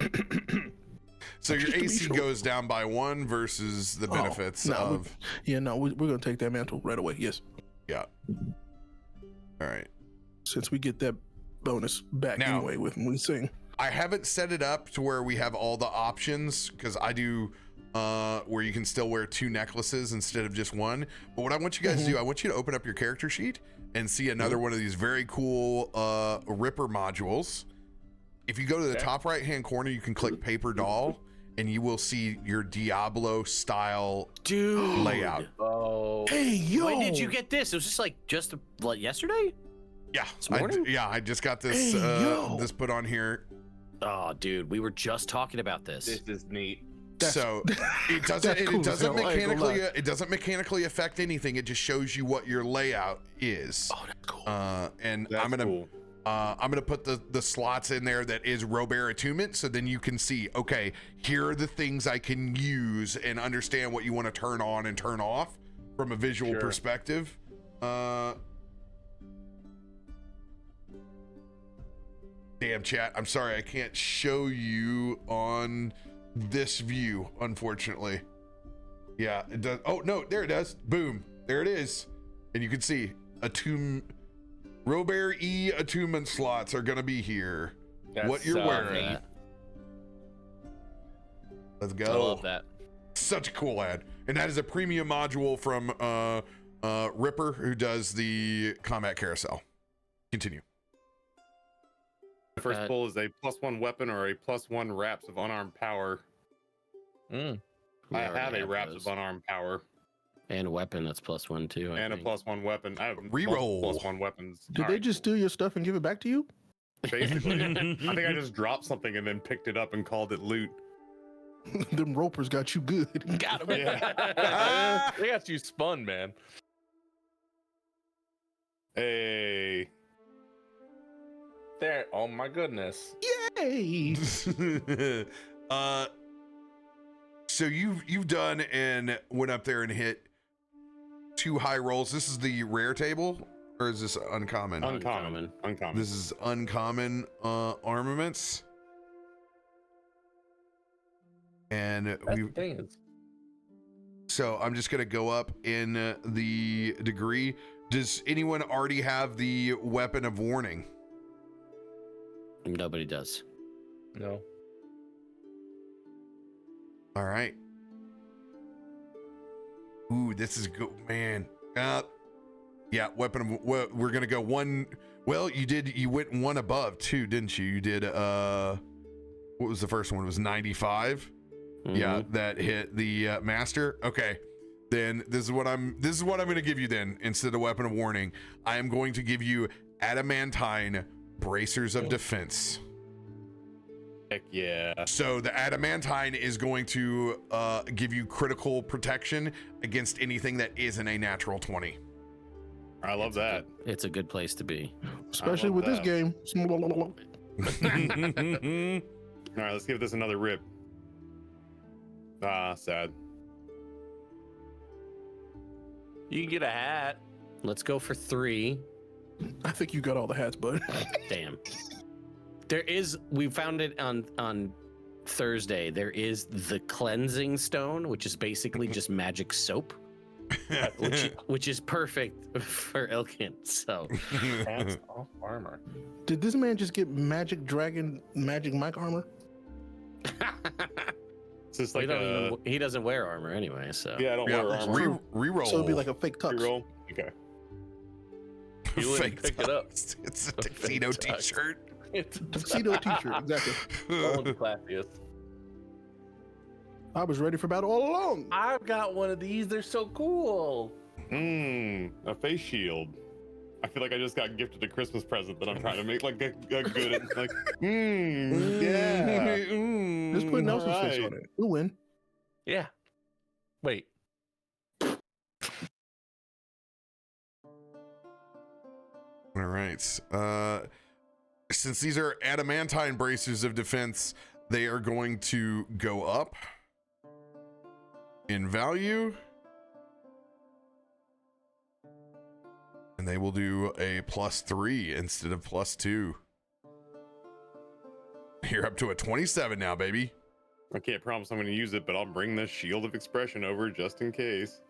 So your Just to be AC sure. goes down by 1 versus the benefits no, of. we're going to take that mantle right away. Yes. Yeah. All right. Since we get that bonus back Now- anyway when we sing. I haven't set it up to where we have all the options because I do where you can still wear 2 necklaces instead of just 1. But what I want you guys to do, I want you to open up your character sheet and see another one of these very cool Ripper modules. If you go to the top right hand corner, you can click paper doll and you will see your Diablo style Dude. layout. Oh. Hey, yo. When did you get this? It was just like yesterday? Yeah, This morning? I just got this Hey, yo. this put on here. Oh, dude, we were just talking about this. This is neat. So it doesn't that's cool as hell, I ain't gonna lie. it doesn't mechanically affect anything. It just shows you what your layout is. Oh, that's cool. And That's I'm gonna cool. I'm gonna put the slots in there that is RoBear attunement, so then you can see, okay, here are the things I can use and understand what you want to turn on and turn off from a visual Sure. perspective. Damn, chat, I'm sorry I can't show you on this view, unfortunately. Yeah, it does. Oh no, there it does. Boom, there it is. And you can see RoBear E attunement slots are gonna be here. That's what you're so wearing. neat. Let's go. I love that. Such a cool ad. And that is a premium module from Ripper, who does the combat carousel. Continue. The first pull is a +1 weapon or a +1 wraps of unarmed power. Mm. We I already have a have wraps those. of unarmed power And a weapon that's +1 too. I and a think. +1 weapon. I have Reroll. multiple +1 weapons. Did All they right, just steal your stuff and give it back to you? basically? I think I just dropped something and then picked it up and called it loot. Them ropers got you good. Got him. Yeah. They got you spun, man. there. Oh my goodness. Yay! So you've done and went up there and hit 2 high rolls. This is the rare table, or is this uncommon? Uncommon. This is uncommon armaments. And That's we. the thing is, So I'm just gonna go up in the degree. Does anyone already have the weapon of warning? Nobody does. no. All right. Ooh, this is good, man. Yeah, weapon of. Well, we're gonna go one. Well, you went one above too, didn't you? You did. What was the first one? It was 95. Mhm. Yeah, that hit the master. Okay, then this is what I'm going to give you. Then instead of weapon of warning, I am going to give you adamantine bracers of defense. Heck yeah. So the adamantine is going to give you critical protection against anything that isn't a natural 20. I love that. It's a good place to be. Especially love with this that. game. All right, let's give this another rip. Ah, sad. You can get a hat. Let's go for 3. I think you got all the hats, bud. Damn. We found it on Thursday. There is the cleansing stone, which is basically just magic soap, which is perfect for Ilkun. So Hats off armor. Did this man just get magic mic armor? It's just he, like he doesn't wear armor anyway. So yeah, I don't Yeah, wear armor. reroll. So it'd be like a fake tux. Reroll. Okay. You wouldn't pick it up. It's a tuxedo fake tux. t-shirt. It's Tuxedo t-shirt, exactly. all the classiest. I was ready for battle all along. I've got one of these. They're so cool. A face shield. I feel like I just got gifted a Christmas present that I'm trying to make like a good like. Yeah. Just put Nelson's face Alright. on it. We'll win. Yeah. Wait. All right. Since these are adamantine bracers of defense, they are going to go up in value. And they will do a +3 instead of +2. You're up to a 27 now, baby. I can't promise I'm going to use it, but I'll bring this shield of expression over just in case.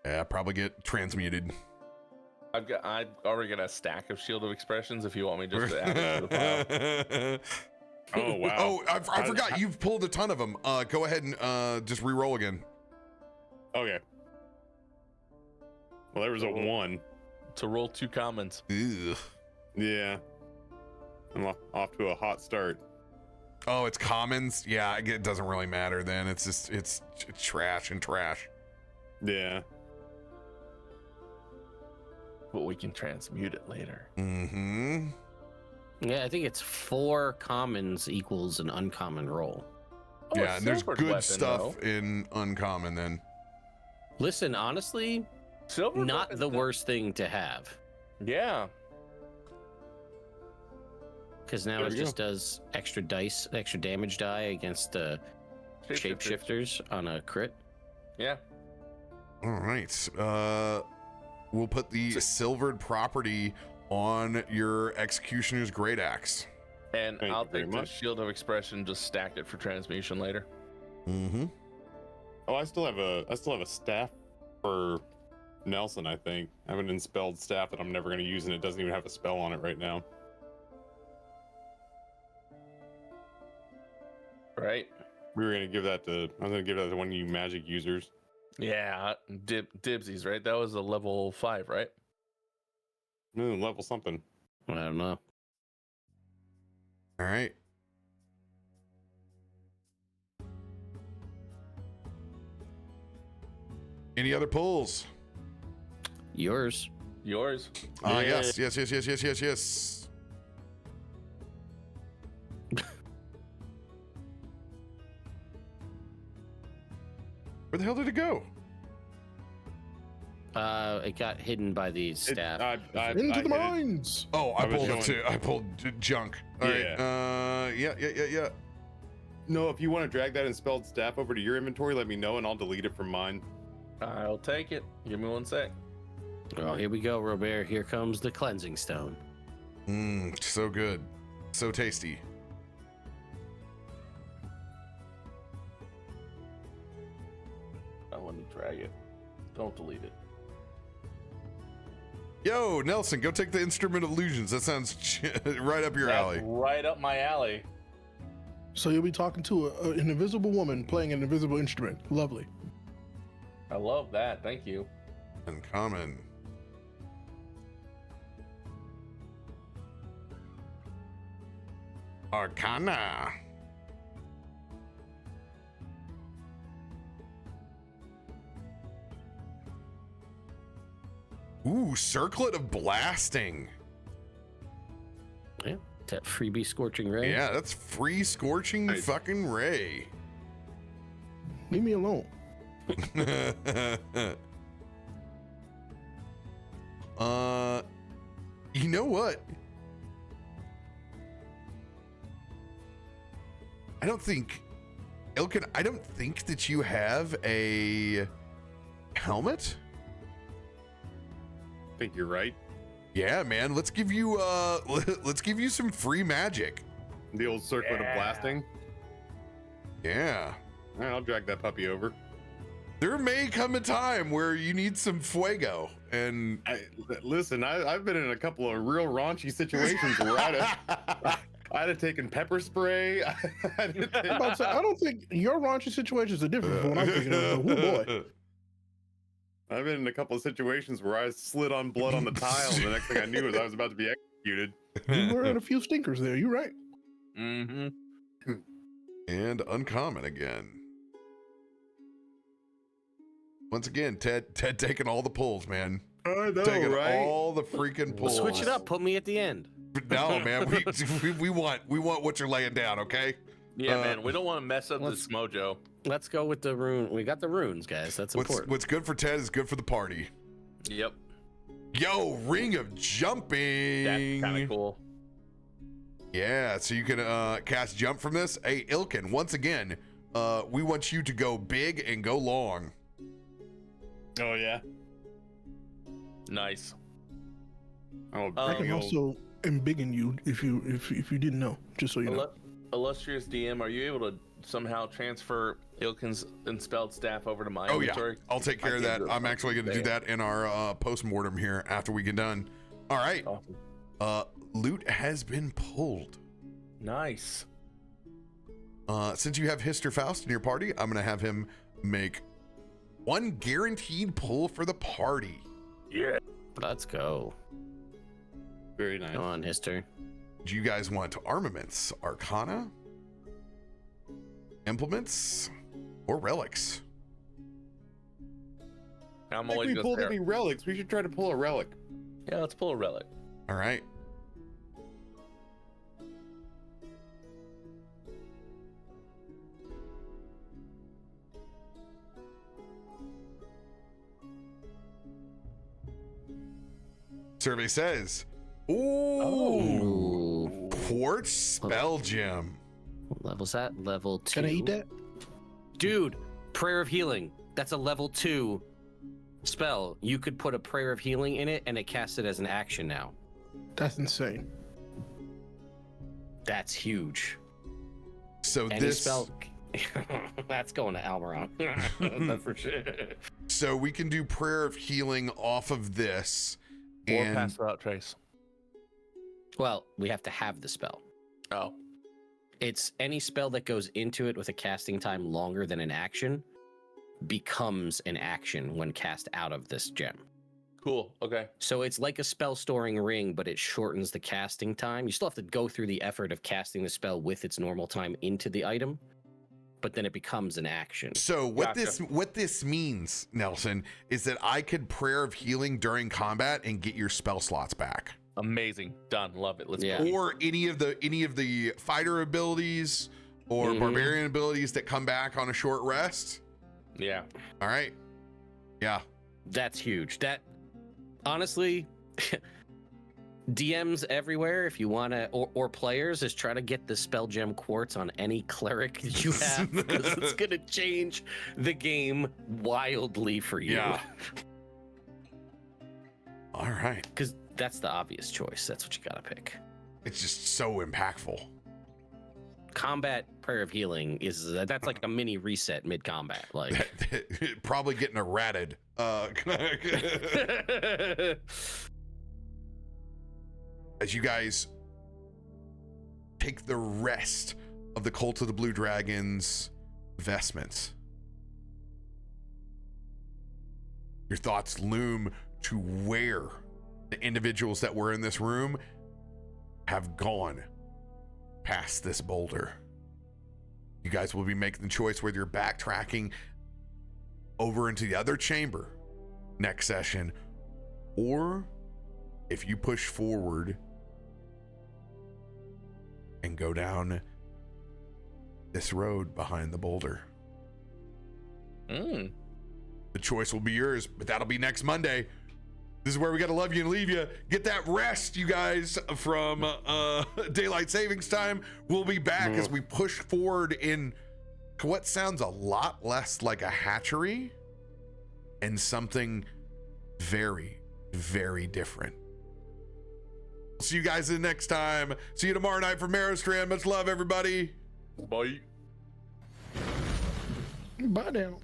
Yeah, probably get transmuted. I've already got a stack of Shield of Expressions if you want me just to add it to the pile. Oh wow. Oh, I forgot. You've pulled a ton of them. Go ahead and just re-roll again. Okay. Well, there was a 1. To roll 2 commons. Ugh. Yeah. I'm off to a hot start. Oh, it's commons. Yeah, it doesn't really matter then. It's just it's trash and trash. Yeah. But we can transmute it later. Mm-hmm. yeah, I think it's 4 commons equals an uncommon roll. Oh, Yeah, a and there's silvered good weapon, stuff though. in uncommon then. Listen, honestly, Silver not weapon's the good. worst thing to have, Yeah. because now There it we just does extra damage die against shapeshifters on a crit. Yeah. All right. We'll put the silvered property on your Executioner's Great Axe. And Thank I'll you very take the much. Shield of Expression, just stack it for transmutation later. Mm-hmm. Oh, I still have a staff for Nelson, I think. I have an enspelled staff that I'm never going to use, and it doesn't even have a spell on it right now. Right? I was going to give that to one of you magic users. Yeah. Dibsies, right? That was a level 5, right? Level something. I don't know. All right. Any other pulls? Yours. Yours. Yes. Where the hell did it go? It got hidden by the staff. Into the hit it. mines. Oh, I I was pulled it going- too. I pulled junk. All right. Yeah. No, if you want to drag that Inspelled Staff over to your inventory, let me know and I'll delete it from mine. I'll take it. Give me 1 sec. Oh, here we go, RoBear. Here comes the cleansing stone. So good. So tasty. I want to drag it. Don't delete it. Yo, Nelson, go take the Instrument of Illusions. That sounds right up your alley. Right up my alley. So you'll be talking to an invisible woman playing an invisible instrument. Lovely. I love that. Thank you. Uncommon. Arcana. Ooh, Circlet of Blasting. Yeah, that freebie Scorching Ray. Yeah, that's free Scorching Nice. fucking Ray. Leave me alone. You know what? I don't think, Ilkun, I don't think that you have a helmet. I think you're right. Yeah, man. Let's give you some free magic. The old Circlet of Blasting. Yeah. All right, I'll drag that puppy over. There may come a time where you need some fuego, and Listen, I've been in a couple of real raunchy situations where I'd have taken pepper spray. I'm about to say, I don't think your raunchy situations are different from what I'm thinking of. Oh boy. I've been in a couple of situations where I slid on blood on the tile, and the next thing I knew was I was about to be executed. You were in a few stinkers there. You're right. Mm-hmm. and uncommon again. Once again, Ted taking all the pulls, man. I know, Taking right? all the freaking pulls. Switch it up. Put me at the end. No, man. We want what you're laying down, okay? Yeah, man. We don't want to mess up this mojo. Let's go with the rune. We got the runes, guys. That's important. What's good for Ted is good for the party. Yep. Yo, Ring of Jumping. That's kind of cool. Yeah, so you can cast jump from this. Hey, Ilkun, once again, we want you to go big and go long. Oh yeah. Nice. Oh, I can big old- also embiggen you if you didn't know, just so you know. Illustrious DM, are you able to somehow transfer Ilkun's Inspelled Staff over to my Oh, yeah. inventory? I'll take care of that. I'm actually going to do that in our post-mortem here after we get done. All right. Awesome. Loot has been pulled. Nice. Since you have Hister Faust in your party, I'm going to have him make one guaranteed pull for the party. Yeah. Let's go. Very nice. Come on, Hister. Do you guys want armaments, arcana, implements, or relics? I'm I think always we gonna pulled say- any relics. We should try to pull a relic. Yeah, let's pull a relic. All right. Survey says, ooh, quartz spell gem. What level's that? Level 2. Can I eat that? Dude, Prayer of Healing. That's a level 2 spell. You could put a Prayer of Healing in it and it casts it as an action now. That's insane. That's huge. So Any this spell. That's going to Almuron. That's for sure. So we can do prayer of healing off of this. Or And pass without trace. Well, we have to have the spell. Oh. It's any spell that goes into it with a casting time longer than an action becomes an action when cast out of this gem. Cool. Okay. So it's like a spell storing ring, but it shortens the casting time. You still have to go through the effort of casting the spell with its normal time into the item, but then it becomes an action. so what Gotcha. what this means, Nelson, is that I could prayer of healing during combat and get your spell slots back. Amazing. Done. Love it. Let's Yeah. go. Or any of the fighter abilities or Mhm. barbarian abilities that come back on a short rest. Yeah. All right. Yeah. That's huge. That honestly, DMs everywhere, if you want to, or players, is try to get the spell gem quartz on any cleric that you have, because it's going to change the game wildly for you. Yeah. All right. Because that's the obvious choice. That's what you got to pick. It's just so impactful. Combat Prayer of Healing is that's like a mini reset mid combat. Like Probably getting errated. As you guys take the rest of the Cult of the Blue Dragon's vestments, your thoughts loom to where the individuals that were in this room have gone past this boulder. You guys will be making the choice whether you're backtracking over into the other chamber next session, or if you push forward and go down this road behind the boulder. The choice will be yours, but that'll be next Monday. This is where we got to love you and leave you. Get that rest, you guys, from daylight savings time. We'll be back as we push forward in what sounds a lot less like a hatchery and something very, very different. See you guys the next time. See you tomorrow night for Maristrand. Much love, everybody. Bye. Bye now.